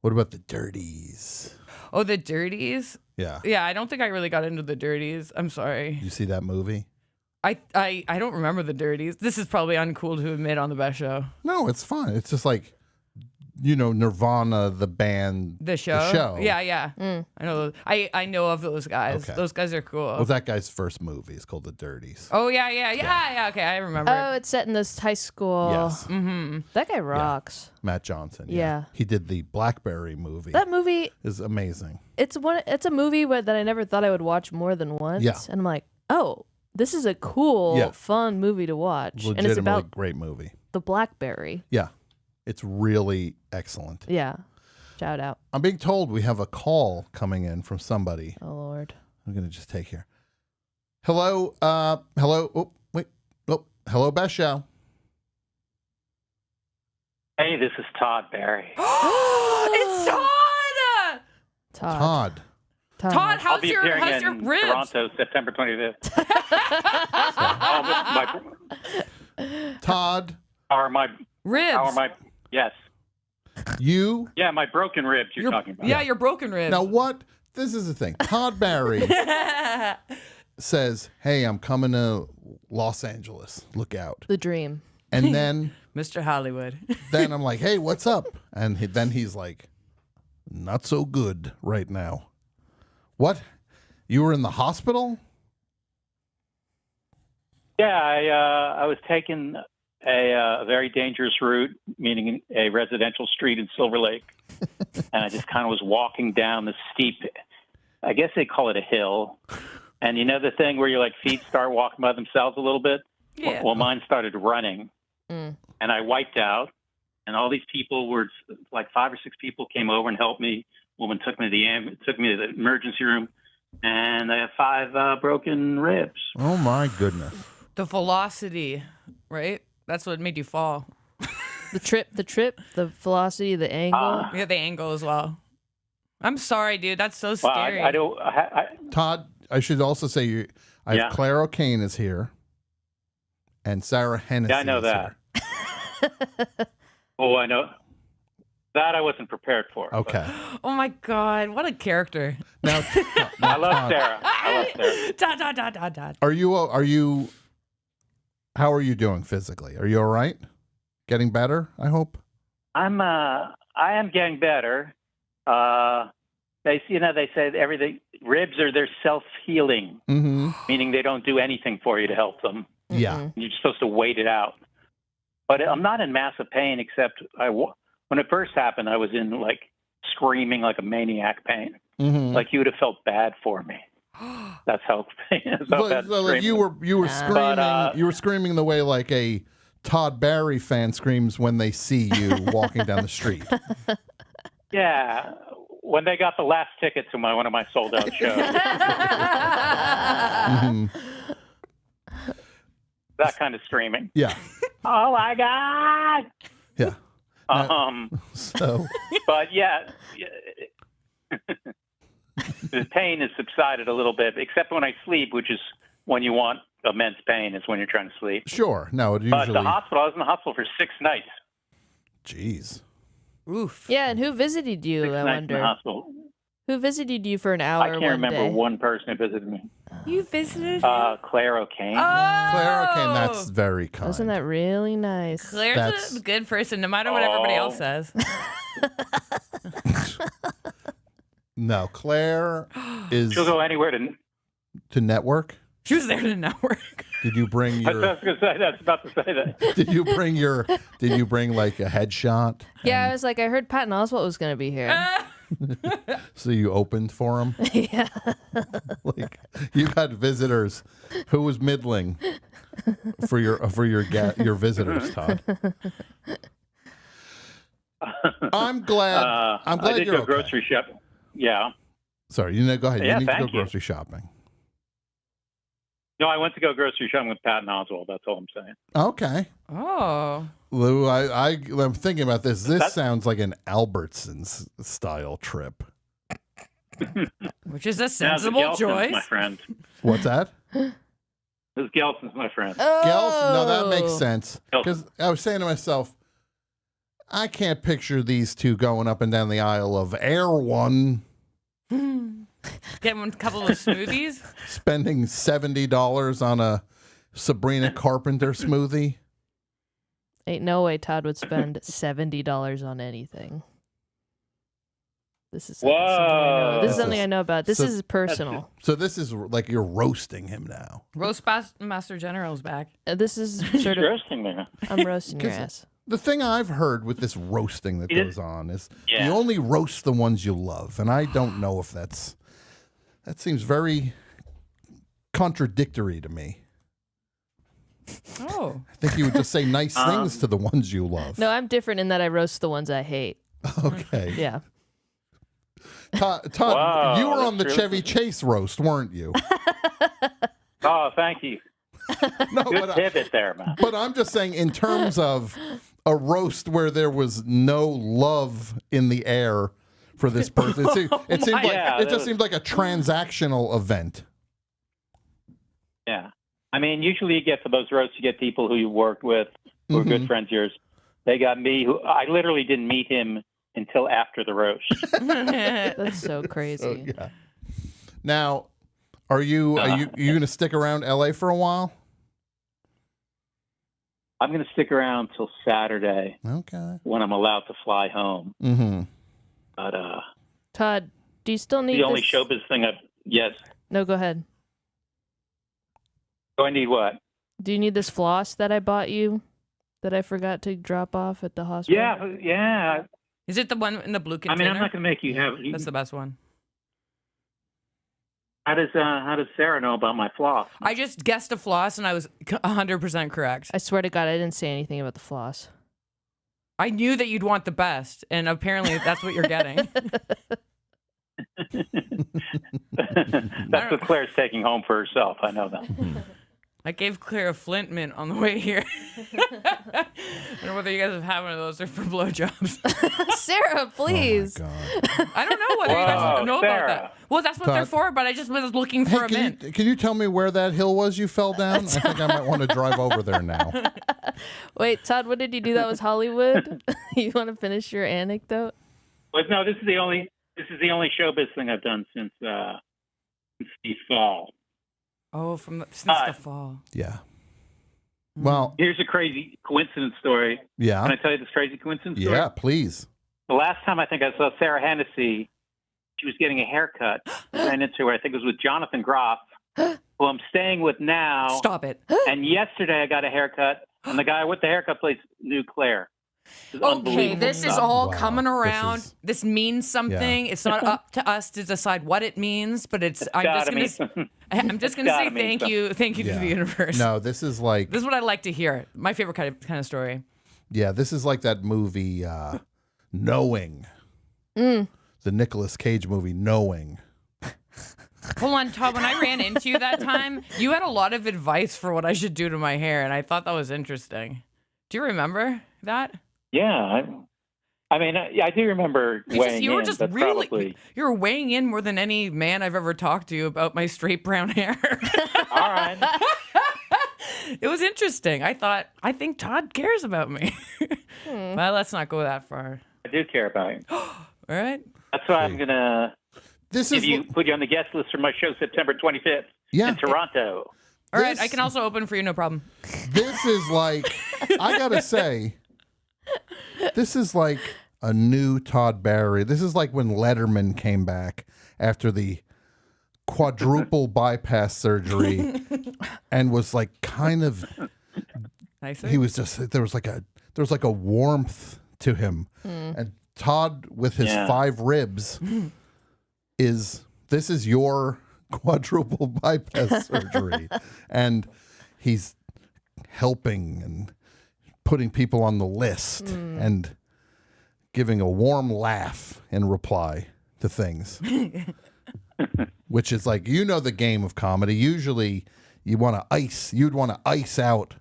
What about the Dirties? Oh, the Dirties? Yeah. Yeah, I don't think I really got into the Dirties. I'm sorry. You see that movie? I don't remember the Dirties. This is probably uncool to admit on the best show. No, it's fine. It's just like, Nirvana, the band. The show? Yeah. I know. I know of those guys. Okay. Those guys are cool. Well, that guy's first movie is called The Dirties. Oh, yeah. Okay, I remember. Oh, it's set in this high school. Yes. That guy rocks. Matt Johnson. Yeah. He did the Blackberry movie. That movie is amazing. It's a movie that I never thought I would watch more than once. Yeah. And I'm like, oh, this is a cool, fun movie to watch. Legitimately And it's about great movie. the Blackberry. Yeah. It's really excellent. Yeah. Shout out. I'm being told we have a call coming in from somebody. Oh, Lord. I'm going to just take here. Hello. Hello. Oh, wait. Oh, hello, Best Show. Hey, this is Todd Barry. It's Todd! Todd. Todd, I'll be appearing how's your in ribs? Toronto, September 25th. Todd. How are my ribs? How are my yes? You? Yeah, my broken ribs. You're talking about. Yeah, your broken ribs. Now what? This is the thing. Todd Barry says, "Hey, I'm coming to Los Angeles. Look out." The dream. And then Mr. Hollywood. Then I'm like, "Hey, what's up?" And then he's like, "Not so good right now." What? You were in the hospital? Yeah, I was taking a very dangerous route, meaning a residential street in Silver Lake, and I just kind of was walking down the steep. I guess they call it a hill, and you know the thing where your feet start walking by themselves a little bit. Yeah. Well, mine started running, and I wiped out. And all these people were like 5 or 6 people came over and helped me. Woman took me to the emergency room, and I have 5 broken ribs. Oh my goodness! The velocity, right? That's what made you fall. The trip, the velocity, the angle. Yeah, the angle as well. I'm sorry, dude. That's so scary. I don't. Todd, I should also say Clare O'Kane is here, and Sara Hennessey. Yeah, I know is that. here. Oh, I know That I wasn't prepared for. Okay. Oh my God, what a character! Now, I love Sara. Are you? How are you doing physically? Are you all right? Getting better, I hope. I am getting better. They say everything. Ribs are they're self-healing, meaning they don't do anything for you to help them. Yeah. You're supposed to wait it out. But I'm not in massive pain, except when it first happened, I was in like screaming like a maniac pain. Like you would have felt bad for me. That's how bad. Like you were screaming. You were screaming the way like a Todd Barry fan screams when they see you walking down the street. Yeah, when they got the last ticket to one of my sold out shows. That kind of screaming. Yeah. Oh my God. Yeah. So. But yeah, the pain has subsided a little bit, except when I sleep, which is when you want immense pain, is when you're trying to sleep. Sure. No, it But usually. the hospital, I was in the hospital for 6 nights. Jeez. Oof. Yeah, and who visited you? 6 I nights in the wonder. hospital. Who visited you for an hour? I can't one remember day? one person who visited me. You visited Clare O'Kane. Claire O'Kane, that's very kind. Wasn't that really nice? Claire's a good person, no matter what everybody else says. No, Claire is. She'll go anywhere to network. She was there to network. Did you bring your? I was going to say that. I was about to say that. Did you bring your? Did you bring like a headshot? Yeah, I was like, I heard Patton Oswalt was going to be here. So you opened for him? Yeah. Like you had visitors. Who was middling for your visitors, Todd? I'm glad. I'm glad I did you're go okay. grocery shopping. Yeah. Sorry, go ahead. Yeah, you need to go thank you. grocery shopping. No, I went to go grocery shopping with Patton Oswalt. That's all I'm saying. Okay. Oh. Lou, I'm thinking about this. This sounds like an Albertsons style trip. Which is a Now, the sensible Gelson's choice. my friend. What's that? This Gelson's my friend. Gelson? No, that makes Oh. sense. Because I was saying to myself, I can't picture these two going up and down the aisle of Air One, Get one couple of smoothies. spending $70 on a Sabrina Carpenter smoothie. Ain't no way Todd would spend $70 on anything. This is something I know. This is something I know about. This is personal. So this is like you're roasting him now. Roast Master General's back. This is He's sort of. roasting me. I'm roasting your 'Cause ass. The thing I've heard with this roasting that Yeah. goes on is Yeah. you only roast the ones you love, and I don't know if that seems very contradictory to me. Oh. I think you would just say nice things to the ones you love. No, I'm different in that I roast the ones I hate. Okay. Yeah. Todd, Wow, you were that's on the true. Chevy Chase roast, weren't you? Oh, thank you. No, Good pivot there, man. But I'm just saying, in terms of a roast where there was no love in the air for this person, it seemed like Yeah, it that just was- seemed like a transactional event. Yeah. I mean, usually you get for those roasts, you get people who you worked with, who are Mm-hmm. good friends of yours. They got me, who I literally didn't meet him until after the roast. That's so crazy. So, yeah. Now, are you going to stick around LA for a while? I'm going to stick around till Saturday Okay. when I'm allowed to fly home. Mm-hmm. But Todd, do you still need the only this? showbiz thing yes. No, go ahead. Do I need what? Do you need this floss that I bought you that I forgot to drop off at the hospital? Yeah. Is it the one in the blue I container? mean, I'm not going to make you have. That's the best one. How does Sara know about my floss? I just guessed a floss and I was 100% correct. I swear to God, I didn't say anything about the floss. I knew that you'd want the best, and apparently that's what you're getting. That's what Claire's taking home for herself. I know that. I gave Claire a Flint mint on the way here. I don't know whether you guys have had one of those or for blowjobs. Sarah, please. I don't know whether you guys know about that. Well, that's what they're for, but I just was looking for a mint. Can you tell me where that hill was you fell down? I think I might want to drive over there now. Wait, Todd, what did you do that was Hollywood? You want to finish your anecdote? Well, no, this is the only showbiz thing I've done since the fall. Oh, since the fall. Yeah. Well, here's a crazy coincidence story. Yeah. Can I tell you this crazy coincidence story? Yeah, please. The last time I think I saw Sara Hennessey, she was getting a haircut. I ran into her. I think it was with Jonathan Groff, who I'm staying with now. Stop it. And yesterday I got a haircut, and the guy with the haircut place knew Claire. Okay, this is all coming around. This means something. Yeah. It's not up to us to decide what it means, but I'm just gonna say thank you to the universe. No, this is like This is what I like to hear. My favorite kind of story. Yeah, this is like that movie Knowing. The Nicolas Cage movie Knowing. Hold on, Todd. When I ran into you that time, you had a lot of advice for what I should do to my hair, and I thought that was interesting. Do you remember that? Yeah, I mean, I do remember weighing you were in, just but really, probably. you were weighing in more than any man I've ever talked to about my straight brown hair. All right. It was interesting. I think Todd cares about me. Well, let's not go that far. I do care about you. All right. That's why I'm gonna put you on the guest list for my show September 25th in Toronto. All right, I can also open for you, no problem. This is like, I gotta say, this is like a new Todd Barry. This is like when Letterman came back after the quadruple bypass surgery and was like kind of, he was just, there was like a warmth to him. And Todd with his 5 ribs this is your quadruple bypass surgery, and he's helping and putting people on the list and giving a warm laugh in reply to things, which is like, the game of comedy. Usually you'd want to ice out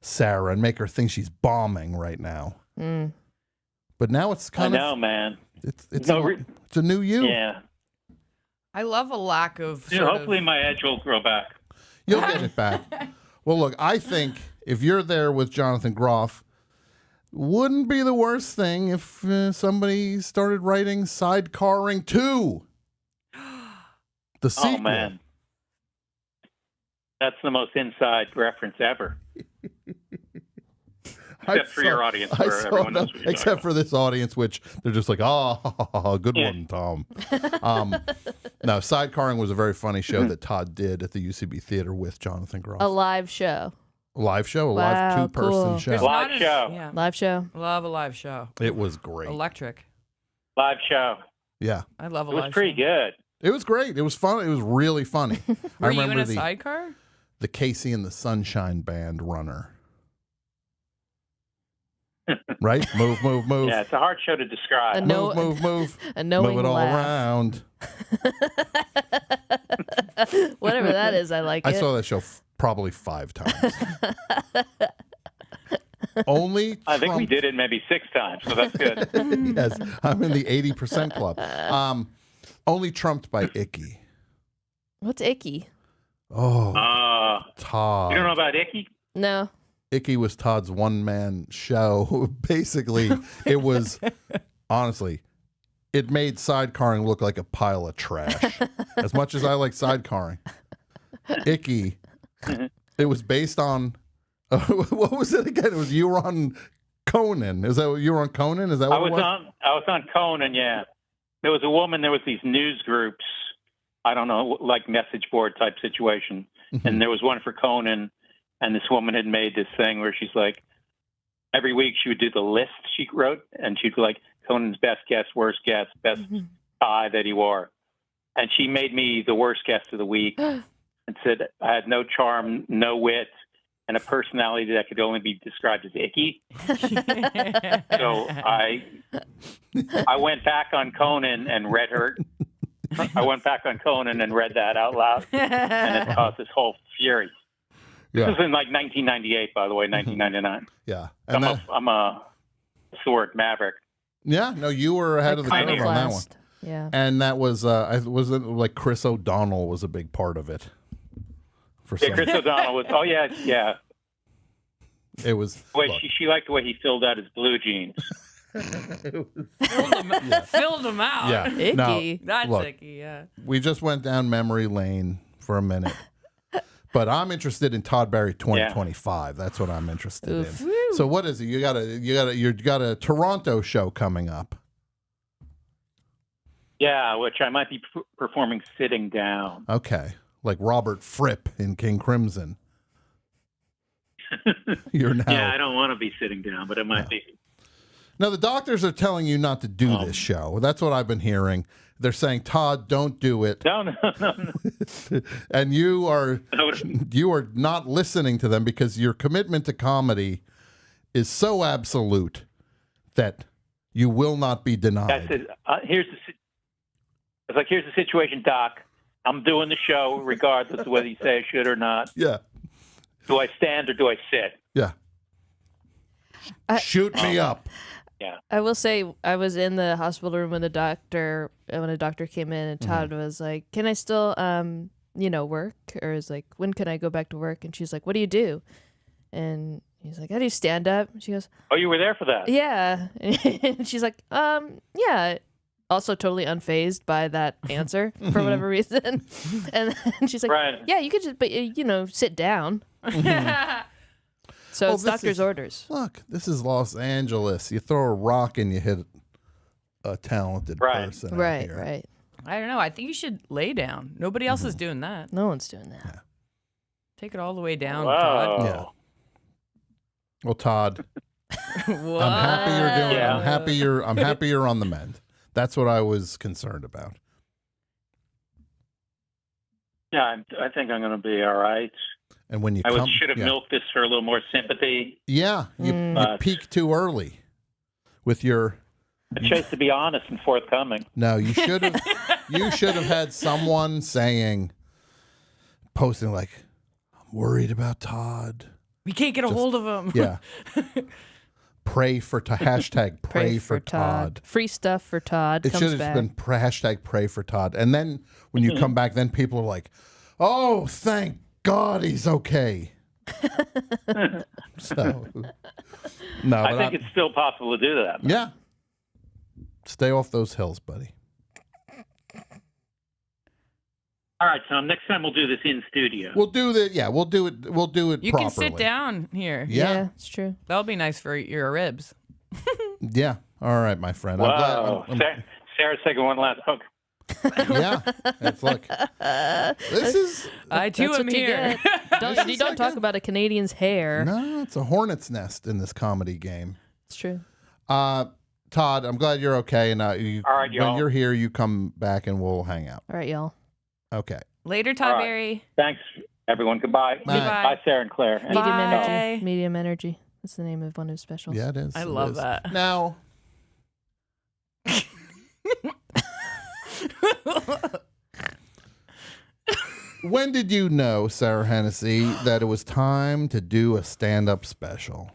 Sara and make her think she's bombing right now. But now it's kind of, I know, man. It's a new you. Yeah. I love a lack of. Hopefully, my edge will grow back. You'll get it back. Well, look, I think if you're there with Jonathan Groff, wouldn't be the worst thing if somebody started writing Sidecarring 2. The sequel. Oh, man. That's the most inside reference ever. Except for your audience, where everyone knows what you're except for this audience, which they're just like, oh, good one, Tom. No, Sidecarring was a very funny show that Todd did at the UCB Theater with Jonathan Groff. A live show. Live show, a live 2-person show. Live show. Yeah. Live show. Love a live show. It was great. Electric. Live show. Yeah. I love a It was live pretty good. It was great. It was fun. It was really funny. Were you in a sidecar? The Casey and the Sunshine Band runner. Right? Move. Yeah, it's a hard show to describe. Move. A knowing move it all laugh. around. Whatever that is, I like it. I saw that show probably 5 times. I think we did it maybe 6 times, so that's good. Yes, I'm in the 80% club. Only trumped by Icky. What's Icky? Oh, Todd. You don't know about Icky? No. Icky was Todd's one-man show. Basically, it was, honestly, it made Sidecarring look like a pile of trash. As much as I like Sidecarring. Icky, it was based on, what was it again? It was you were on Conan. Is that you were on Conan? Is that what it was? I was on Conan, yeah. There was a woman, there was these news groups, I don't know, like message board type situation. And there was one for Conan. And this woman had made this thing where she's like, every week she would do the list she wrote, and she'd be like, Conan's best guess, worst guess, best tie that he wore. And she made me the worst guess of the week and said I had no charm, no wit, and a personality that could only be described as icky. So I went back on Conan and read her. I went back on Conan and read that out loud, and it caused this whole fury. This was in like 1998, by the way, 1999. Yeah. I'm a sword maverick. Yeah, no, you were ahead of the curve on that one. Yeah. And that was, was it like Chris O'Donnell was a big part of it? Chris O'Donnell was, yeah. It was. She liked the way he filled out his blue jeans. Filled them out. Yeah. Icky. Now, That's look, icky, yeah. We just went down memory lane for a minute. But I'm interested in Todd Barry 2025. That's what I'm interested in. So what is it? You got a Toronto show coming up. Yeah, which I might be performing sitting down. Okay. Like Robert Fripp in King Crimson. You're now. Yeah, I don't want to be sitting down, but it might be. Now, the doctors are telling you not to do this show. That's what I've been hearing. They're saying, Todd, don't do it. No. And you are not listening to them because your commitment to comedy is so absolute that you will not be denied. That's it. Here's the situation, Doc. I'm doing the show regardless of whether you say I should or not. Yeah. Do I stand or do I sit? Yeah. Shoot me up. Yeah. I will say I was in the hospital room when a doctor came in and Todd was like, "Can I still work?" Or is like, "When can I go back to work?" And she's like, "What do you do?" And he's like, "I do stand up." She goes, "Oh, you were there for that?" "Yeah." And she's like, yeah." Also totally unfazed by that answer for whatever reason. And then she's like, right. "Yeah, you could just, but sit down." So it's doctor's orders. Look, this is Los Angeles. You throw a rock and you hit a talented person. out Right, here. right. I don't know. I think you should lay down. Nobody else is doing that. No one's doing that. Take it all the way down, Whoa. Todd. Yeah. Well, Todd, What? I'm happy you're doing. I'm happy you're on the mend. That's what I was concerned about. Yeah, I think I'm going to be all right. And when you should have milked this for a little more sympathy. Yeah, you peaked too early with your. I chose to be honest and forthcoming. No, you should have. You should have had someone posting like, "I'm worried about Todd. We can't get a hold of him." Yeah. Pray for hashtag pray for Todd. Free stuff for Todd. It should have just been hashtag pray for Todd. And then when you come back, then people are like, "Oh, thank God he's okay." So, no, I think it's still possible to do that. Yeah. Stay off those hills, buddy. All right, so next time we'll do this in studio. We'll do that. Yeah, we'll do it. We'll do it. You properly. can sit down here. Yeah. It's true. That'll be nice for your ribs. Yeah. All right, my friend. Wow. Sarah's taking one last hook. Yeah. It's like this is. I too That's am what you here. get. You don't talk about a Canadian's hair. No, it's a hornet's nest in this comedy game. It's true. Todd, I'm glad you're okay. And all right, when y'all. you're here, you come back and we'll hang out. All right, y'all. Okay. Later, Todd All right. Barry. Thanks, everyone. Goodbye. Bye. Bye, Sarah and Claire. And Medium Bye. energy. Medium energy. That's the name of one of his specials. Yeah, it is. I It love is. that. Now, when did you know, Sarah Hennessey, that it was time to do a stand-up special?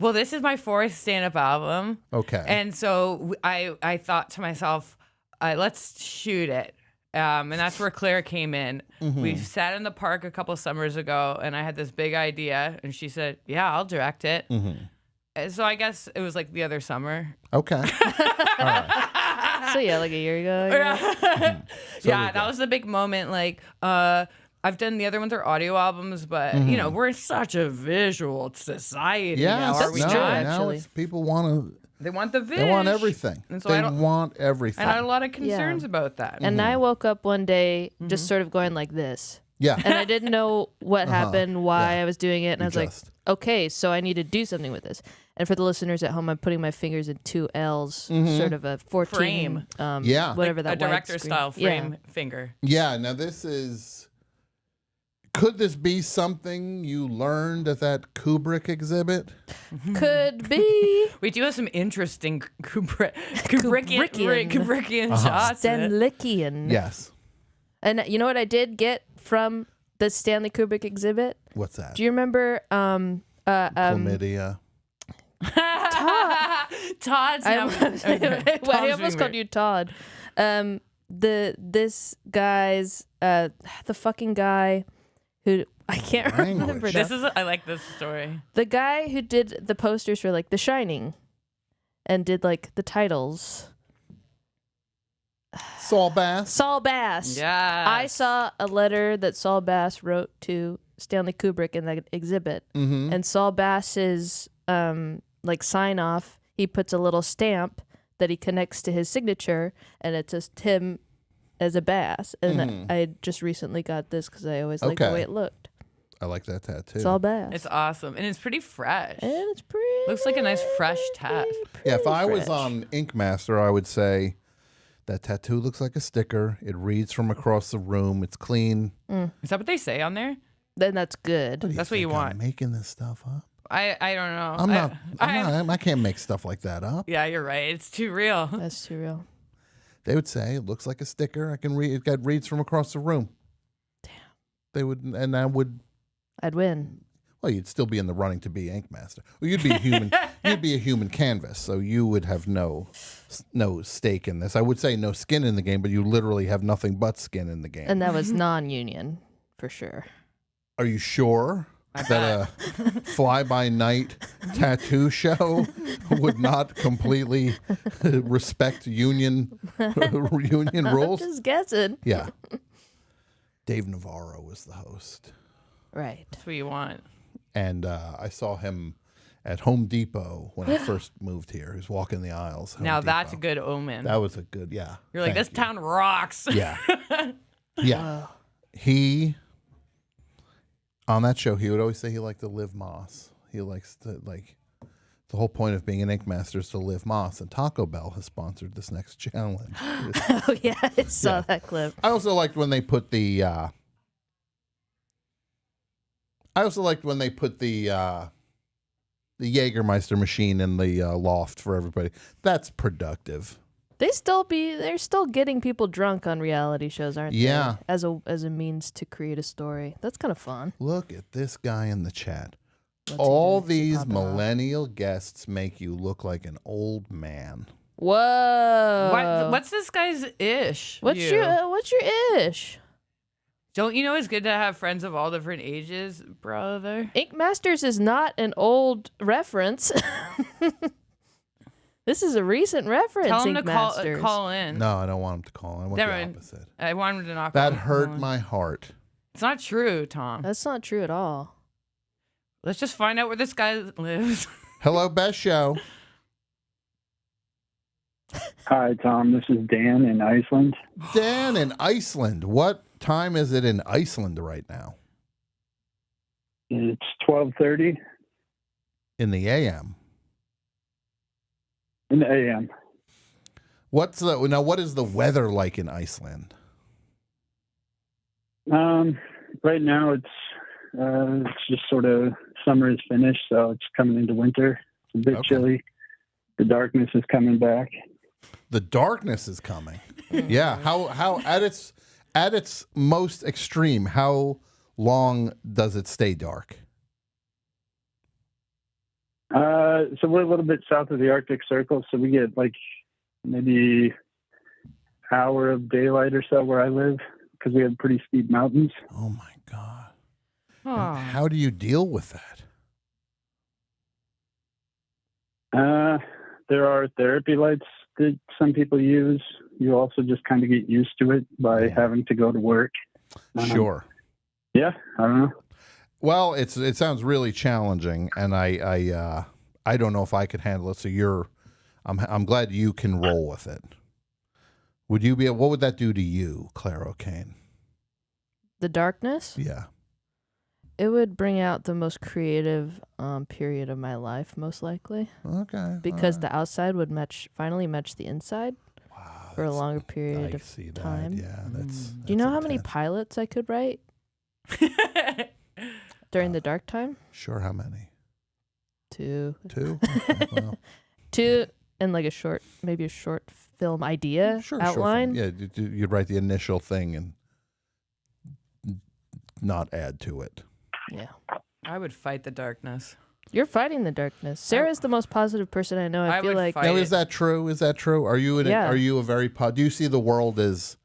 Well, this is my fourth stand-up album. Okay. And so I thought to myself, let's shoot it. And that's where Claire came in. We sat in the park a couple summers ago, and I had this big idea, and she said, "Yeah, I'll direct it." And so I guess it was like the other summer. Okay. All right. So yeah, like a year ago. I guess. Yeah, that was the big moment. Like, I've done the other ones are audio albums, but you know, we're in such a visual society now, are we no, not? now it's, people want to. They want the vision. They want everything. And so They want everything. And I had a lot of concerns about that. And I woke up one day just sort of going like this. Yeah. And I didn't know what happened, why I was doing it. And I was just- like, okay, so I need to do something with this. And for the listeners at home, I'm putting my fingers in two L's, sort of a 14. Frame. Yeah. Whatever Like that a director widescreen- style frame finger. Yeah. Now this is. Could this be something you learned at that Kubrick exhibit? Could be. We do have some interesting Kubrickian Kubrickian. shots. Stanlickian. Yes. And you know what I did get from the Stanley Kubrick exhibit? What's that? Do you remember Chlamydia. Todd's I almost called you Todd. This guy's the fucking guy who I can't remember. I like this story. The guy who did the posters for like The Shining, and did like the titles. Saul Bass. Saul Bass. Yeah. I saw a letter that Saul Bass wrote to Stanley Kubrick in that exhibit, and Saul Bass's like sign off. He puts a little stamp that he connects to his signature, and it says Tim as a bass. And I just recently got this because I always liked the way it looked. I like that tattoo. Saul Bass. It's awesome, and it's pretty fresh. And it's pretty. Looks like a nice fresh tat. Yeah, if I was on Ink Master, I would say that tattoo looks like a sticker. It reads from across the room. It's clean. Is that what they say on there? Then that's good. That's what you want. I'm making this stuff up. I don't know. I can't make stuff like that up. Yeah, you're right. It's too real. That's too real. They would say it looks like a sticker. I can read. It got reads from across the room. Damn. They would, and I would. I'd win. Well, you'd still be in the running to be Ink Master. Well, you'd be a human. You'd be a human canvas, so you would have no stake in this. I would say no skin in the game, but you literally have nothing but skin in the game. And that was non-union for sure. Are you sure that a fly-by-night tattoo show would not completely respect union rules? I'm just guessing. Yeah. Dave Navarro was the host. Right. That's what you want. And I saw him at Home Depot when I first moved here. He was walking the aisles. Now that's a good omen. That was a good, yeah. You're like, this town rocks. Yeah. Yeah. He, on that show, he would always say he liked to live moss. He likes to, like, the whole point of being an Ink Master is to live moss. And Taco Bell has sponsored this next challenge. Oh, yeah. I saw that clip. I also liked when they put the, the Jägermeister machine in the loft for everybody. That's productive. They're still getting people drunk on reality shows, aren't Yeah. they? As a means to create a story. That's kind of fun. Look at this guy in the chat. What's he All doing? Is he these popping off? millennial guests make you look like an old man. Whoa. What's this guy's ish? What's your ish? Don't you know it's good to have friends of all different ages, brother? Ink Masters is not an old reference. This is a recent reference. Tell him Ink to Masters. call in. No, I don't want him to call. I want Never the mind. opposite. I want him to knock. That on. hurt my heart. It's not true, Tom. That's not true at all. Let's just find out where this guy lives. Hello, Best Show. Hi, Tom. This is Dan in Iceland. Dan in Iceland. What time is it in Iceland right now? It's 12:30 in the AM. In the AM. What is the weather like in Iceland? Right now it's just sort of summer is finished, so it's coming into winter. It's a bit chilly. The darkness is coming back. The darkness is coming. Yeah. How at its most extreme, how long does it stay dark? So we're a little bit south of the Arctic Circle, so we get like maybe hour of daylight or so where I live because we have pretty steep mountains. Oh my God. How do you deal with that? There are therapy lights that some people use. You also just kind of get used to it by having to go to work. Sure. Yeah, I don't know. Well, it sounds really challenging, and I don't know if I could handle it. So I'm glad you can roll with it. Would you be? What would that do to you, Clare O'Kane? The darkness? Yeah. It would bring out the most creative period of my life, most likely. Okay. Because the outside would finally match the inside for a longer period of time. Yeah, Do you know how many pilots I could write during the dark time? Sure, how many? 2. 2? Okay, well. 2 and like maybe a short film idea outline. Yeah, you'd write the initial thing and not add to it. Yeah. I would fight the darkness. You're fighting the darkness. Sarah's the most positive person I know. I feel would like fight Now, is that true? Is that true? Are you Yeah. are you a very do you see the world as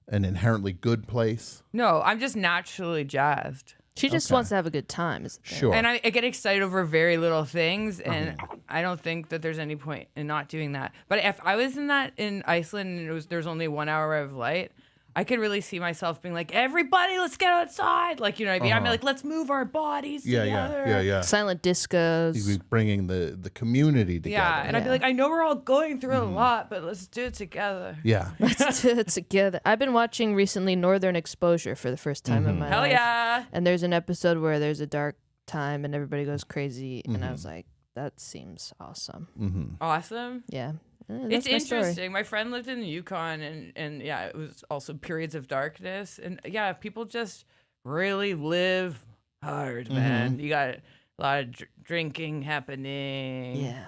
an inherently good place? No, I'm just naturally jazzed. she just wants to have a good time. Is the thing. Sure. And I get excited over very little things, and I don't think that there's any point in not doing that. But if I was in Iceland and there's only 1 hour of light, I could really see myself being like, everybody, let's get outside. Like, you know what I mean? I'm like, let's move our bodies together. Yeah. Silent discos. You'd be bringing the community together. Yeah, and I'd be like, I know we're all going through a lot, but let's do it together. Yeah. Let's do it together. I've been watching recently Northern Exposure for the first time in my Hell life. yeah. And there's an episode where there's a dark time and everybody goes crazy. And I was like, that seems awesome. Awesome. Yeah. It's That's my story. interesting. My friend lived in the Yukon, and yeah, it was also periods of darkness. And yeah, people just really live hard, man. You got a lot of drinking happening. Yeah.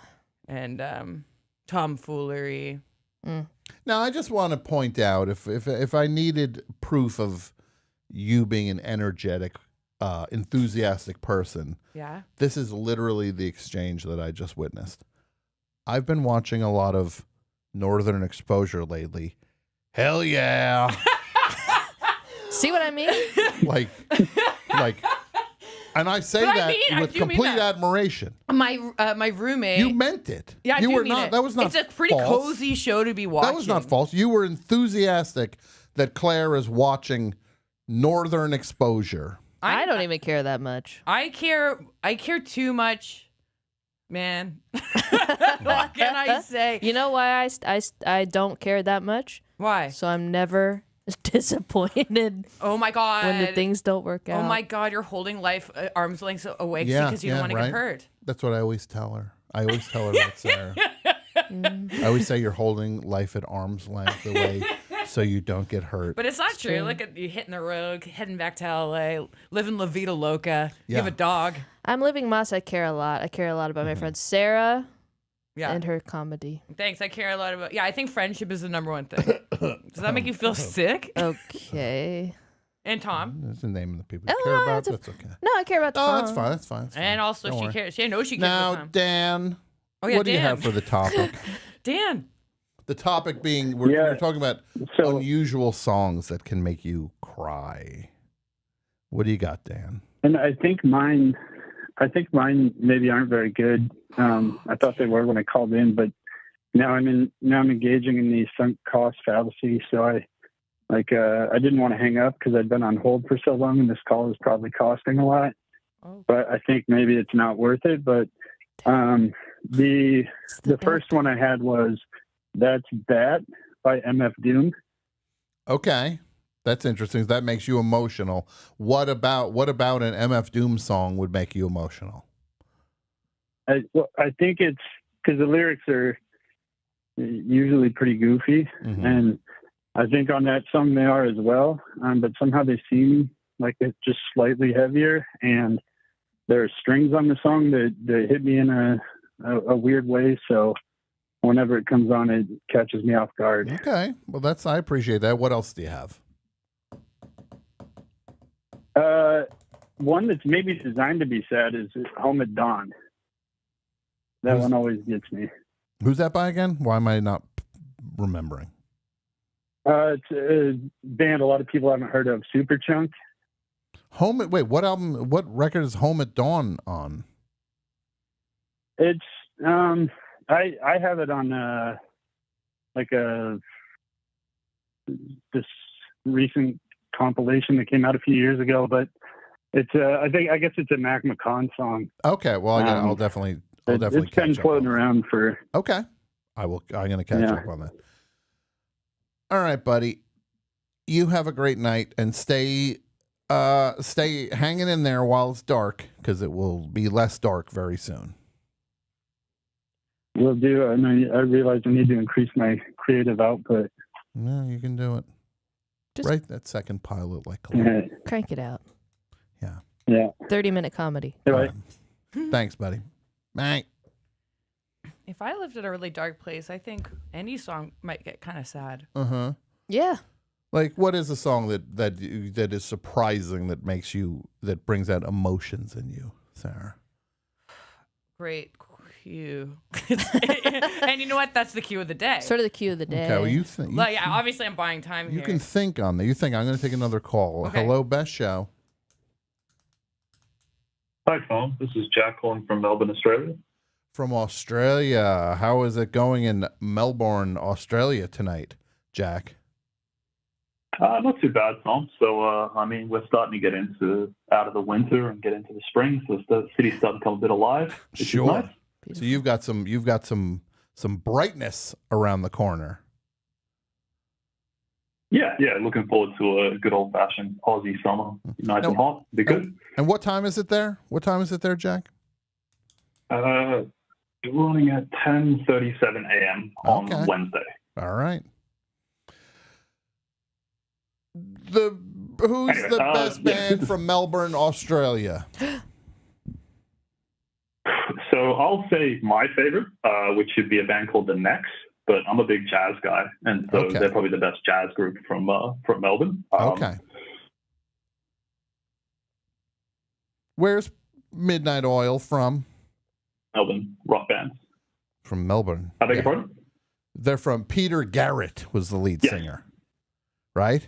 And tomfoolery. Now, I just want to point out if I needed proof of you being an energetic, enthusiastic person, Yeah. this is literally the exchange that I just witnessed. I've been watching a lot of Northern Exposure lately. Hell yeah. See what I mean? like, and I say But I that mean- I with do mean complete that. admiration. My roommate. You meant it. Yeah, I you do were mean not. it. That was not. It's a pretty false. cozy show to be watching. That was not false. You were enthusiastic that Claire is watching Northern Exposure. I don't even care that much. I care too much, man. What can I say? You know why I don't care that much? Why? So I'm never disappointed. Oh my god. When the things don't work out. Oh my god, you're holding life arm's length away Yeah, because you don't want to right? get hurt. That's what I always tell her. I always tell her about Sarah. I always say you're holding life at arm's length away so you don't get hurt. But it's not true. Look at you hitting the road, heading back to LA, living La Vida Loca. You have a dog. I'm living Moss. I care a lot. I care a lot about my friend Sarah and her comedy. Thanks. I care a lot about. Yeah, I think friendship is the number one thing. Does that make you feel sick? Okay. And Tom. That's the name of the people you care about. That's okay. No, I care about Oh, Tom. that's fine. That's fine. That's fine. And also, Don't she worry. cares. She knows she cares Now, about Tom. Dan, Oh, yeah, what do you Dan. have for the topic? Dan. The topic being, we're talking about unusual songs that can make you cry. What do you got, Dan? And I think mine maybe aren't very good. I thought they were when I called in, but now I'm engaging in the sunk cost fallacy. So I didn't want to hang up because I'd been on hold for so long, and this call is probably costing a lot. But I think maybe it's not worth it. But the first one I had was "That's That" by MF Doom. Okay. That's interesting. That makes you emotional. What about an MF Doom song would make you emotional? I think it's because the lyrics are usually pretty goofy, and I think on that song they are as well. But somehow they seem like it's just slightly heavier, and there are strings on the song that hit me in a weird way. So whenever it comes on, it catches me off guard. Okay. Well, I appreciate that. What else do you have? One that's maybe designed to be sad is "Home at Dawn." That one always gets me. Who's that by again? Why am I not remembering? It's a band a lot of people haven't heard of, Superchunk. What album? What record is "Home at Dawn" on? It's I have it on this recent compilation that came out a few years ago, but it's I guess it's a Mac McCon song. Okay, well I'll definitely it's been floating around for. Okay, I'm going to catch up on that. All right, buddy. You have a great night and stay hanging in there while it's dark, because it will be less dark very soon. Will do. And I realize I need to increase my creative output. No, you can do it. Just write that second pilot like crank it out. Yeah. Yeah. 30-minute comedy. Thanks, buddy. Bye. If I lived at a really dark place, I think any song might get kind of sad. Uh-huh. Yeah. Like, what is a song that is surprising, that brings out emotions in you, Sarah? Great cue. And you know what? That's the cue of the day. Sort of the cue of the day. Okay, well, you think Like, yeah, obviously I'm buying time you here. can think on that. You think I'm going to take another call. Okay. Hello, Best Show. Hi, Tom. This is Jack calling from Melbourne, Australia. From Australia. How is it going in Melbourne, Australia tonight, Jack? Not too bad, Tom. So, I mean, we're starting to get out of the winter and get into the spring, so the city's starting to come a bit alive. Which Sure. is nice. So you've got some brightness around the corner. Yeah, looking forward to a good old-fashioned Aussie summer. Nice and hot. Be good. And what time is it there? What time is it there, Jack? Running at 10:37 a.m. on Wednesday. All right. Who's the best band from Melbourne, Australia? So I'll say my favorite, which should be a band called The Necks, but I'm a big jazz guy, and so they're probably the best jazz group from Melbourne. Okay. Where's Midnight Oil from? Melbourne rock band. From Melbourne. I beg your pardon? They're from Peter Garrett was the lead singer, right?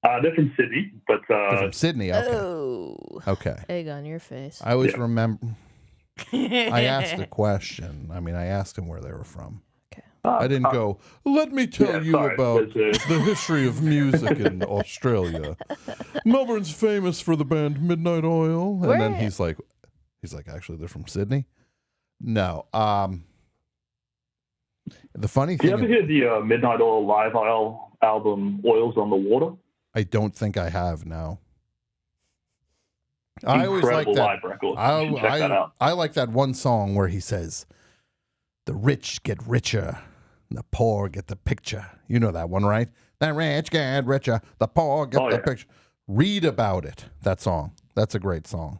They're from Sydney, but They're from Sydney. Okay. Oh. Okay. Egg on your face. I always remember. I asked a question. I mean, I asked him where they were from. Okay. I didn't go, let me tell you about the history of music in Australia. Melbourne's famous for the band Midnight Oil. And then he's like, actually, they're from Sydney? No. The funny Do thing. you ever hear the Midnight Oil live album Oils on the Water? I don't think I have, no. I always like Incredible that. live record. You should check that out. I like that one song where he says, the rich get richer, and the poor get the picture. You know that one, right? The rich get richer, the poor get the picture. Read about it, that song. That's a great song.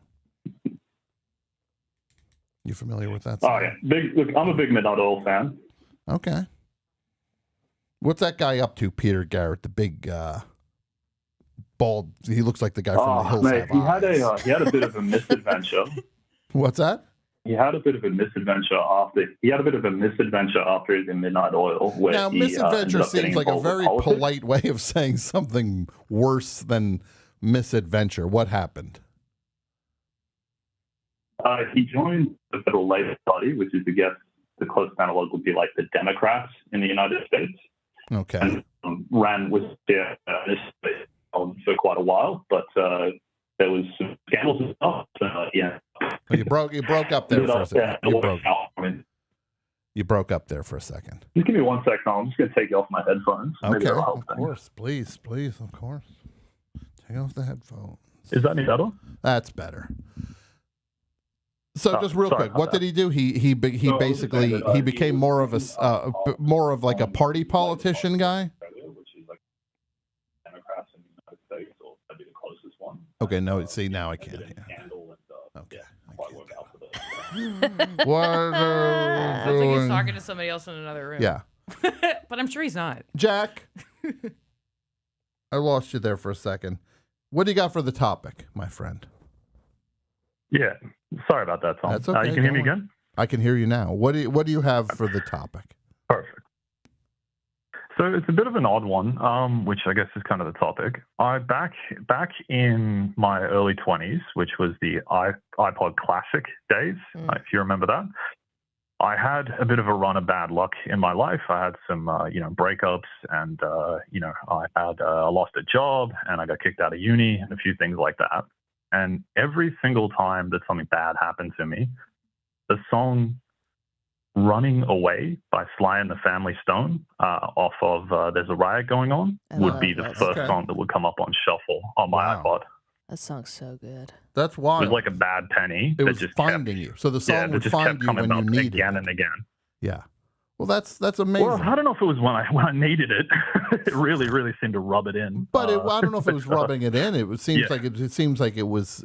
You familiar with that song? Oh, yeah. Look, I'm a big Midnight Oil fan. Okay. What's that guy up to, Peter Garrett, the big bald? He looks like the guy from The Hills mate, Have he had a bit of a misadventure. What's that? He had a bit of a misadventure after he was in Midnight Oil. Where Now, he, misadventure ended up getting seems like a involved with very politics. polite way of saying something worse than misadventure. What happened? He joined the Federal Labor Party, which is, I guess, the close analogue would be like the Democrats in the United States. Okay. And ran with for quite a while, but there was some scandals and stuff. Well, you broke up there for a second. You broke up there for a second. Just give me 1 second. I'm just going to take you off my headphones. Maybe Okay, that'll help of things. course. Please, of course. Take off the headphones. Is that any better? That's better. So just real sorry quick, about what that. did he do? He basically he became more of like a party politician guy. Which is like Democrats in the United States, or that'd be the closest one. Okay, no, see now I can't hear. Scandal and Okay. quite work out for this. What are Sounds like he's doing? talking to somebody else in another room. Yeah. But I'm sure he's not. Jack, I lost you there for a second. What do you got for the topic, my friend? Yeah, sorry about that, Tom. That's okay. You can hear me don't worry. again? I can hear you now. What do you have for the topic? Perfect. So it's a bit of an odd one, which I guess is kind of the topic. Back in my early 20s, which was the iPod Classic days, if you remember that, I had a bit of a run of bad luck in my life. I had some, breakups, and I lost a job, and I got kicked out of uni, and a few things like that. And every single time that something bad happened to me, the song "Running Away" by Sly and the Family Stone off of "There's a Riot Going On" would be the first song that would come up on shuffle on my iPod. That song's so good. That's It wild. was like a bad penny. It that was just finding you. So the song that would just find kept you coming when you up needed again it. and again. Yeah. Well, that's amazing. Well, I don't know if it was when I needed it. It really seemed to rub it in. But I don't know if it was rubbing it in. It seems like it seems like it was.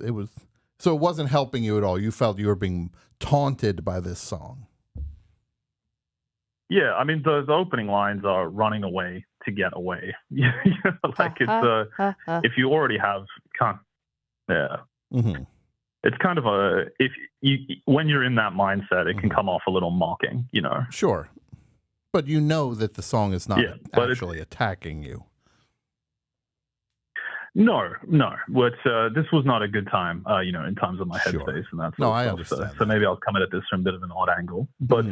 So it wasn't helping you at all. You felt you were being taunted by this song. Yeah, I mean the opening lines are "running away to get away. Like it's if you already have it's kind of when you're in that mindset, it can come off a little mocking, Sure. But you know that the song is not actually attacking you. No. But this was not a good time, in terms of my headspace and that sort of I stuff. understand. So maybe I was coming at this from a bit of an odd angle. But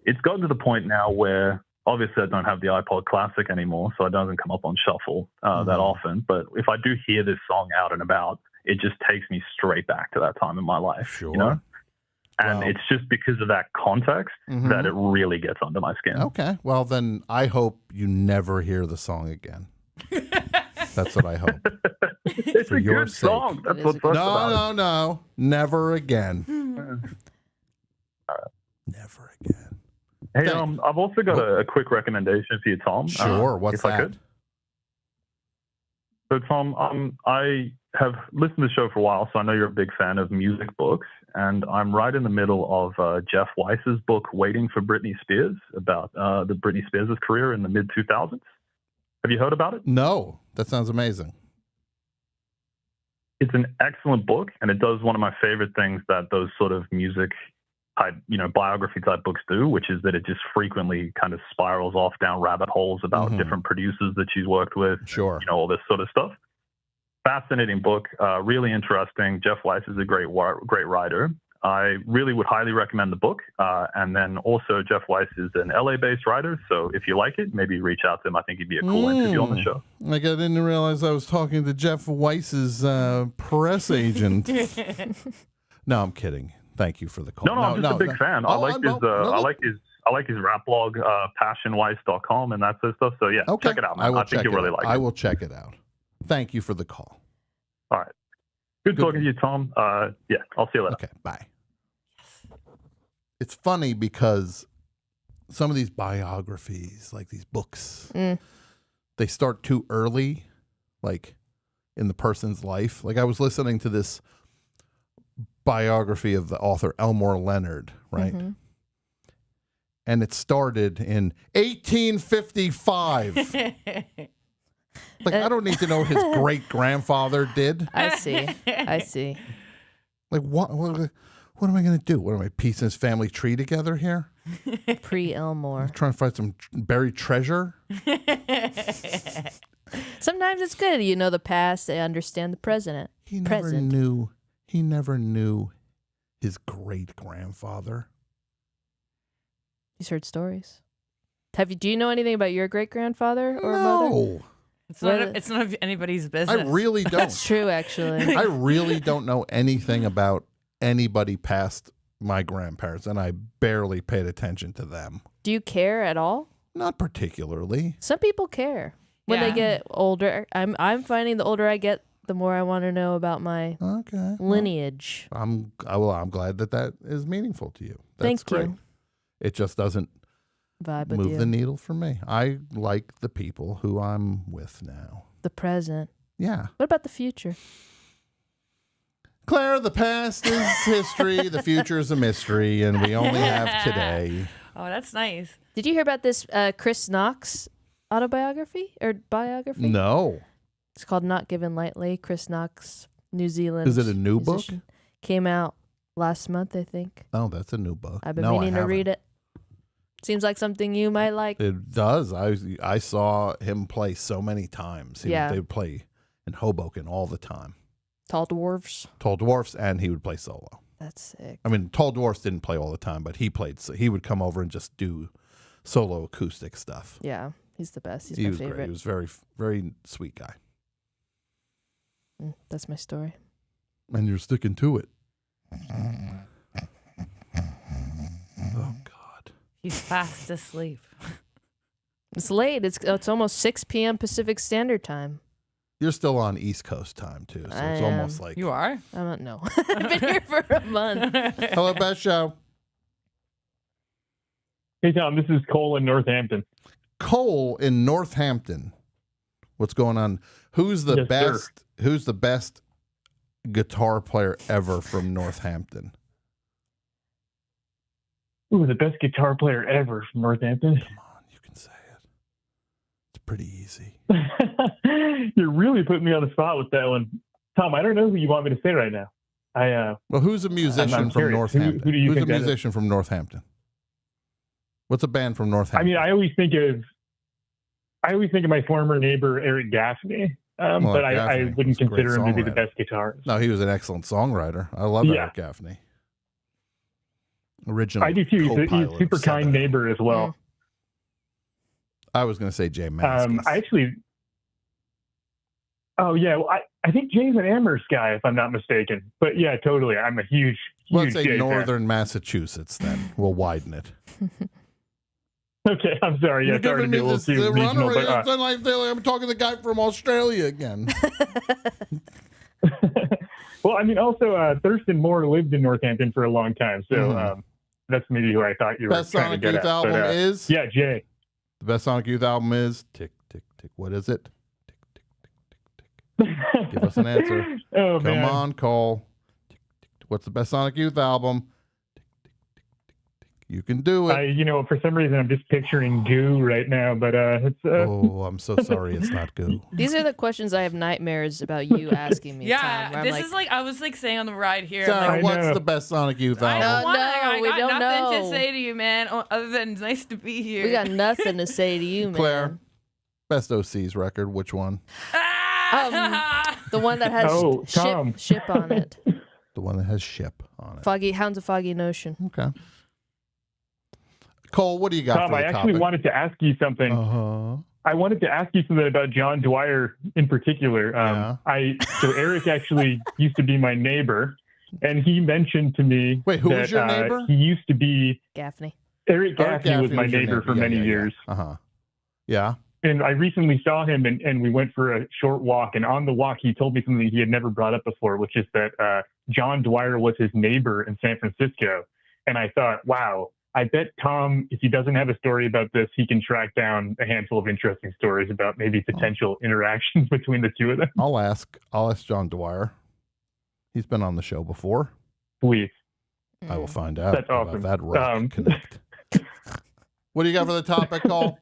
it's gotten to the point now where obviously I don't have the iPod Classic anymore, so it doesn't come up on shuffle that often. But if I do hear this song out and about, it just takes me straight back to that time in my life. Sure. And it's just because of that context that it really gets under my skin. Okay. Well, then I hope you never hear the song again. That's what I hope. It's For a your good sake. song. That's what's about it. No. Never again. Never again. Hey, I've also got a quick recommendation for you, Tom. Sure. What's if that? I could. So, Tom, I have listened to the show for a while, so I know you're a big fan of music books, and I'm right in the middle of Jeff Weiss's book, Waiting for Britney Spears, about the Britney Spears' career in the mid-2000s. Have you heard about it? No. That sounds amazing. It's an excellent book, and it does one of my favorite things that those sort of music type, biography type books do, which is that it just frequently kind of spirals off down rabbit holes about different producers that she's worked with. Sure. All this sort of stuff. Fascinating book, really interesting. Jeff Weiss is a great writer. I really would highly recommend the book. And then also Jeff Weiss is an LA-based writer, so if you like it, maybe reach out to him. I think he'd be a cool interview on the show. Like I didn't realize I was talking to Jeff Weiss's press agent. No, I'm kidding. Thank you for the call. No, I'm just a big fan. I like his rap blog, passionweiss.com and that sort of stuff. So yeah, check it out, man. I think you'll really like it. I will check it out. Thank you for the call. All right. Good talking to you, Tom. Yeah, I'll see you later. Okay, bye. It's funny because some of these biographies, like these books, they start too early, like in the person's life. Like I was listening to this biography of the author Elmore Leonard, right? And it started in 1855. Like, I don't need to know what his great-grandfather did. I see. Like, what am I going to do? What am I piecing his family tree together here? Pre-Elmore. Trying to find some buried treasure? Sometimes it's good. You know the past, they understand the present. He never knew his great-grandfather. He's heard stories. Do you know anything about your great-grandfather or No. mother? It's none of anybody's business. I really don't. That's true, actually. I really don't know anything about anybody past my grandparents, and I barely paid attention to them. Do you care at all? Not particularly. Some people care when they get older. I'm finding the older I get, the more I want to know about my lineage. I'm glad that is meaningful to you. That's Thank great. you. It just doesn't Vibe with move you. the needle for me. I like the people who I'm with now. The present. Yeah. What about the future? Claire, the past is history, the future is a mystery, and we only have today. Oh, that's nice. Did you hear about this Chris Knox autobiography or biography? No. It's called Not Given Lightly. Chris Knox, New Zealand. Is it a new musician. book? Came out last month, I think. Oh, that's a new book. I've been meaning to read it. Seems like something you might like. It does. I saw him play so many times. They would play in Hoboken all the time. Tall Dwarfs. Tall Dwarfs, and he would play solo. That's sick. I mean, Tall Dwarfs didn't play all the time, but he played. So he would come over and just do solo acoustic stuff. Yeah, he's the best. He's He my was favorite. great. He was very, very sweet guy. That's my story. And you're sticking to it. Oh God. He's fast asleep. It's late. It's almost 6 p.m. Pacific Standard Time. You're still on East Coast time too, so it's almost like You are? I don't know. I've been here for a month. Hello, Best Show. Hey Tom, this is Cole in Northampton. Cole in Northampton. What's going on? Who's the Yes, best? sir. Who's the best guitar player ever from Northampton? Ooh, the best guitar player ever from Northampton. Come on, you can say it. It's pretty easy. You're really putting me on the spot with that one. Tom, I don't know who you want me to say right now. Well, who's a musician I'm from curious. Northampton? Who do you Who's a think that is? musician from Northampton? What's a band from Northampton? I mean, I always think of my former neighbor Eric Gaffney, but I wouldn't consider him to be the best guitarist. No, he was an excellent songwriter. I love Eric Gaffney. Original. I do too. He's a super kind neighbor as well. I was going to say Jay Maskis. Well, I think Jay's an Amherst guy, if I'm not mistaken. But yeah, totally. I'm a huge Let's say Jay northern fan. Massachusetts, then. We'll widen it. Okay, I'm sorry. Yeah, sorry to be a little too regional. But, I'm talking to the guy from Australia again. well, I mean, also, Thurston Moore lived in Northampton for a long time. So that's maybe who I thought you were Best trying to Sonic get Youth at. album is? Yeah, Jay. The best Sonic Youth album is Tick, Tick, Tick. What is it? Tick, tick, tick, tick, tick. Give us an answer. Oh, Come man. on, Cole. Tick, tick, tick. What's the best Sonic Youth album? Tick, tick, tick, tick, tick. You can do it. For some reason, I'm just picturing Goo right now, but it's. Oh, I'm so sorry. It's not Goo. These are the questions I have nightmares about you asking me. Tom, Yeah, where I'm this like, is like I was like saying on the ride here. Sarah, like, what's the best Sonic Youth I album? don't know. we I don't got nothing know. to say to you, man, other than it's nice to be here. we got nothing to say to you, man. Claire, best OC's record. Which one? The one that has Tom. ship on it. The one that has ship on it. Hounds of Foggy Notion. Okay. Cole, what do you got Tom, for I the actually topic? wanted to ask you something. I wanted to ask you something about John Dwyer in particular. So Eric actually used to be my neighbor, and he mentioned to me who that was your neighbor? He used to be Gaffney. Eric Gaffney was my your neighbor for Yeah, many yeah, yeah. years. Yeah. And I recently saw him, and we went for a short walk. And on the walk, he told me something he had never brought up before, which is that John Dwyer was his neighbor in San Francisco. And I thought, wow, I bet Tom, if he doesn't have a story about this, he can track down a handful of interesting stories about maybe potential interactions between the two of them. I'll ask John Dwyer. He's been on the show before. Please. I will find out That's awesome. about that rock connect. What do you got for the topic, Cole?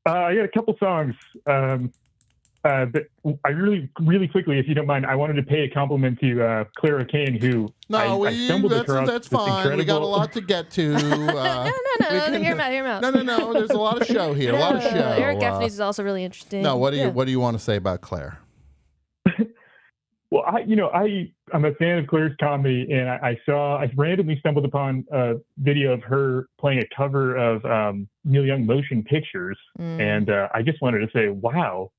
I got a couple songs. But I really quickly, if you don't mind, I wanted to pay a compliment to Clara Kane, who I stumbled across. That's fine. We got a lot to get to. No. Hear him out. No. There's a lot of show here. A lot of show. Eric Gaffney's is also really interesting. No, what do you want to say about Claire? Well, I'm a fan of Claire's comedy, and I randomly stumbled upon a video of her playing a cover of Neil Young Motion Pictures, and I just wanted to say, wow,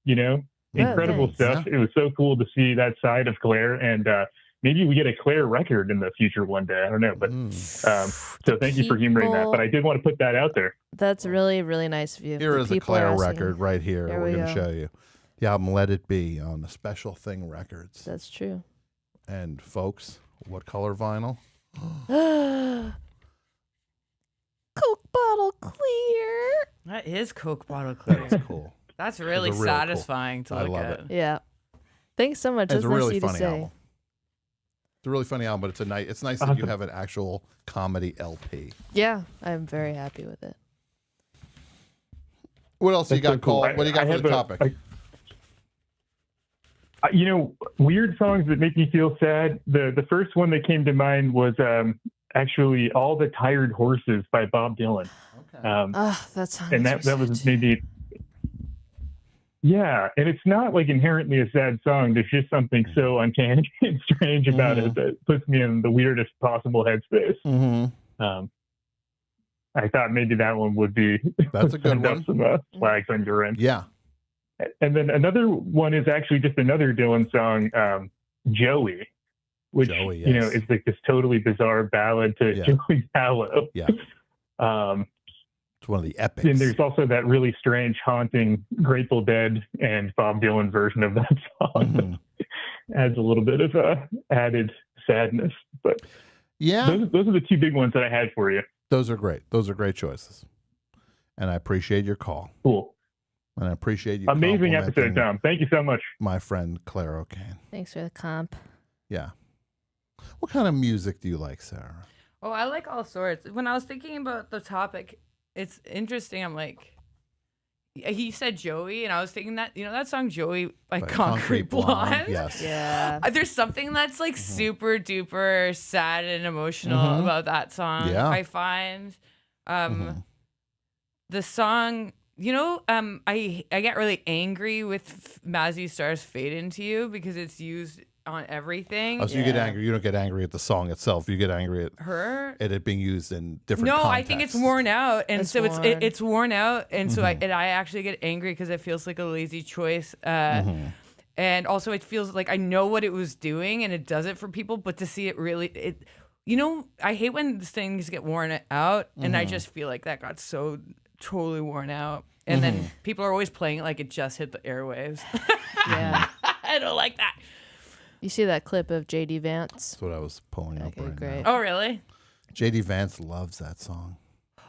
incredible stuff. Yeah. It was so cool to see that side of Claire, and maybe we get a Claire record in the future one day. I don't know, but so thank you for humoring that. But I did want to put that out there. That's really, really nice of you. Here is a People are Claire asking. record right here. Here We're we going to go. show you. The album Let It Be on the Special Thing Records. That's true. And folks, what color vinyl? Coke bottle clear. That is Coke bottle clear. That's cool. That's really It's really satisfying to I look love at. it. Yeah. Thanks so much. It's That's a nice really of you to funny say. album. It's a really funny album, but it's nice that you have an actual comedy LP. Yeah, I'm very happy with it. What else you That's got, so cool. Cole? What do you got for the topic? Weird songs that make me feel sad. The first one that came to mind was actually "All the Tired Horses" by Bob Dylan. That song. And that was maybe. Yeah, and it's not like inherently a sad song. There's just something so uncanny and strange about it that puts me in the weirdest possible headspace. I thought maybe that one would be. That's a good one. Some flags on your end. Yeah. And then another one is actually just another Dylan song, Joey, which is like this totally bizarre ballad to Joey Gallo. Yeah. It's one of the epics. And there's also that really strange, haunting Grateful Dead and Bob Dylan version of that song. That adds a little bit of added sadness. But those are the two big ones that I had for you. Those are great. Those are great choices. And I appreciate your call. Cool. And I appreciate you. Amazing episode, Tom. Thank you so much. My friend Claire O'Kane. Thanks for the comp. Yeah. What kind of music do you like, Sarah? Oh, I like all sorts. When I was thinking about the topic, it's interesting. I'm like, He said Joey, and I was thinking that, that song Joey by Concrete Blonde. Yes. Yeah. There's something that's like super duper sad and emotional about that song. Yeah. I find the song, I get really angry with Mazzy Star's Fade Into You because it's used on everything. Oh, so you get angry. You don't get angry at the song itself. You get angry at her, at it being used in different. No, contexts. I think it's worn out, and so it's worn out, and so I actually get angry because it feels like a lazy choice. And also it feels like I know what it was doing, and it does it for people, but to see it really, I hate when things get worn out, and I just feel like that got so totally worn out, and then people are always playing it like it just hit the airwaves. Yeah. I don't like that. You see that clip of JD Vance? That's what I was pulling up right great. now. Oh, really? JD Vance loves that song.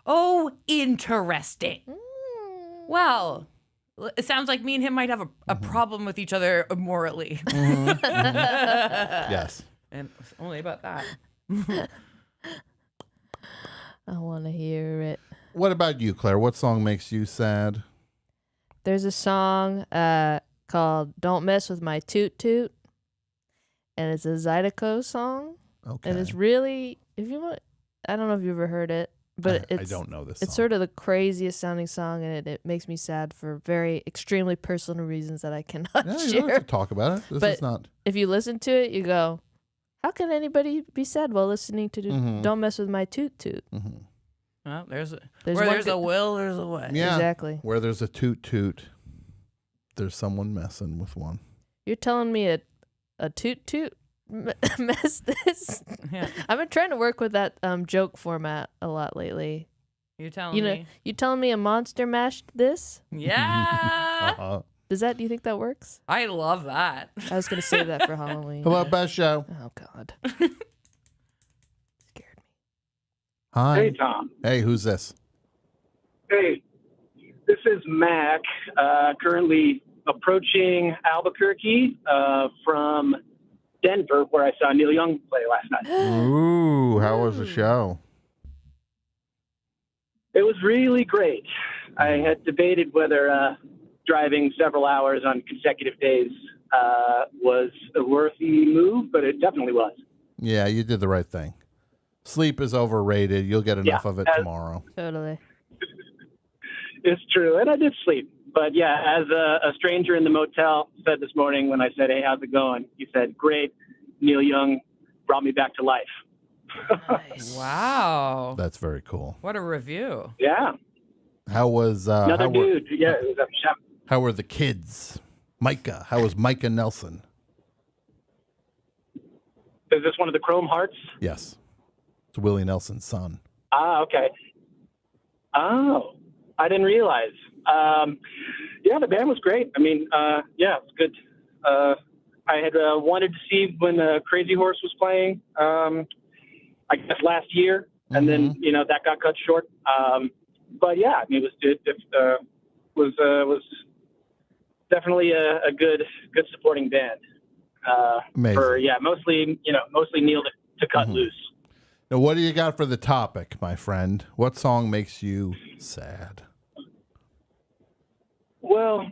Oh, interesting. Well, it sounds like me and him might have a problem with each other morally. Yes. And it's only about that. I want to hear it. What about you, Claire? What song makes you sad? There's a song called Don't Mess With My Toot Toot. And it's a Zydeco song. Okay. And it's really, if you want, I don't know if you ever heard it, but I don't know this It's song. sort of the craziest sounding song, and it makes me sad for very extremely personal reasons that I cannot Yeah, you share. don't have to talk about it. This but is not. if you listen to it, you go, how can anybody be sad while listening to Don't Mess With My Toot Toot? Well, there's a one will, there's a way. Yeah. Exactly. Where there's a toot toot, there's someone messing with one. You're telling me a toot toot mess this? Yeah. I've been trying to work with that joke format a lot lately. You're telling me? You telling me a monster mashed this? Yeah. Do you think that works? I love that. I was gonna save that for Halloween. Hello, best show. Oh God. Hi. Hey, Tom. Hey, who's this? Hey, this is Mac, currently approaching Albuquerque from Denver, where I saw Neil Young play last night. Ooh, how was the show? It was really great. I had debated whether driving several hours on consecutive days was a worthy move, but it definitely was. Yeah, you did the right thing. Sleep is overrated. You'll get enough of it tomorrow. Totally. It's true, and I did sleep. But yeah, as a stranger in the motel said this morning when I said, "Hey, how's it going?" He said, "Great. Neil Young brought me back to life." Nice. Wow. That's very cool. What a review. Yeah. How was Another dude. Yeah, it was a shout. How were the kids? Micah. How was Micah Nelson? Is this one of the Chrome Hearts? Yes. It's Willie Nelson's son. Ah, okay. Oh, I didn't realize. Yeah, the band was great. I mean, yeah, it's good. I had wanted to see when Crazy Horse was playing, I guess last year, and then that got cut short. But yeah, I mean, it was definitely a good supporting band. Amazing. For mostly Neil to cut loose. Now, what do you got for the topic, my friend? What song makes you sad? Well,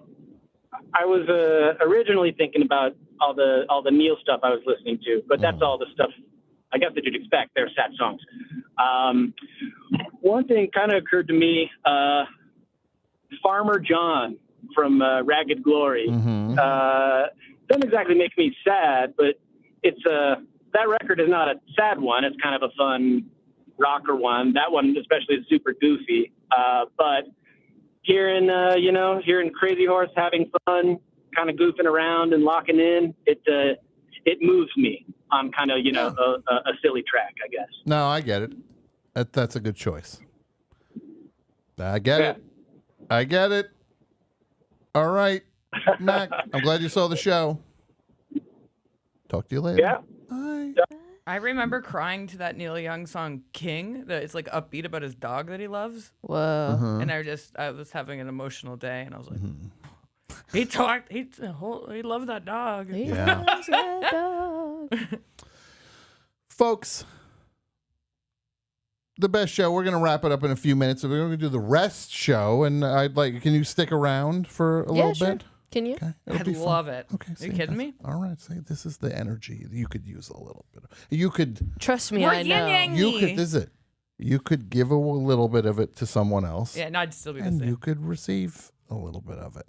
I was originally thinking about all the Neil stuff I was listening to, but that's all the stuff I guess that you'd expect. They're sad songs. One thing kind of occurred to me: Farmer John from Ragged Glory. Doesn't exactly make me sad, but it's that record is not a sad one. It's kind of a fun rocker one. That one especially is super goofy. But hearing Crazy Horse having fun, kind of goofing around and locking in, it moves me on kind of a silly track, I guess. No, I get it. That's a good choice. I get it. I get it. All right, Mac. I'm glad you saw the show. Talk to you later. Yeah. Bye. I remember crying to that Neil Young song "King." That it's like upbeat about his dog that he loves. Whoa! And I was having an emotional day, and I was like, he loved that dog. He Yeah. loves that dog. Folks, the best show. We're going to wrap it up in a few minutes. We're going to do the rest show, and can you stick around for a little bit? Can you? Okay. I love it. Okay, are you kidding me? All right. See, this is the energy. You could use a little bit. You could trust me. We're I know. yin-yang-y. You could. This is it. You could give a little bit of it to someone else. Yeah, no, I'd still be the and same. you could receive a little bit of it.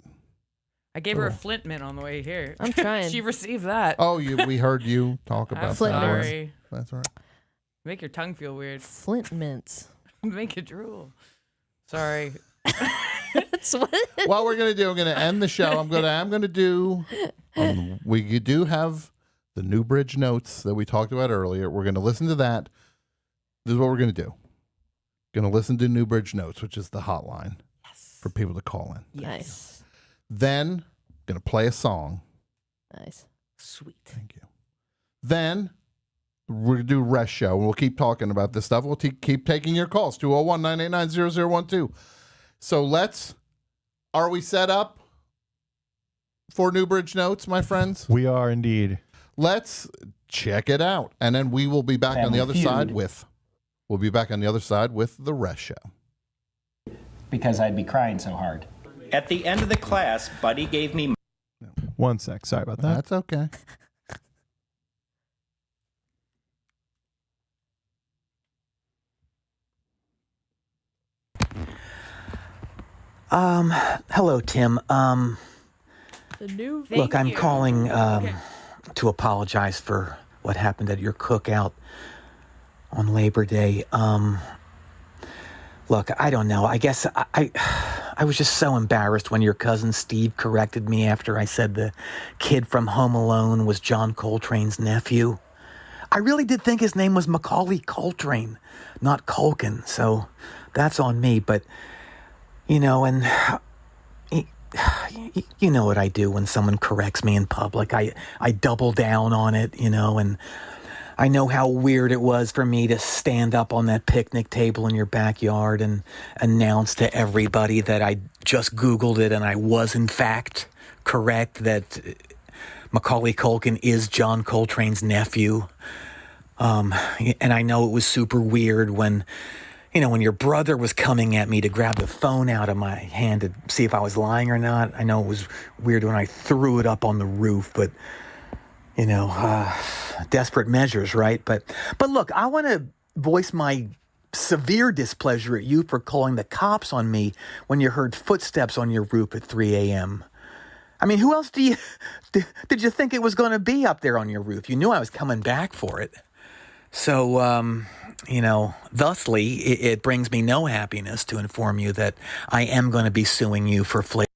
I gave her a Flint mint on the way here. I'm trying. She received that. Oh, we heard you talk about I'm that. sorry. That's all right. Make your tongue feel weird. Flint mints. Make it drool. Sorry. That's what. What we're gonna do? I'm gonna end the show. I'm gonna do. We do have the Newbridge notes that we talked about earlier. We're gonna listen to that. This is what we're gonna do. Gonna listen to Newbridge notes, which is the hotline for people to call in. Nice. Then gonna play a song. Nice. Sweet. Thank you. Then we're going to do rest show. We'll keep talking about this stuff. We'll keep taking your calls. 201-989-0012. So are we set up for Newbridge Notes, my friends? We are indeed. Let's check it out. And then we will be back on the other side with the rest show. Because I'd be crying so hard. At the end of the class, Buddy gave me... 1 sec. Sorry about that. That's okay. Hello, Tim. Look, I'm calling to apologize for what happened at your cookout on Labor Day. Look, I don't know. I guess I was just so embarrassed when your cousin Steve corrected me after I said the kid from Home Alone was John Coltrane's nephew. I really did think his name was Macaulay Coltrane, not Culkin. So that's on me. But, you know, and you know what I do when someone corrects me in public. I double down on it, you know, and I know how weird it was for me to stand up on that picnic table in your backyard and announce to everybody that I just Googled it and I was in fact correct that Macaulay Culkin is John Coltrane's nephew. And I know it was super weird when your brother was coming at me to grab the phone out of my hand to see if I was lying or not. I know it was weird when I threw it up on the roof, but desperate measures, right? But look, I want to voice my severe displeasure at you for calling the cops on me when you heard footsteps on your roof at 3 a.m. I mean, who else did you think it was going to be up there on your roof? You knew I was coming back for it. So, thusly, it brings me no happiness to inform you that I am going to be suing you for flagrant